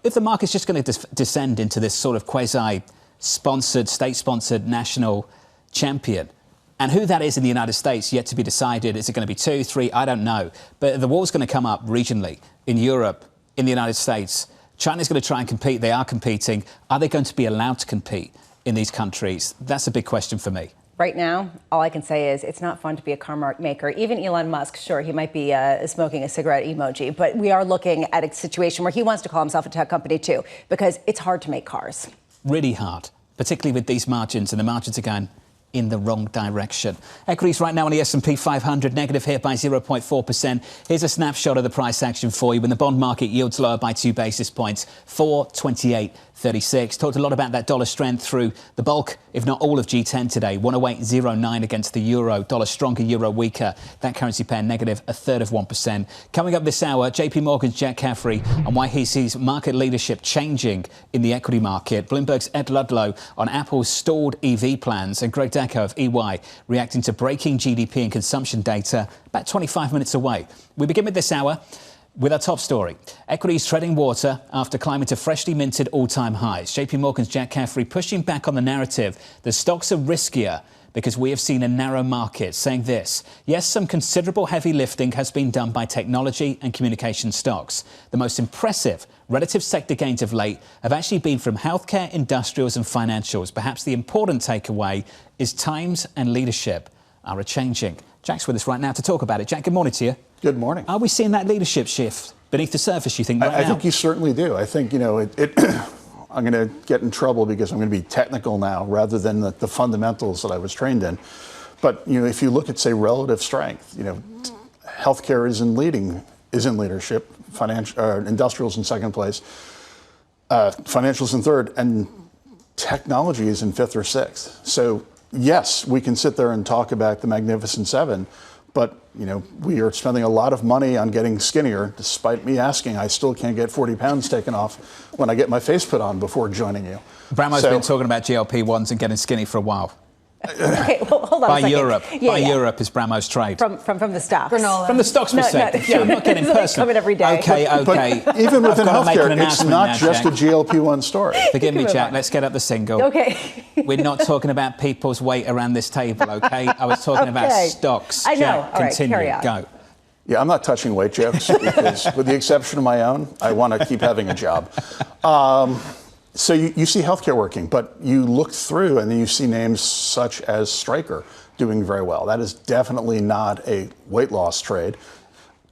If the market's just going to descend into this sort of quasi-sponsored, state-sponsored national champion, and who that is in the United States, yet to be decided. Is it going to be 2, 3? I don't know. But the war's going to come up regionally, in Europe, in the United States. China's going to try and compete. They are competing. Are they going to be allowed to compete in these countries? That's a big question for me. Right now, all I can say is it's not fun to be a car maker. Even Elon Musk, sure, he might be smoking a cigarette emoji, but we are looking at a situation where he wants to call himself a tech company too, because it's hard to make cars. Really hard, particularly with these margins, and the margins are going in the wrong direction. Equities right now on the S&P 500, negative here by 0.4%. Here's a snapshot of the price action for you when the bond market yields lower by 2 basis points, 428.36. Talked a lot about that dollar strength through the bulk, if not all, of G10 today. 108.09 against the euro. Dollar stronger, euro weaker. That currency pair negative 1/3%. Coming up this hour, JP Morgan's Jack Caffrey on why he sees market leadership changing in the equity market. Bloomberg's Ed Ludlow on Apple's stalled EV plans, and Greg Decker of EY reacting to breaking GDP and consumption data about 25 minutes away. We begin with this hour with our top story. Equities treading water after climbing to freshly minted all-time highs. JP Morgan's Jack Caffrey pushing back on the narrative that stocks are riskier because we have seen a narrow market, saying this: yes, some considerable heavy lifting has been done by technology and communication stocks. The most impressive relative sector gains of late have actually been from healthcare, industrials and financials. Perhaps the important takeaway is times and leadership are a-changing. Jack's with us right now to talk about it. Jack, good morning to you. Good morning. Are we seeing that leadership shift beneath the surface, you think, right now? I think you certainly do. I think, I'm going to get in trouble because I'm going to be technical now rather than the fundamentals that I was trained in. But if you look at, say, relative strength, healthcare is in leadership, industrials in second place, financials in third, and technology is in fifth or sixth. So yes, we can sit there and talk about the Magnificent Seven, but we are spending a lot of money on getting skinnier. Despite me asking, I still can't get 40 pounds taken off when I get my face put on before joining you. Abramowicz been talking about GLP-1s and getting skinny for a while. Okay, well, hold on By a second. Europe. By Europe is Abramowicz trade. From the stocks. Granola. From the stocks perspective. No, I'm not getting personal. Coming every day. Okay. But even within healthcare, it's not just a GLP-1 story. Forgive me, Jack. Let's get up the single. Okay. We're not talking about people's weight around this table, okay? I was talking about stocks. I know. Jack, All right, continue. carry on. Go. Yeah, I'm not touching weight jokes because, with the exception of my own, I want to keep having a job. So you see healthcare working, but you look through and then you see names such as Stryker doing very well. That is definitely not a weight loss trade.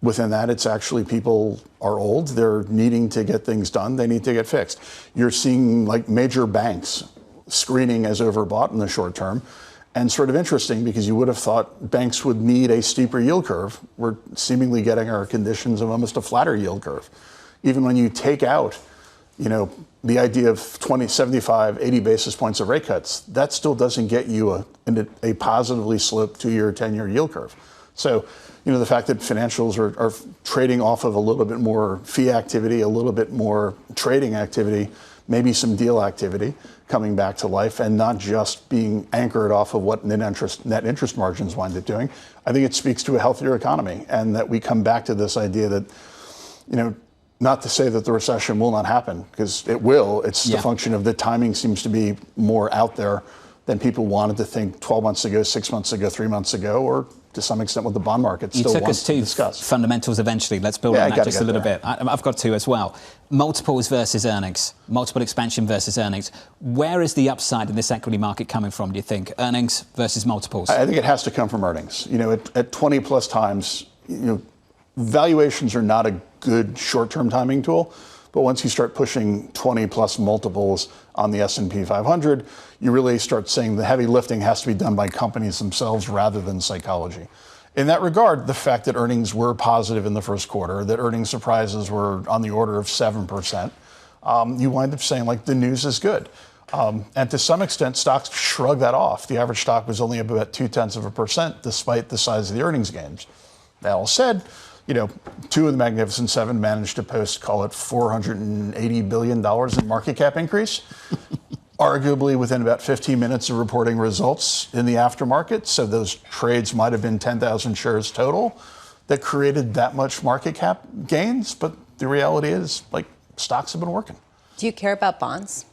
Within that, it's actually people are old. They're needing to get things done. They need to get fixed. You're seeing like major banks screening as overbought in the short term. And sort of interesting because you would have thought banks would need a steeper yield curve. We're seemingly getting our conditions of almost a flatter yield curve. Even when you take out, the idea of 20, 75, 80 basis points of rate cuts, that still doesn't get you a positively sloped 2-year, 10-year yield curve. So, the fact that financials are trading off of a little bit more fee activity, a little bit more trading activity, maybe some deal activity coming back to life and not just being anchored off of what net interest margins wind up doing, I think it speaks to a healthier economy and that we come back to this idea that, not to say that the recession will not happen, because it will. It's the function of the timing seems to be more out there than people wanted to think 12 months ago, 6 months ago, 3 months ago, or to some extent what the bond market still wants to discuss. Fundamentals eventually. Let's build on that just a little bit. I've got two as well. Multiples versus earnings, multiple expansion versus earnings. Where is the upside in this equity market coming from, do you think? Earnings versus multiples? I think it has to come from earnings. At 20 plus times, valuations are not a good short-term timing tool, but once you start pushing 20 plus multiples on the S&P 500, you really start saying the heavy lifting has to be done by companies themselves rather than psychology. In that regard, the fact that earnings were positive in the first quarter, that earnings surprises were on the order of 7%, you wind up saying, the news is good. And to some extent, stocks shrug that off. The average stock was only about 0.2% despite the size of the earnings gains. That all said, two of the Magnificent Seven managed to post, call it $480 billion in market cap increase, arguably within about 15 minutes of reporting results in the aftermarket. So those trades might have been 10,000 shares total that created that much market cap gains. But the reality is, stocks have been working. Do you care about bonds?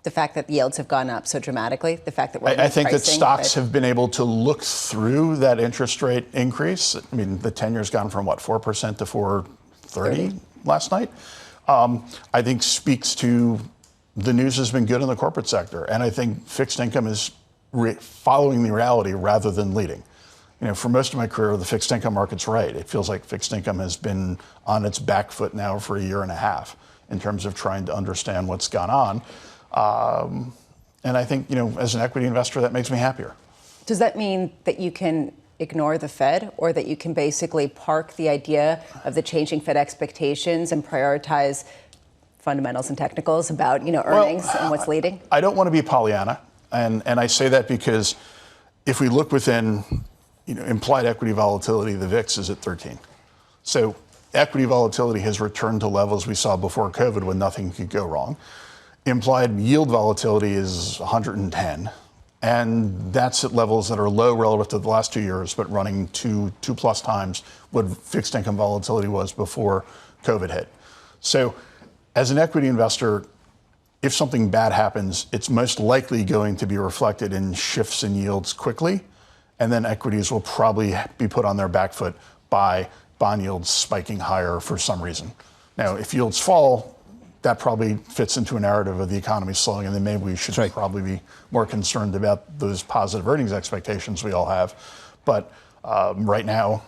The fact that yields have gone up so dramatically, the fact that we're I think that stocks have been able to look through that interest rate increase. I mean, the 10-year's gone from 4% to 4.30 last night. I think speaks to the news has been good in the corporate sector, and I think fixed income is following the reality rather than leading. For most of my career, the fixed income market's right. It feels like fixed income has been on its back foot now for a year and a half in terms of trying to understand what's gone on. And I think, as an equity investor, that makes me happier. Does that mean that you can ignore the Fed, or that you can basically park the idea of the changing Fed expectations and prioritize fundamentals and technicals about, earnings and what's leading? I don't want to be Pollyanna. And I say that because if we look within, implied equity volatility, the VIX is at 13. So equity volatility has returned to levels we saw before COVID when nothing could go wrong. Implied yield volatility is 110, and that's at levels that are low relative to the last 2 years, but running two plus times what fixed income volatility was before COVID hit. So as an equity investor, if something bad happens, it's most likely going to be reflected in shifts in yields quickly, and then equities will probably be put on their back foot by bond yields spiking higher for some reason. Now, if yields fall, that probably fits into a narrative of the economy slowing, and then maybe we should probably be more concerned about those positive earnings expectations we all have. But right now,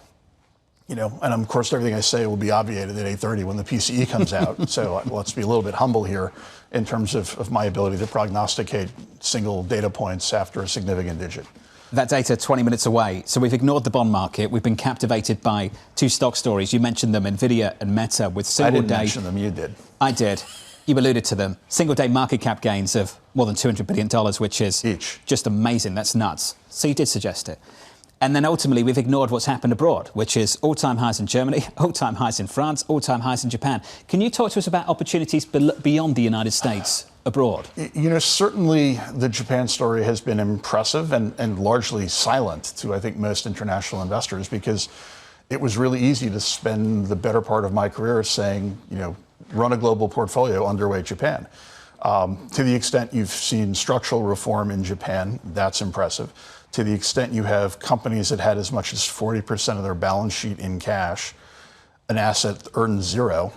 and of course everything I say will be obviated at 8:30 when the PCE comes out. So let's be a little bit humble here in terms of my ability to prognosticate single data points after a significant digit. That data 20 minutes away. So we've ignored the bond market. We've been captivated by two stock stories. You mentioned them, Nvidia and Meta, with single day. I didn't mention them, you did. I did. You alluded to them. Single day market cap gains of more than $200 billion, which is just amazing. That's nuts. So you did suggest it. And then ultimately, we've ignored what's happened abroad, which is all-time highs in Germany, all-time highs in France, all-time highs in Japan. Can you talk to us about opportunities beyond the United States abroad? Certainly the Japan story has been impressive and largely silent to, I think, most international investors, because it was really easy to spend the better part of my career saying, run a global portfolio underweight Japan. To the extent you've seen structural reform in Japan, that's impressive. To the extent you have companies that had as much as 40% of their balance sheet in cash, an asset that earned 0,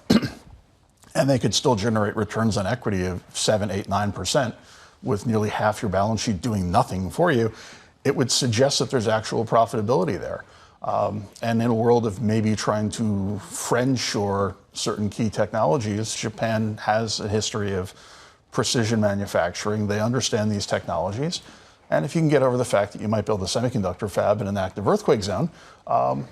and they could still generate returns on equity of 7, 8, 9% with nearly half your balance sheet doing nothing for you, it would suggest that there's actual profitability there. And in a world of maybe trying to friendshore certain key technologies, Japan has a history of precision manufacturing. They understand these technologies. And if you can get over the fact that you might build a semiconductor fab in an active earthquake zone,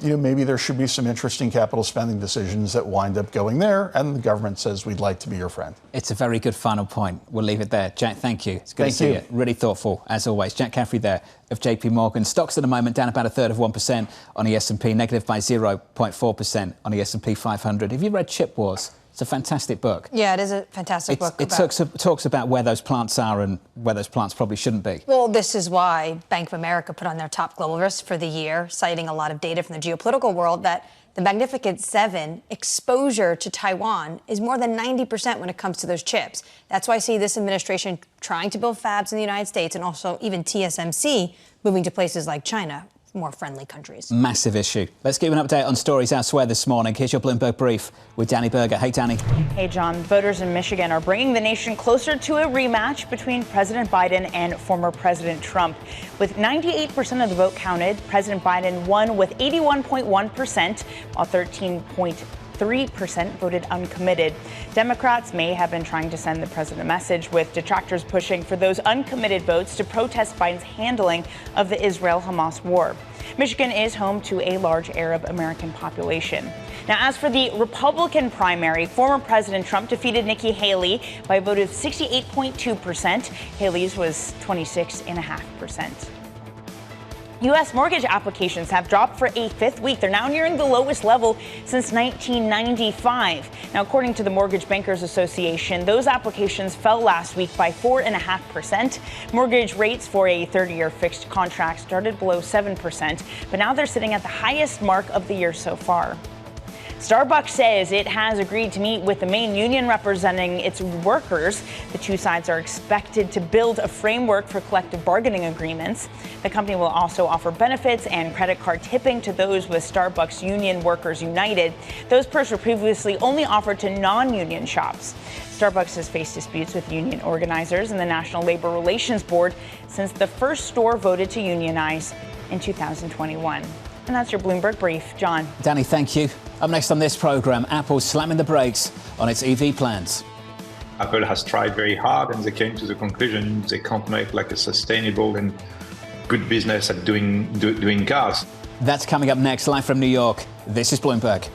maybe there should be some interesting capital spending decisions that wind up going there, and the government says, we'd like to be your friend. It's a very good final point. We'll leave it there. Jack, thank you. It's good to see you. Really thoughtful, as always. Jack Caffrey there of JP Morgan. Stocks at the moment down about 1/3 of 1% on the S&P, negative by 0.4% on the S&P 500. Have you read Chip Wars? It's a fantastic book. Yeah, it is a fantastic book. It talks about where those plants are and where those plants probably shouldn't be. Well, this is why Bank of America put on their top global risk for the year, citing a lot of data from the geopolitical world, that the Magnificent Seven exposure to Taiwan is more than 90% when it comes to those chips. That's why I see this administration trying to build fabs in the United States, and also even TSMC moving to places like China, more friendly countries. Massive issue. Let's give an update on stories elsewhere this morning. Here's your Bloomberg Brief with Danny Berger. Hey, Danny. Hey, John. Voters in Michigan are bringing the nation closer to a rematch between President Biden and former President Trump. With 98% of the vote counted, President Biden won with 81.1%, while 13.3% voted uncommitted. Democrats may have been trying to send the president a message, with detractors pushing for those uncommitted votes to protest Biden's handling of the Israel-Hamas war. Michigan is home to a large Arab American population. Now, as for the Republican primary, former President Trump defeated Nikki Haley by a vote of 68.2%. Haley's was 26.5%. U.S. mortgage applications have dropped for a fifth week. They're now nearing the lowest level since 1995. Now, according to the Mortgage Bankers Association, those applications fell last week by 4.5%. Mortgage rates for a 30-year fixed contract started below 7%, but now they're sitting at the highest mark of the year so far. Starbucks says it has agreed to meet with the main union representing its workers. The two sides are expected to build a framework for collective bargaining agreements. The company will also offer benefits and credit card tipping to those with Starbucks Union Workers United. Those perks were previously only offered to non-union shops. Starbucks has faced disputes with union organizers and the National Labor Relations Board since the first store voted to unionize in 2021. And that's your Bloomberg Brief. John. Danny, thank you. Up next on this program, Apple slamming the brakes on its EV plans. Apple has tried very hard, and they came to the conclusion they can't make like a sustainable and good business at doing cars. That's coming up next, live from New York. This is Bloomberg.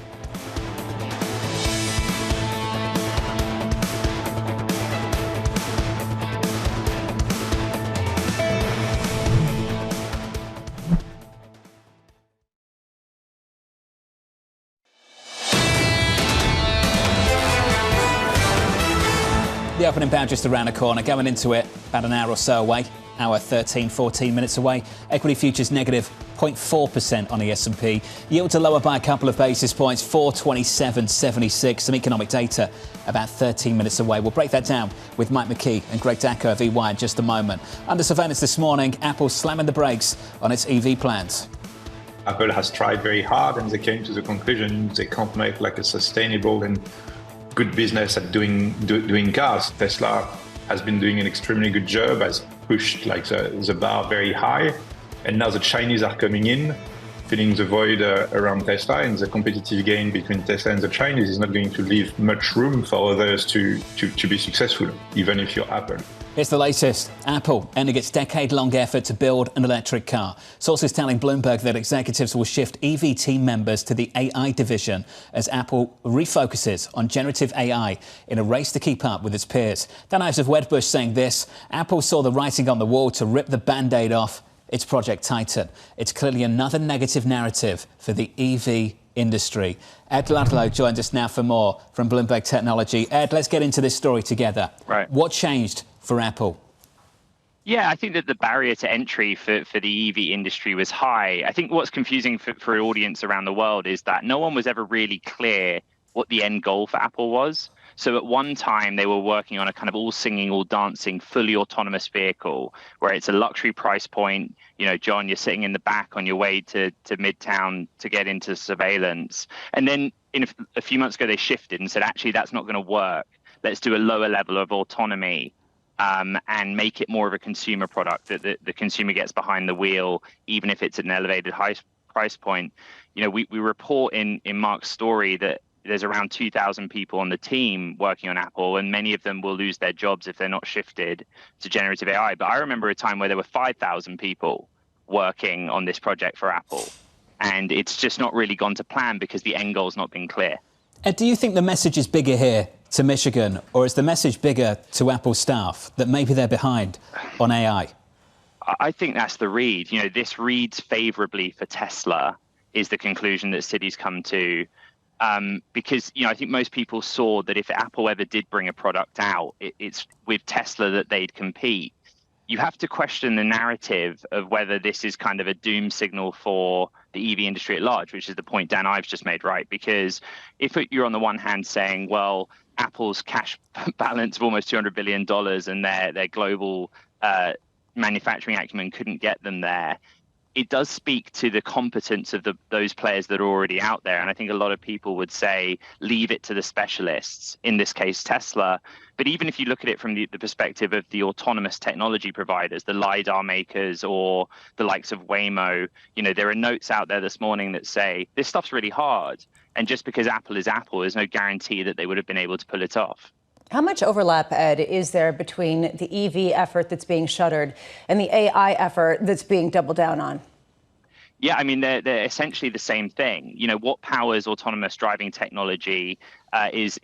The opening bound just around the corner, going into it about an hour or so away, hour 13, 14 minutes away. Equity futures negative 0.4% on the S&P. Yields are lower by a couple of basis points, 427.76. Some economic data about 13 minutes away. We'll break that down with Mike McKee and Greg Dacker of EY in just a moment. Under surveillance this morning, Apple slamming the brakes on its EV plans. Apple has tried very hard, and they came to the conclusion they can't make like a sustainable and good business at doing cars. Tesla has been doing an extremely good job, has pushed like the bar very high, and now the Chinese are coming in, filling the void around Tesla, and the competitive game between Tesla and the Chinese is not going to leave much room for others to be successful, even if you're Apple. Here's the latest. Apple ending its decade-long effort to build an electric car. Sources telling Bloomberg that executives will shift EV team members to the AI division as Apple refocuses on generative AI in a race to keep up with its peers. Dan Ives of Wedbush saying this: Apple saw the writing on the wall to rip the Band-Aid off its Project Titan. It's clearly another negative narrative for the EV industry. Ed Ludlow joins us now for more from Bloomberg Technology. Ed, let's get into this story together. Right. What changed for Apple? Yeah, I think that the barrier to entry for the EV industry was high. I think what's confusing for an audience around the world is that no one was ever really clear what the end goal for Apple was. So at one time, they were working on a kind of all singing, all dancing, fully autonomous vehicle where it's a luxury price point. You know, John, you're sitting in the back on your way to Midtown to get into surveillance. And then a few months ago, they shifted and said, actually, that's not going to work. Let's do a lower level of autonomy. And make it more of a consumer product that the consumer gets behind the wheel, even if it's at an elevated high price point. You know, we report in Mark's story that there's around 2,000 people on the team working on Apple, and many of them will lose their jobs if they're not shifted to generative AI. But I remember a time where there were 5,000 people working on this project for Apple, and it's just not really gone to plan because the end goal's not been clear. Ed, do you think the message is bigger here to Michigan, or is the message bigger to Apple staff that maybe they're behind on AI? I think that's the read. You know, this reads favorably for Tesla is the conclusion that Citi's come to. Because, you know, I think most people saw that if Apple ever did bring a product out, it's with Tesla that they'd compete. You have to question the narrative of whether this is kind of a doom signal for the EV industry at large, which is the point Dan Ives just made, right? Because if you're on the one hand saying, well, Apple's cash balance of almost $200 billion and their global manufacturing acumen couldn't get them there, it does speak to the competence of those players that are already out there. And I think a lot of people would say, leave it to the specialists, in this case, Tesla. But even if you look at it from the perspective of the autonomous technology providers, the LiDAR makers or the likes of Waymo, you know, there are notes out there this morning that say, this stuff's really hard. And just because Apple is Apple, there's no guarantee that they would have been able to pull it off. How much overlap, Ed, is there between the EV effort that's being shuttered and the AI effort that's being doubled down on? Yeah, I mean, they're essentially the same thing. You know, what powers autonomous driving technology is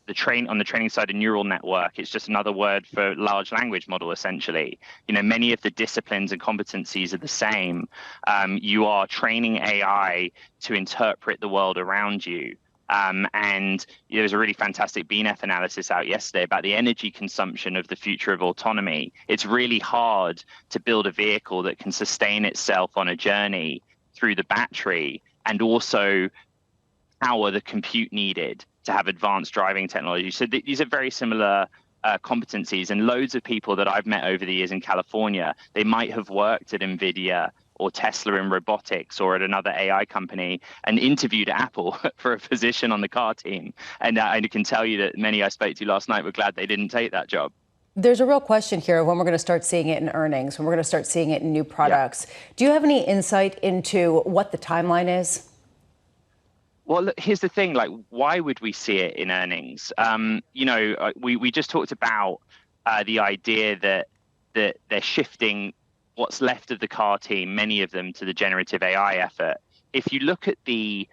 the training side of neural network. It's just another word for large language model, essentially. You know, many of the disciplines and competencies are the same. You are training AI to interpret the world around you. And there was a really fantastic BNEF analysis out yesterday about the energy consumption of the future of autonomy. It's really hard to build a vehicle that can sustain itself on a journey through the battery and also power the compute needed to have advanced driving technology. So these are very similar competencies, and loads of people that I've met over the years in California, they might have worked at NVIDIA or Tesla in robotics or at another AI company and interviewed Apple for a position on the car team. And I can tell you that many I spoke to last night were glad they didn't take that job. There's a real question here of when we're going to start seeing it in earnings, when we're going to start seeing it in new products. Yeah. Do you have any insight into what the timeline is? Well, look, here's the thing, like, why would we see it in earnings? You know, we just talked about the idea that they're shifting what's left of the car team, many of them, to the generative AI effort. If you look at the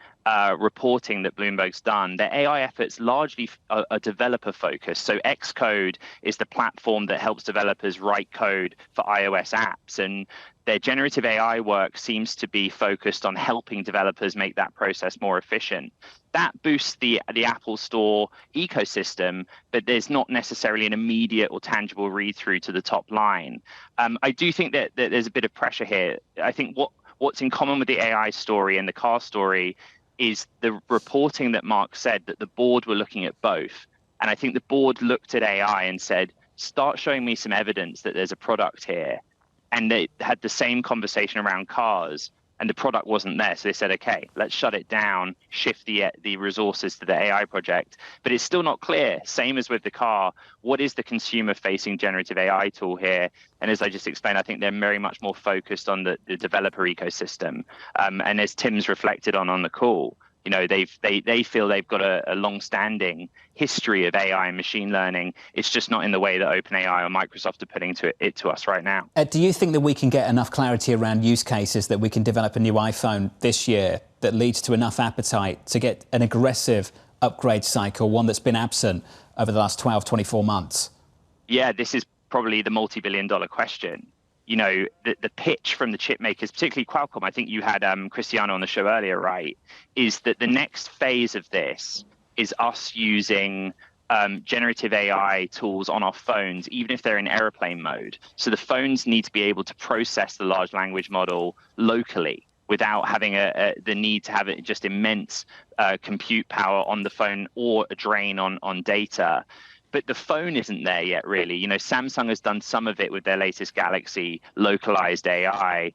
reporting that Bloomberg's done, their AI efforts largely are developer focused. So Xcode is the platform that helps developers write code for iOS apps. And their generative AI work seems to be focused on helping developers make that process more efficient. That boosts the Apple Store ecosystem, but there's not necessarily an immediate or tangible read-through to the top line. I do think that there's a bit of pressure here. I think what's in common with the AI story and the car story is the reporting that Mark said that the board were looking at both. And I think the board looked at AI and said, start showing me some evidence that there's a product here. And they had the same conversation around cars. and the product wasn't there. So they said, okay, let's shut it down, shift the resources to the AI project. But it's still not clear, same as with the car, what is the consumer-facing generative AI tool here? And as I just explained, I think they're very much more focused on the developer ecosystem. And as Tim's reflected on the call, you know, they feel they've got a long-standing history of AI and machine learning. It's just not in the way that OpenAI or Microsoft are putting it to us right now. Do you think that we can get enough clarity around use cases that we can develop a new iPhone this year that leads to enough appetite to get an aggressive upgrade cycle, one that's been absent over the last 12, 24 months? Yeah, this is probably the multi-billion-dollar question. You know, the pitch from the chip makers, particularly Qualcomm, I think you had Cristiano on the show earlier, right, is that the next phase of this is us using generative AI tools on our phones, even if they're in airplane mode. So the phones need to be able to process the large language model locally without having the need to have it just immense compute power on the phone or a drain on data. But the phone isn't there yet, really. You know, Samsung has done some of it with their latest Galaxy localized AI.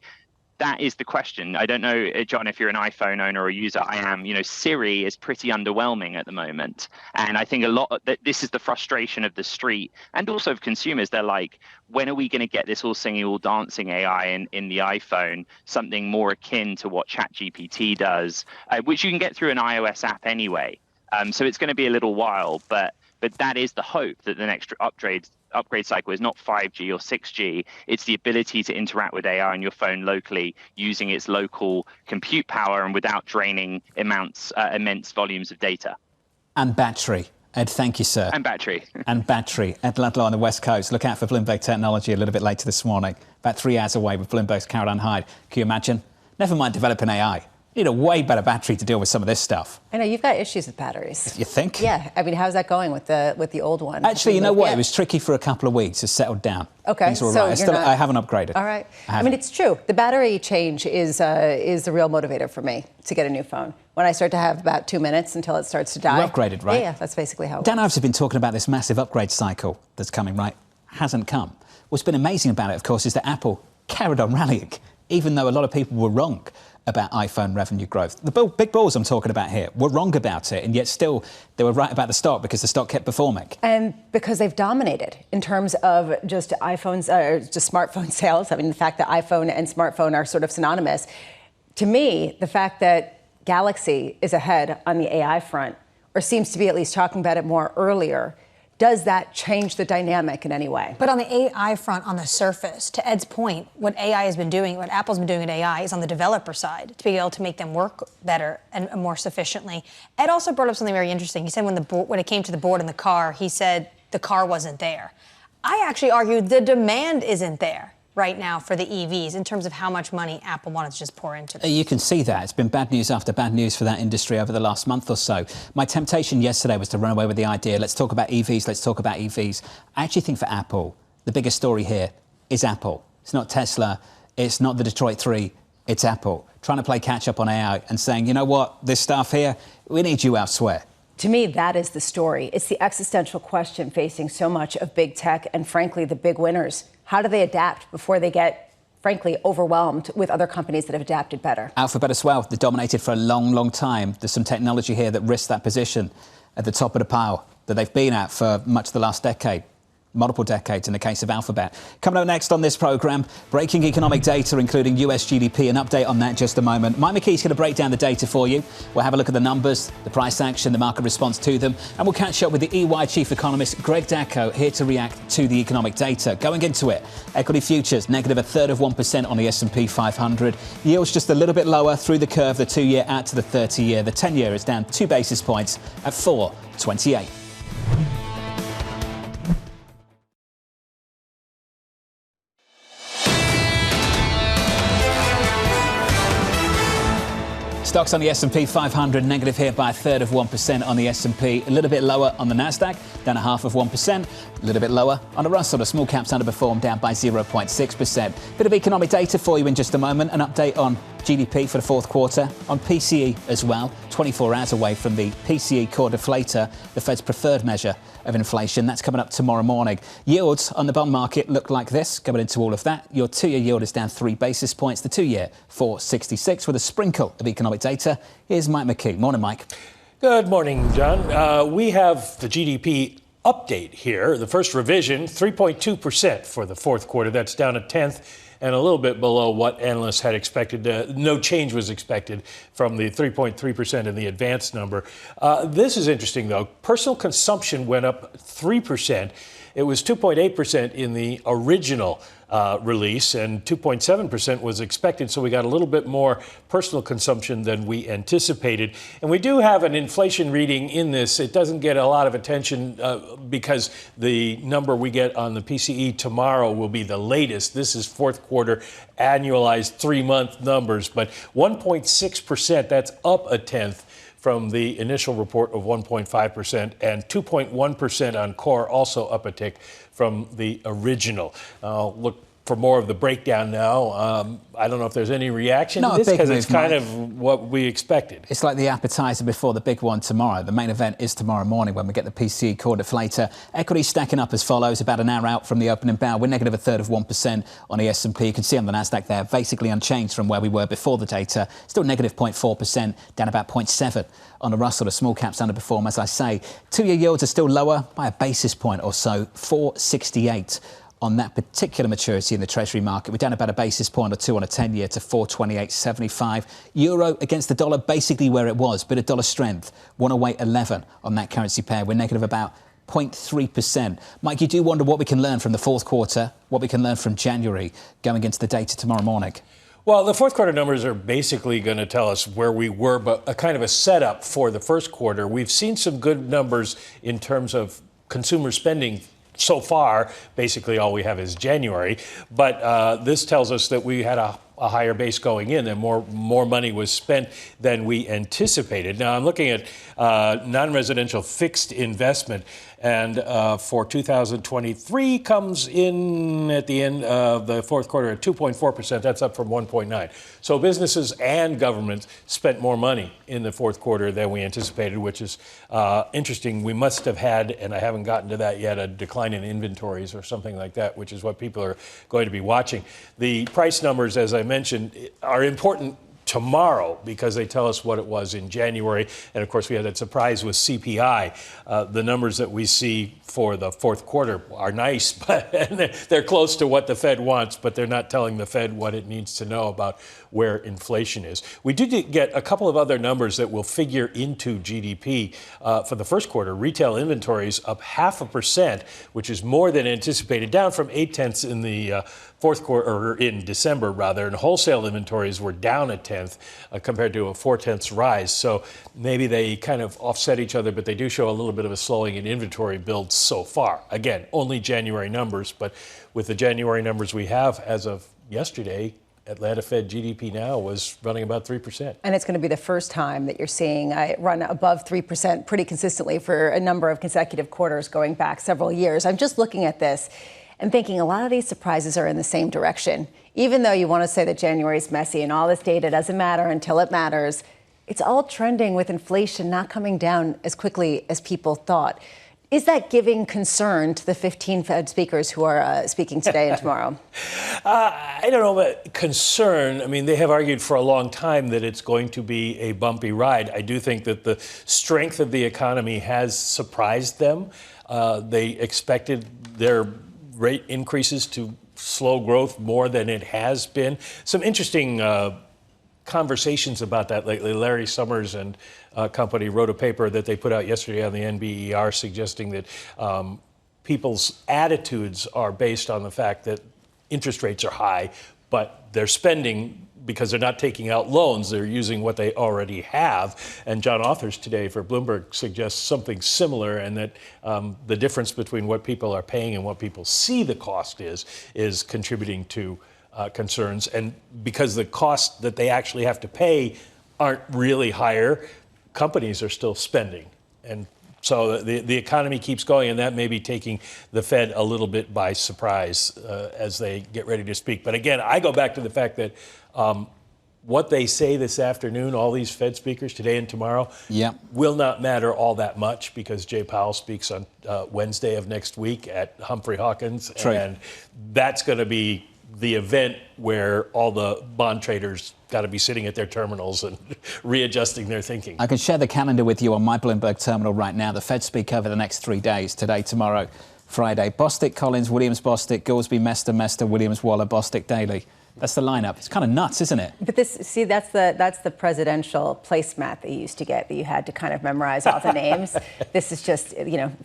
That is the question. I don't know, John, if you're an iPhone owner or user. I am. You know, Siri is pretty underwhelming at the moment. And I think a lot that this is the frustration of the street and also of consumers. They're like, when are we going to get this all singing, all dancing AI in the iPhone, something more akin to what ChatGPT does, which you can get through an iOS app anyway. So it's going to be a little while, but that is the hope, that the next upgrade cycle is not 5G or 6G. It's the ability to interact with AI on your phone locally using its local compute power and without draining immense volumes of data. And battery. Ed, thank you, sir. And battery. And battery. Ed Ludlow on the West Coast. Look out for Bloomberg Technology a little bit later this morning. About 3 hours away with Bloomberg's Caroline Hyde. Can you imagine? Never mind developing AI. You need a way better battery to deal with some of this stuff. I know you've got issues with batteries. You think? Yeah. I mean, how's that going with the old one? Actually, you know what? It was tricky for a couple of weeks. It's settled down. Okay. Things are all right. I haven't upgraded. All right. I mean, it's true. The battery change is the real motivator for me to get a new phone. When I start to have about 2 minutes until it starts to die. You upgraded, right? Yeah, that's basically how it Dan works. Ives has been talking about this massive upgrade cycle that's coming, right? Hasn't come. What's been amazing about it, of course, is that Apple carried on rallying, even though a lot of people were wrong about iPhone revenue growth. The big bulls I'm talking about here were wrong about it, and yet still they were right about the stock because the stock kept performing. And because they've dominated in terms of just iPhones, just smartphone sales. I mean, the fact that iPhone and smartphone are sort of synonymous. To me, the fact that Galaxy is ahead on the AI front, or seems to be at least talking about it more earlier, does that change the dynamic in any way? But on the AI front, on the surface, to Ed's point, what AI has been doing, what Apple's been doing with AI is on the developer side to be able to make them work better and more sufficiently. Ed also brought up something very interesting. He said when it came to the board in the car, he said the car wasn't there. I actually argue the demand isn't there right now for the EVs in terms of how much money Apple wanted to just pour into them. You can see that. It's been bad news after bad news for that industry over the last month or so. My temptation yesterday was to run away with the idea, let's talk about EVs, let's talk about EVs. I actually think for Apple, the biggest story here is Apple. It's not Tesla, it's not the Detroit 3, it's Apple. Trying to play catch up on AI and saying, you know what, this stuff here, we need you elsewhere. To me, that is the story. It's the existential question facing so much of big tech and, frankly, the big winners. How do they adapt before they get, frankly, overwhelmed with other companies that have adapted better? Alphabet as well. They dominated for a long, long time. There's some technology here that risks that position at the top of the pile that they've been at for much of the last decade. Multiple decades in the case of Alphabet. Coming up next on this programme, breaking economic data, including US GDP. An update on that in just a moment. Mike McKee's going to break down the data for you. We'll have a look at the numbers, the price action, the market response to them. And we'll catch up with the EY chief economist, Greg Dacko, here to react to the economic data. Going into it, equity futures, negative 1/3% on the S&P 500. Yields just a little bit lower through the curve, the 2-year out to the 30-year. The 10-year is down 2 basis points at 4.28. Stocks on the S&P 500 negative here by 1/3% on the S&P, a little bit lower on the Nasdaq, down 0.5%, a little bit lower on the Russell. The small caps underperformed, down by 0.6%. Bit of economic data for you in just a moment, an update on GDP for the fourth quarter, on PCE as well, 24 hours away from the PCE core deflator, the Fed's preferred measure of inflation. That's coming up tomorrow morning. Yields on the bond market look like this. Going into all of that, your 2-year yield is down 3 basis points. The 2-year 4.66 with a sprinkle of economic data. Here's Mike McKee. Morning, Mike. Good morning, John. We have the GDP update here. The first revision, 3.2% for the fourth quarter. That's down a tenth and a little bit below what analysts had expected. No change was expected from the 3.3% in the advanced number. This is interesting, though. Personal consumption went up 3%. It was 2.8% in the original release, and 2.7% was expected, so we got a little bit more personal consumption than we anticipated. And we do have an inflation reading in this. It doesn't get a lot of attention because the number we get on the PCE tomorrow will be the latest. This is fourth quarter annualized 3-month numbers, but 1.6%, that's up a tenth from the initial report of 1.5%, and 2.1% on core, also up a tick from the original. Look for more of the breakdown now. I don't know if there's any reaction to this because it's kind of what we expected. It's like the appetizer before the big one tomorrow. The main event is tomorrow morning when we get the PCE core deflator. Equities stacking up as follows, about an hour out from the opening bell. We're negative a third of 1% on the S&P. You can see on the Nasdaq there, basically unchanged from where we were before the data. Still negative 0.4%, down about 0.7 on the Russell. The small caps underperform, as I say. 2-year yields are still lower by a basis point or so, 4.68. on that particular maturity in the Treasury market. We're down about a basis point or two on a 10-year to 428.75. Euro against the dollar, basically where it was. Bit of dollar strength, 108.11 on that currency pair. We're negative about 0.3%. Mike, you do wonder what we can learn from the fourth quarter, what we can learn from January going into the data tomorrow morning. Well, the fourth quarter numbers are basically going to tell us where we were, but a kind of a setup for the first quarter. We've seen some good numbers in terms of consumer spending so far. Basically, all we have is January. But this tells us that we had a higher base going in, and more money was spent than we anticipated. Now, I'm looking at non-residential fixed investment, and for 2023 comes in at the end of the fourth quarter at 2.4%. That's up from 1.9. So businesses and governments spent more money in the fourth quarter than we anticipated, which is interesting. We must have had, and I haven't gotten to that yet, a decline in inventories or something like that, which is what people are going to be watching. The price numbers, as I mentioned, are important tomorrow because they tell us what it was in January. And of course, we had that surprise with CPI. The numbers that we see for the fourth quarter are nice, but they're close to what the Fed wants, but they're not telling the Fed what it needs to know about where inflation is. We did get a couple of other numbers that will figure into GDP for the first quarter. Retail inventories up 0.5%, which is more than anticipated, down from 0.8 in the fourth quarter, or in December rather, and wholesale inventories were down 0.1 compared to a 0.4 rise. So maybe they kind of offset each other, but they do show a little bit of a slowing in inventory builds so far. Again, only January numbers, but with the January numbers we have as of yesterday, Atlanta Fed GDP now was running about 3%. And it's going to be the first time that you're seeing it run above 3% pretty consistently for a number of consecutive quarters going back several years. I'm just looking at this and thinking a lot of these surprises are in the same direction. Even though you want to say that January is messy and all this data doesn't matter until it matters, it's all trending with inflation not coming down as quickly as people thought. Is that giving concern to the 15 Fed speakers who are speaking today and tomorrow? I don't know about concern. I mean, they have argued for a long time that it's going to be a bumpy ride. I do think that the strength of the economy has surprised them. They expected their rate increases to slow growth more than it has been. Some interesting conversations about that lately. Larry Summers and company wrote a paper that they put out yesterday on the NBER suggesting that people's attitudes are based on the fact that interest rates are high, but they're spending because they're not taking out loans. They're using what they already have. And John Authers today for Bloomberg suggests something similar, and that the difference between what people are paying and what people see the cost is contributing to concerns. And because the costs that they actually have to pay aren't really higher, companies are still spending. And so the economy keeps going, and that may be taking the Fed a little bit by surprise as they get ready to speak. But again, I go back to the fact that what they say this afternoon, all these Fed speakers today and tomorrow, will not matter all that much because Jay Powell speaks on Wednesday of next week at Humphrey Hawkins. True. And that's going to be the event where all the bond traders got to be sitting at their terminals and readjusting their thinking. I can share the calendar with you on my Bloomberg terminal right now. The Fed speak over the next 3 days, today, tomorrow, Friday. Bostic, Collins, Williams, Bostic, Goolsbee, Mester, Williams, Waller, Bostic, Daly. That's the lineup. It's kind of nuts, isn't it? But that's the presidential placemat that you used to get, that you had to kind of memorize all the names. This is just,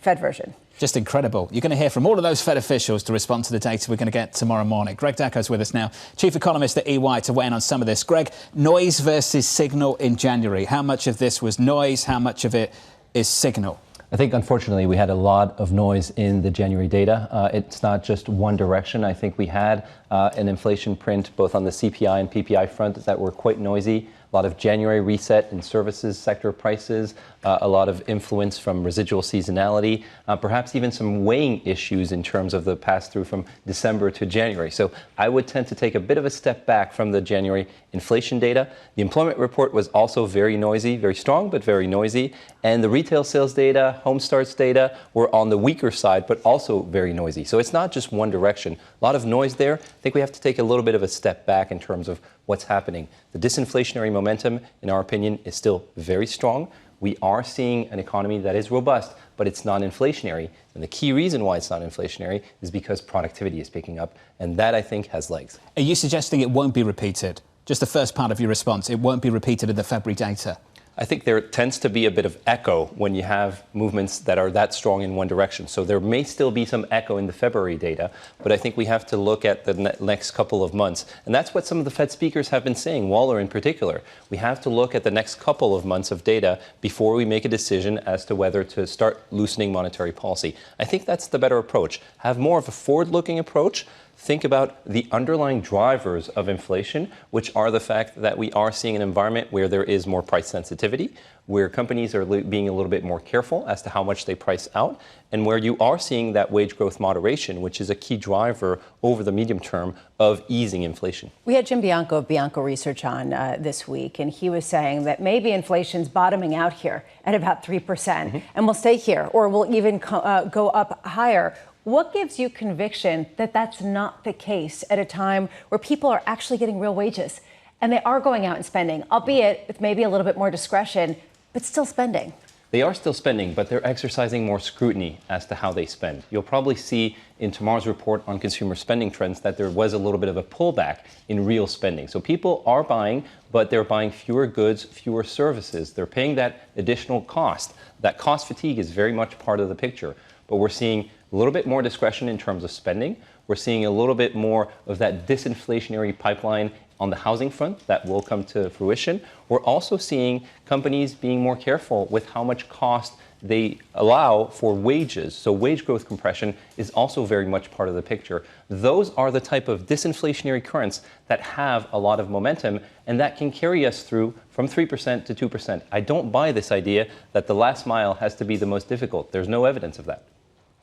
Fed version. Just incredible. You're going to hear from all of those Fed officials to respond to the data we're going to get tomorrow morning. Greg Dacko's with us now, chief economist at EY, to weigh in on some of this. Greg, noise versus signal in January. How much of this was noise? How much of it is signal? I think, unfortunately, we had a lot of noise in the January data. It's not just one direction. I think we had an inflation print both on the CPI and PPI front that were quite noisy. A lot of January reset in services sector prices, a lot of influence from residual seasonality, perhaps even some weighing issues in terms of the pass-through from December to January. So I would tend to take a bit of a step back from the January inflation data. The employment report was also very noisy, very strong, but very noisy. And the retail sales data, home starts data were on the weaker side, but also very noisy. So it's not just one direction. A lot of noise there. I think we have to take a little bit of a step back in terms of what's happening. The disinflationary momentum, in our opinion, is still very strong. We are seeing an economy that is robust, but it's not inflationary. And the key reason why it's not inflationary is because productivity is picking up. And that, I think, has legs. Are you suggesting it won't be repeated? Just the first part of your response, it won't be repeated in the February data. I think there tends to be a bit of echo when you have movements that are that strong in one direction. So there may still be some echo in the February data, but I think we have to look at the next couple of months. And that's what some of the Fed speakers have been saying, Waller in particular. We have to look at the next couple of months of data before we make a decision as to whether to start loosening monetary policy. I think that's the better approach. Have more of a forward-looking approach. Think about the underlying drivers of inflation, which are the fact that we are seeing an environment where there is more price sensitivity, where companies are being a little bit more careful as to how much they price out, and where you are seeing that wage growth moderation, which is a key driver over the medium term of easing inflation. We had Jim Bianco of Bianco Research on this week, and he was saying that maybe inflation's bottoming out here at about 3%, and will stay here, or will even go up higher. What gives you conviction that that's not the case at a time where people are actually getting real wages and they are going out and spending, albeit with maybe a little bit more discretion, but still spending? They are still spending, but they're exercising more scrutiny as to how they spend. You'll probably see in tomorrow's report on consumer spending trends that there was a little bit of a pullback in real spending. So people are buying, but they're buying fewer goods, fewer services. They're paying that additional cost. That cost fatigue is very much part of the picture, but we're seeing a little bit more discretion in terms of spending. We're seeing a little bit more of that disinflationary pipeline on the housing front that will come to fruition. We're also seeing companies being more careful with how much cost they allow for wages. So wage growth compression is also very much part of the picture. Those are the type of disinflationary currents that have a lot of momentum and that can carry us through from 3% to 2%. I don't buy this idea that the last mile has to be the most difficult. There's no evidence of that.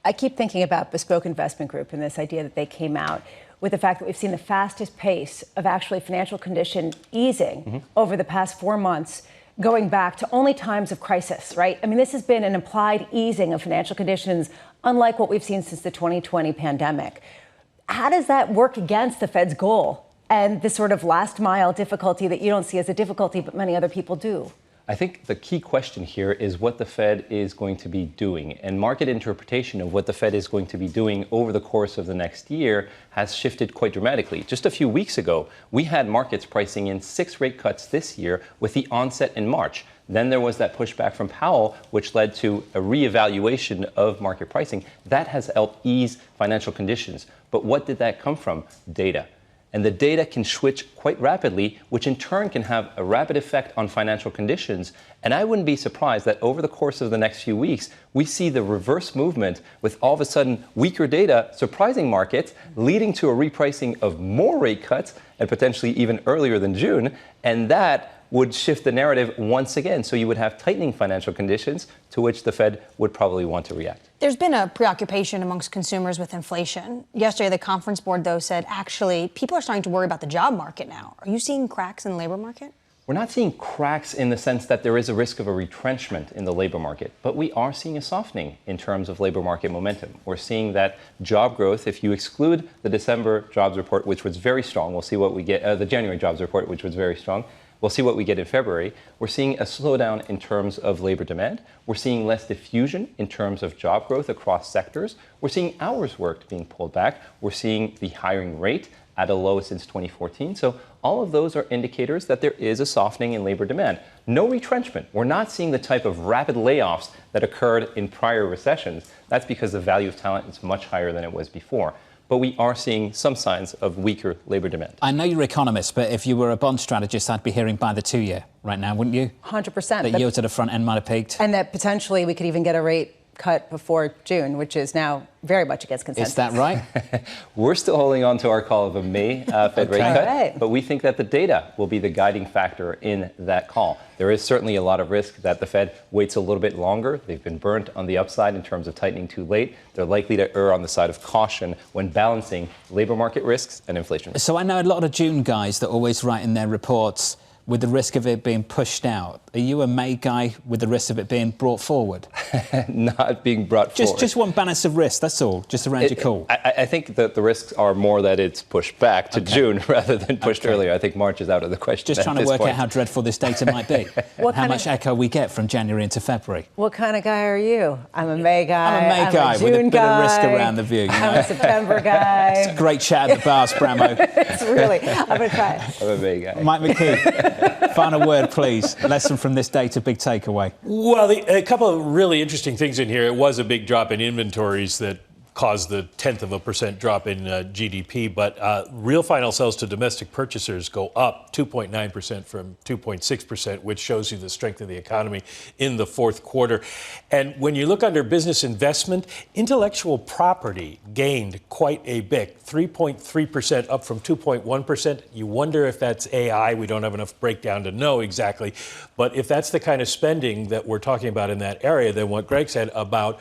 I keep thinking about Bespoke Investment Group and this idea that they came out with the fact that we've seen the fastest pace of actually financial condition easing over the past 4 months, going back to only times of crisis, right? I mean, this has been an implied easing of financial conditions, unlike what we've seen since the 2020 pandemic. How does that work against the Fed's goal and this sort of last mile difficulty that you don't see as a difficulty, but many other people do? I think the key question here is what the Fed is going to be doing. And market interpretation of what the Fed is going to be doing over the course of the next year has shifted quite dramatically. Just a few weeks ago, we had markets pricing in 6 rate cuts this year with the onset in March. Then there was that pushback from Powell, which led to a reevaluation of market pricing. That has helped ease financial conditions. But what did that come from? Data. And the data can switch quite rapidly, which in turn can have a rapid effect on financial conditions. And I wouldn't be surprised that over the course of the next few weeks, we see the reverse movement with all of a sudden weaker data surprising markets, leading to a repricing of more rate cuts and potentially even earlier than June. And that would shift the narrative once again. So you would have tightening financial conditions to which the Fed would probably want to react. There's been a preoccupation amongst consumers with inflation. Yesterday, the Conference Board, though, said actually people are starting to worry about the job market now. Are you seeing cracks in the labor market? We're not seeing cracks in the sense that there is a risk of a retrenchment in the labor market, but we are seeing a softening in terms of labor market momentum. We're seeing that job growth, if you exclude the December jobs report, which was very strong, we'll see what we get, the January jobs report, which was very strong, we'll see what we get in February. We're seeing a slowdown in terms of labor demand. We're seeing less diffusion in terms of job growth across sectors. We're seeing hours worked being pulled back. We're seeing the hiring rate at a low since 2014. So all of those are indicators that there is a softening in labor demand. No retrenchment. We're not seeing the type of rapid layoffs that occurred in prior recessions. That's because the value of talent is much higher than it was before. But we are seeing some signs of weaker labor demand. I know you're economists, but if you were a bond strategist, I'd be hearing by the 2-year right now, wouldn't you? 100%. That yields at the front end might have peaked. And that potentially we could even get a rate cut before June, which is now very much against consensus. Is that right? We're still holding on to our call of a May Fed rate cut, right. but we think that the data will be the guiding factor in that call. There is certainly a lot of risk that the Fed waits a little bit longer. They've been burnt on the upside in terms of tightening too late. They're likely to err on the side of caution when balancing labor market risks and inflation. So I know a lot of June guys that always write in their reports with the risk of it being pushed out. Are you a May guy with the risk of it being brought forward? Not being brought forward. Just one balance of risk, that's all, just around your call. I think that the risks are more that it's pushed back to June rather than pushed earlier. I think March is out of the question. Just trying to work out how dreadful this data might be. How much echo we get from January into February. What kind of guy are you? I'm a May guy. I'm a May guy with a bit of risk around the view. You know? I'm a September guy. It's a great chat at the bar, Spramo. It's really, I'm going to try it. I'm a May guy. Mike McKee, final word, please. Lesson from this data, big takeaway. Well, a couple of really interesting things in here. It was a big drop in inventories that caused the 0.1% drop in GDP, but real final sales to domestic purchasers go up 2.9% from 2.6%, which shows you the strength of the economy in the fourth quarter. And when you look under business investment, intellectual property gained quite a bit, 3.3% up from 2.1%. You wonder if that's AI. We don't have enough breakdown to know exactly. But if that's the kind of spending that we're talking about in that area, then what Greg said about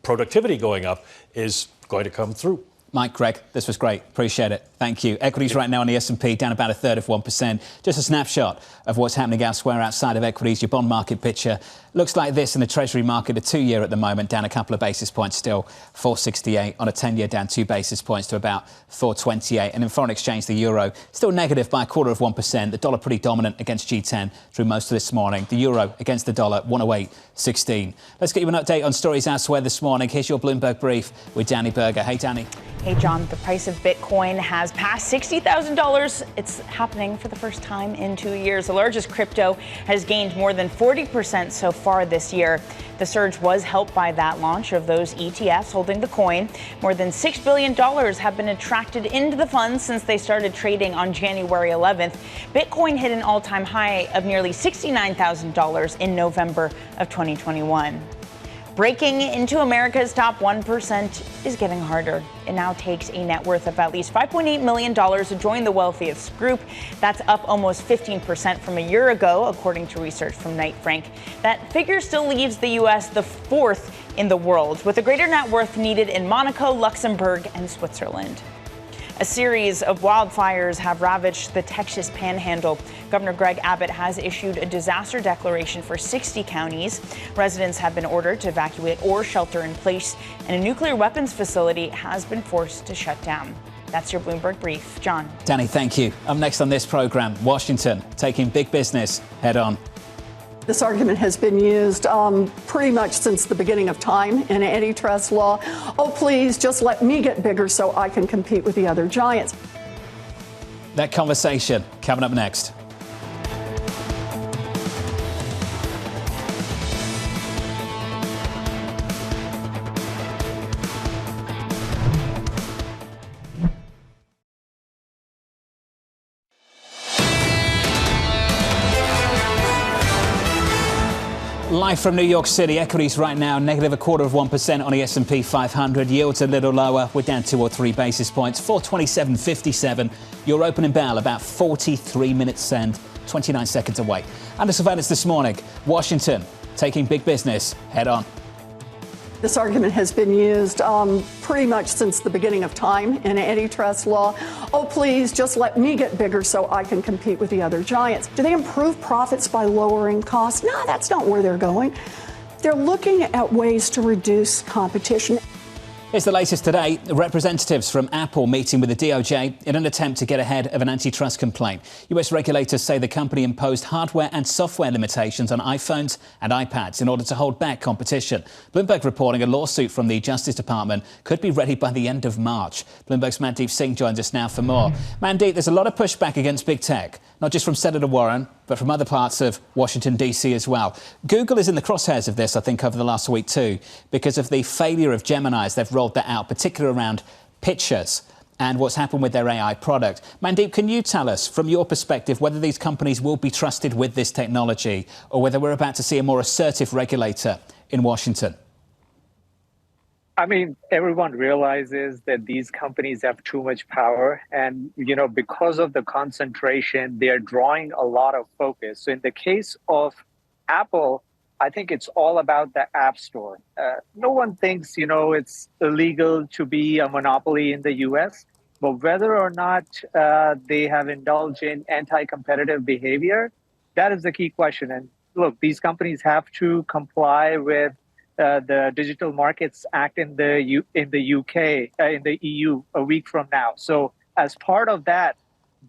productivity going up is going to come through. Mike, Greg, this was great. Appreciate it. Thank you. Equities right now on the S&P down about 1/3%. Just a snapshot of what's happening elsewhere outside of equities. Your bond market picture looks like this in the Treasury market. A 2-year at the moment down a couple of basis points still, 468. On a 10-year down 2 basis points to about 428. And in foreign exchange, the euro still negative by 0.25%. The dollar pretty dominant against G10 through most of this morning. The euro against the dollar, 108.16. Let's get you an update on stories elsewhere this morning. Here's your Bloomberg Brief with Danny Berger. Hey, Danny. Hey, John, the price of Bitcoin has passed $60,000. It's happening for the first time in 2 years. The largest crypto has gained more than 40% so far this year. The surge was helped by that launch of those ETFs holding the coin. More than $6 billion have been attracted into the funds since they started trading on January 11th. Bitcoin hit an all-time high of nearly $69,000 in November of 2021. Breaking into America's top 1% is getting harder. It now takes a net worth of at least $5.8 million to join the wealthiest group. That's up almost 15% from a year ago, according to research from Knight Frank. That figure still leaves the U.S. the 4th in the world, with a greater net worth needed in Monaco, Luxembourg, and Switzerland. A series of wildfires have ravaged the Texas Panhandle. Governor Greg Abbott has issued a disaster declaration for 60 counties. Residents have been ordered to evacuate or shelter in place, and a nuclear weapons facility has been forced to shut down. That's your Bloomberg Brief. John. Danny, thank you. Up next on this program, Washington taking big business head on. This argument has been used pretty much since the beginning of time in antitrust law. Oh, please, just let me get bigger so I can compete with the other giants. That conversation coming up next. Live from New York City, equities right now negative 0.25% on the S&P 500. Yields a little lower. We're down 2 or 3 basis points. 427.57. Your opening bell about 43 minutes send 29 seconds away. Under surveillance this morning, Washington taking big business head on. This argument has been used pretty much since the beginning of time in antitrust law. Oh, please, just let me get bigger so I can compete with the other giants. Do they improve profits by lowering costs? No, that's not where they're going. They're looking at ways to reduce competition. Here's the latest today. Representatives from Apple meeting with the DOJ in an attempt to get ahead of an antitrust complaint. US regulators say the company imposed hardware and software limitations on iPhones and iPads in order to hold back competition. Bloomberg reporting a lawsuit from the Justice Department could be ready by the end of March. Bloomberg's Mandeep Singh joins us now for more. Mandeep, there's a lot of pushback against big tech, not just from Senator Warren, but from other parts of Washington, D.C. as well. Google is in the crosshairs of this, I think, over the last week too, because of the failure of Gemini as they've rolled that out, particularly around pictures and what's happened with their AI product. Mandeep, can you tell us, from your perspective, whether these companies will be trusted with this technology or whether we're about to see a more assertive regulator in Washington? I mean, everyone realizes that these companies have too much power. And, because of the concentration, they're drawing a lot of focus. So in the case of Apple, I think it's all about the App Store. No one thinks, it's illegal to be a monopoly in the U.S., but whether or not they have indulged in anti-competitive behavior, that is the key question. And look, these companies have to comply with the Digital Markets Act in the EU a week from now. So as part of that,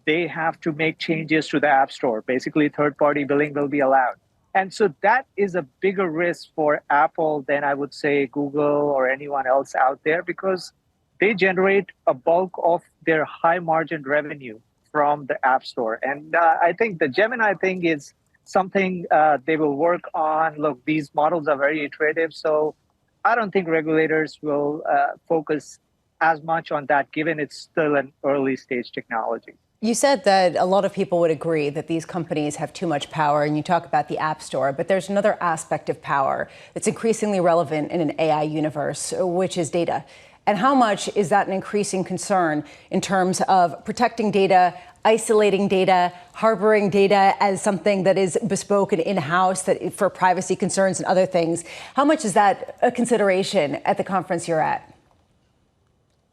they have to make changes to the App Store. Basically, third-party billing will be allowed. And so that is a bigger risk for Apple than I would say Google or anyone else out there, because they generate a bulk of their high margin revenue from the App Store. And I think the Gemini thing is something they will work on. Look, these models are very iterative, so I don't think regulators will focus as much on that, given it's still an early stage technology. You said that a lot of people would agree that these companies have too much power, and you talk about the App Store, but there's another aspect of power that's increasingly relevant in an AI universe, which is data. And how much is that an increasing concern in terms of protecting data, isolating data, harboring data as something that is bespoke and in-house that for privacy concerns and other things? How much is that a consideration at the conference you're at?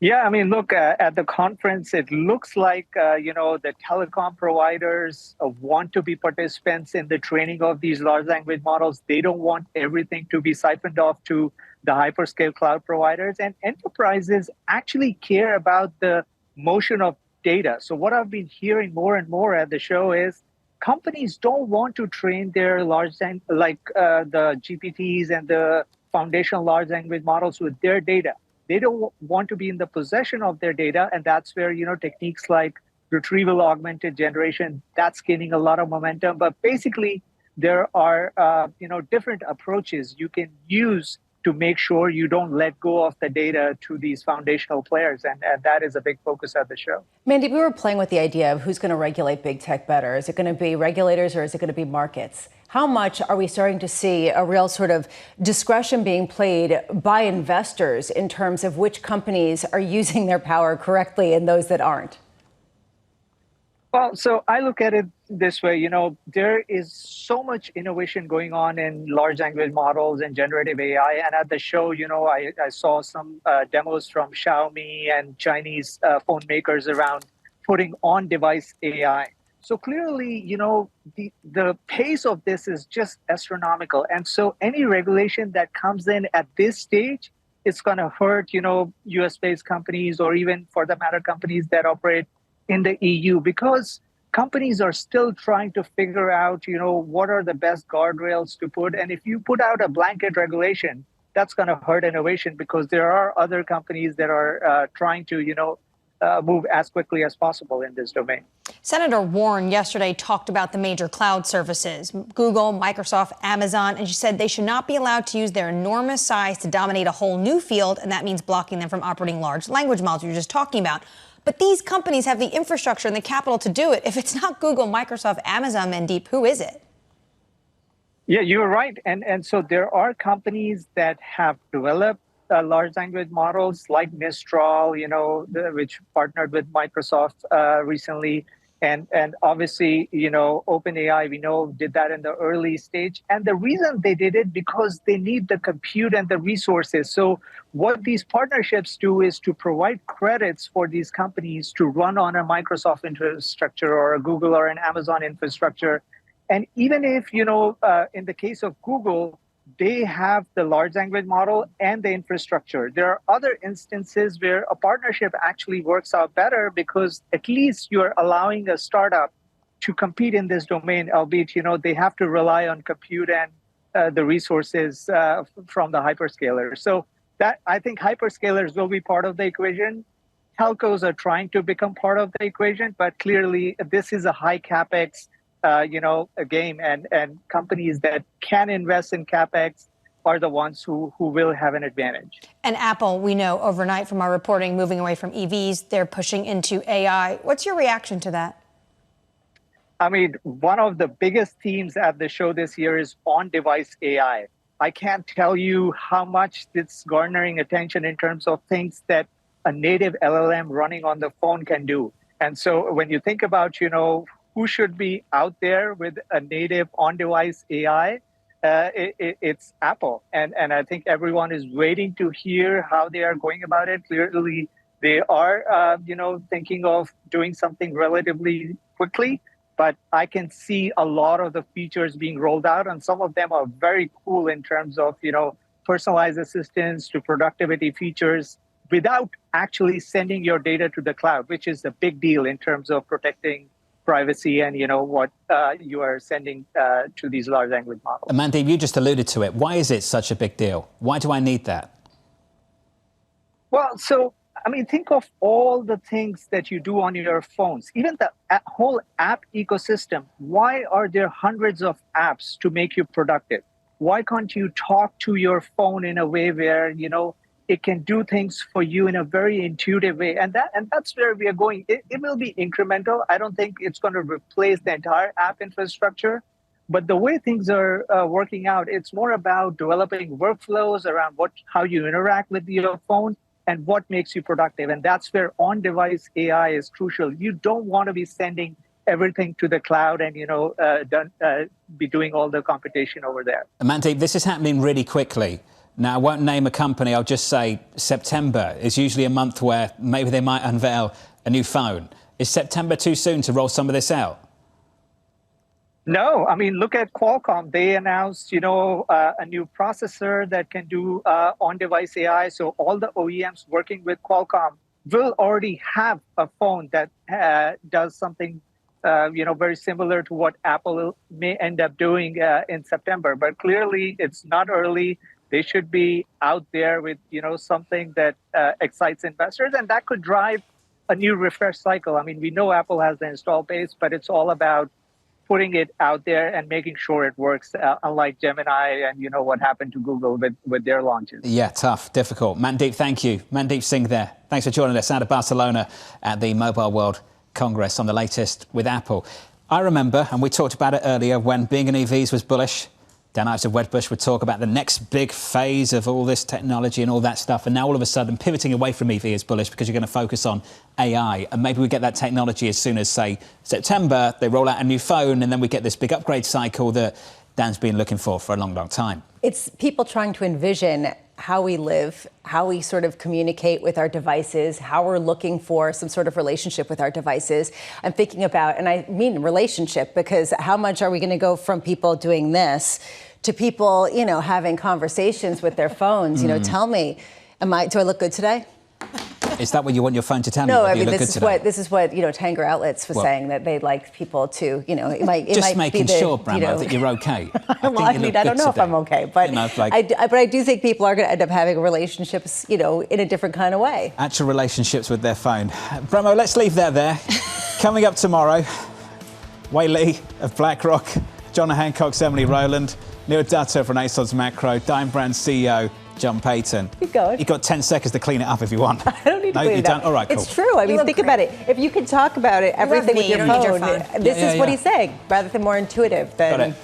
Yeah, I mean, look, at the conference, it looks like, the telecom providers want to be participants in the training of these large language models. They don't want everything to be siphoned off to the hyperscale cloud providers. And enterprises actually care about the motion of data. So what I've been hearing more and more at the show is companies don't want to train their the GPTs and the foundational large language models with their data. They don't want to be in the possession of their data. And that's where, techniques like retrieval augmented generation, that's gaining a lot of momentum. But basically, there are, different approaches you can use to make sure you don't let go of the data to these foundational players. And that is a big focus at the show. Mandy, we were playing with the idea of who's going to regulate big tech better. Is it going to be regulators or is it going to be markets? How much are we starting to see a real sort of discretion being played by investors in terms of which companies are using their power correctly and those that aren't? Well, so I look at it this way, there is so much innovation going on in large language models and generative AI. And at the show, I saw some demos from Xiaomi and Chinese phone makers around putting on-device AI. So clearly, the pace of this is just astronomical. And so any regulation that comes in at this stage, it's going to hurt, US-based companies or even, for the matter, companies that operate in the EU, because companies are still trying to figure out, what are the best guardrails to put. And if you put out a blanket regulation, that's going to hurt innovation, because there are other companies that are trying to, move as quickly as possible in this domain. Senator Warren yesterday talked about the major cloud services, Google, Microsoft, Amazon, and she said they should not be allowed to use their enormous size to dominate a whole new field, and that means blocking them from operating large language models you were just talking about. But these companies have the infrastructure and the capital to do it. If it's not Google, Microsoft, Amazon, Mandeep, who is it? Yeah, you're right. And so there are companies that have developed large language models like Mistral, which partnered with Microsoft recently. And obviously, OpenAI, we know, did that in the early stage. And the reason they did it, because they need the compute and the resources. So what these partnerships do is to provide credits for these companies to run on a Microsoft infrastructure or a Google or an Amazon infrastructure. And even if, in the case of Google, they have the large language model and the infrastructure. There are other instances where a partnership actually works out better, because at least you're allowing a startup to compete in this domain, albeit, they have to rely on compute and the resources from the hyperscalers. So that, I think hyperscalers will be part of the equation. Telcos are trying to become part of the equation, but clearly this is a high CapEx a game, and companies that can invest in CapEx are the ones who will have an advantage. And Apple, we know overnight from our reporting, moving away from EVs, they're pushing into AI. What's your reaction to that? I mean, one of the biggest themes at the show this year is on-device AI. I can't tell you how much it's garnering attention in terms of things that a native LLM running on the phone can do. And so when you think about, who should be out there with a native on-device AI, it's Apple. And I think everyone is waiting to hear how they are going about it. Clearly, they are, thinking of doing something relatively quickly. But I can see a lot of the features being rolled out, and some of them are very cool in terms of, personalized assistance to productivity features without actually sending your data to the cloud, which is a big deal in terms of protecting privacy and what you are sending to these large language models. Mandeep, you just alluded to it. Why is it such a big deal? Why do I need that? Well, so think of all the things that you do on your phones, even the whole app ecosystem. Why are there hundreds of apps to make you productive? Why can't you talk to your phone in a way where it can do things for you in a very intuitive way? And that's where we are going. It will be incremental. I don't think it's going to replace the entire app infrastructure. But the way things are working out, it's more about developing workflows around how you interact with your phone and what makes you productive. And that's where on-device AI is crucial. You don't want to be sending everything to the cloud and, be doing all the computation over there. Mandeep, this is happening really quickly. Now, I won't name a company. I'll just say September is usually a month where maybe they might unveil a new phone. Is September too soon to roll some of this out? No, look at Qualcomm. They announced, a new processor that can do on-device AI. So all the OEMs working with Qualcomm will already have a phone that does something, very similar to what Apple may end up doing in September. But clearly, it's not early. They should be out there with, something that excites investors, and that could drive a new refresh cycle. We know Apple has the install base, but it's all about putting it out there and making sure it works, unlike Gemini and what happened to Google with their launches. Yeah, tough, difficult. Mandeep, thank you. Mandeep Singh there. Thanks for joining us out of Barcelona at the Mobile World Congress on the latest with Apple. I remember, and we talked about it earlier, when being in EVs was bullish. Dan Ives of Wedbush would talk about the next big phase of all this technology and all that stuff. And now all of a sudden pivoting away from EV is bullish because you're going to focus on AI. And maybe we get that technology as soon as, say, September. They roll out a new phone and then we get this big upgrade cycle that Dan's been looking for a long, long time. It's people trying to envision how we live, how we sort of communicate with our devices, how we're looking for some sort of relationship with our devices. I'm thinking about, and I mean relationship, because how much are we going to go from people doing this to people, having conversations with their phones? Tell me, do I look good today? Is that what you want your phone to tell you? No, this is what Tanger Outlets was saying, that they'd like people to, it might just might making be the, sure, Bramo, that you're okay. I don't know if I'm okay, but I do think people are going to end up having relationships, in a different kind of way. Actual relationships with their phone. Bramo, let's leave that there. Coming up tomorrow, Wei Li of BlackRock, John Hancock's Emily Rowland, Neil Dutta from ASOS Macro, Dime Brand CEO John Payton. Keep going. You've got 10 seconds to clean it up if you want. I don't need to clean it up. All right, cool. It's true. Think about it. If you can talk about it, everything with your phone, this is what he's saying, rather than more intuitive than...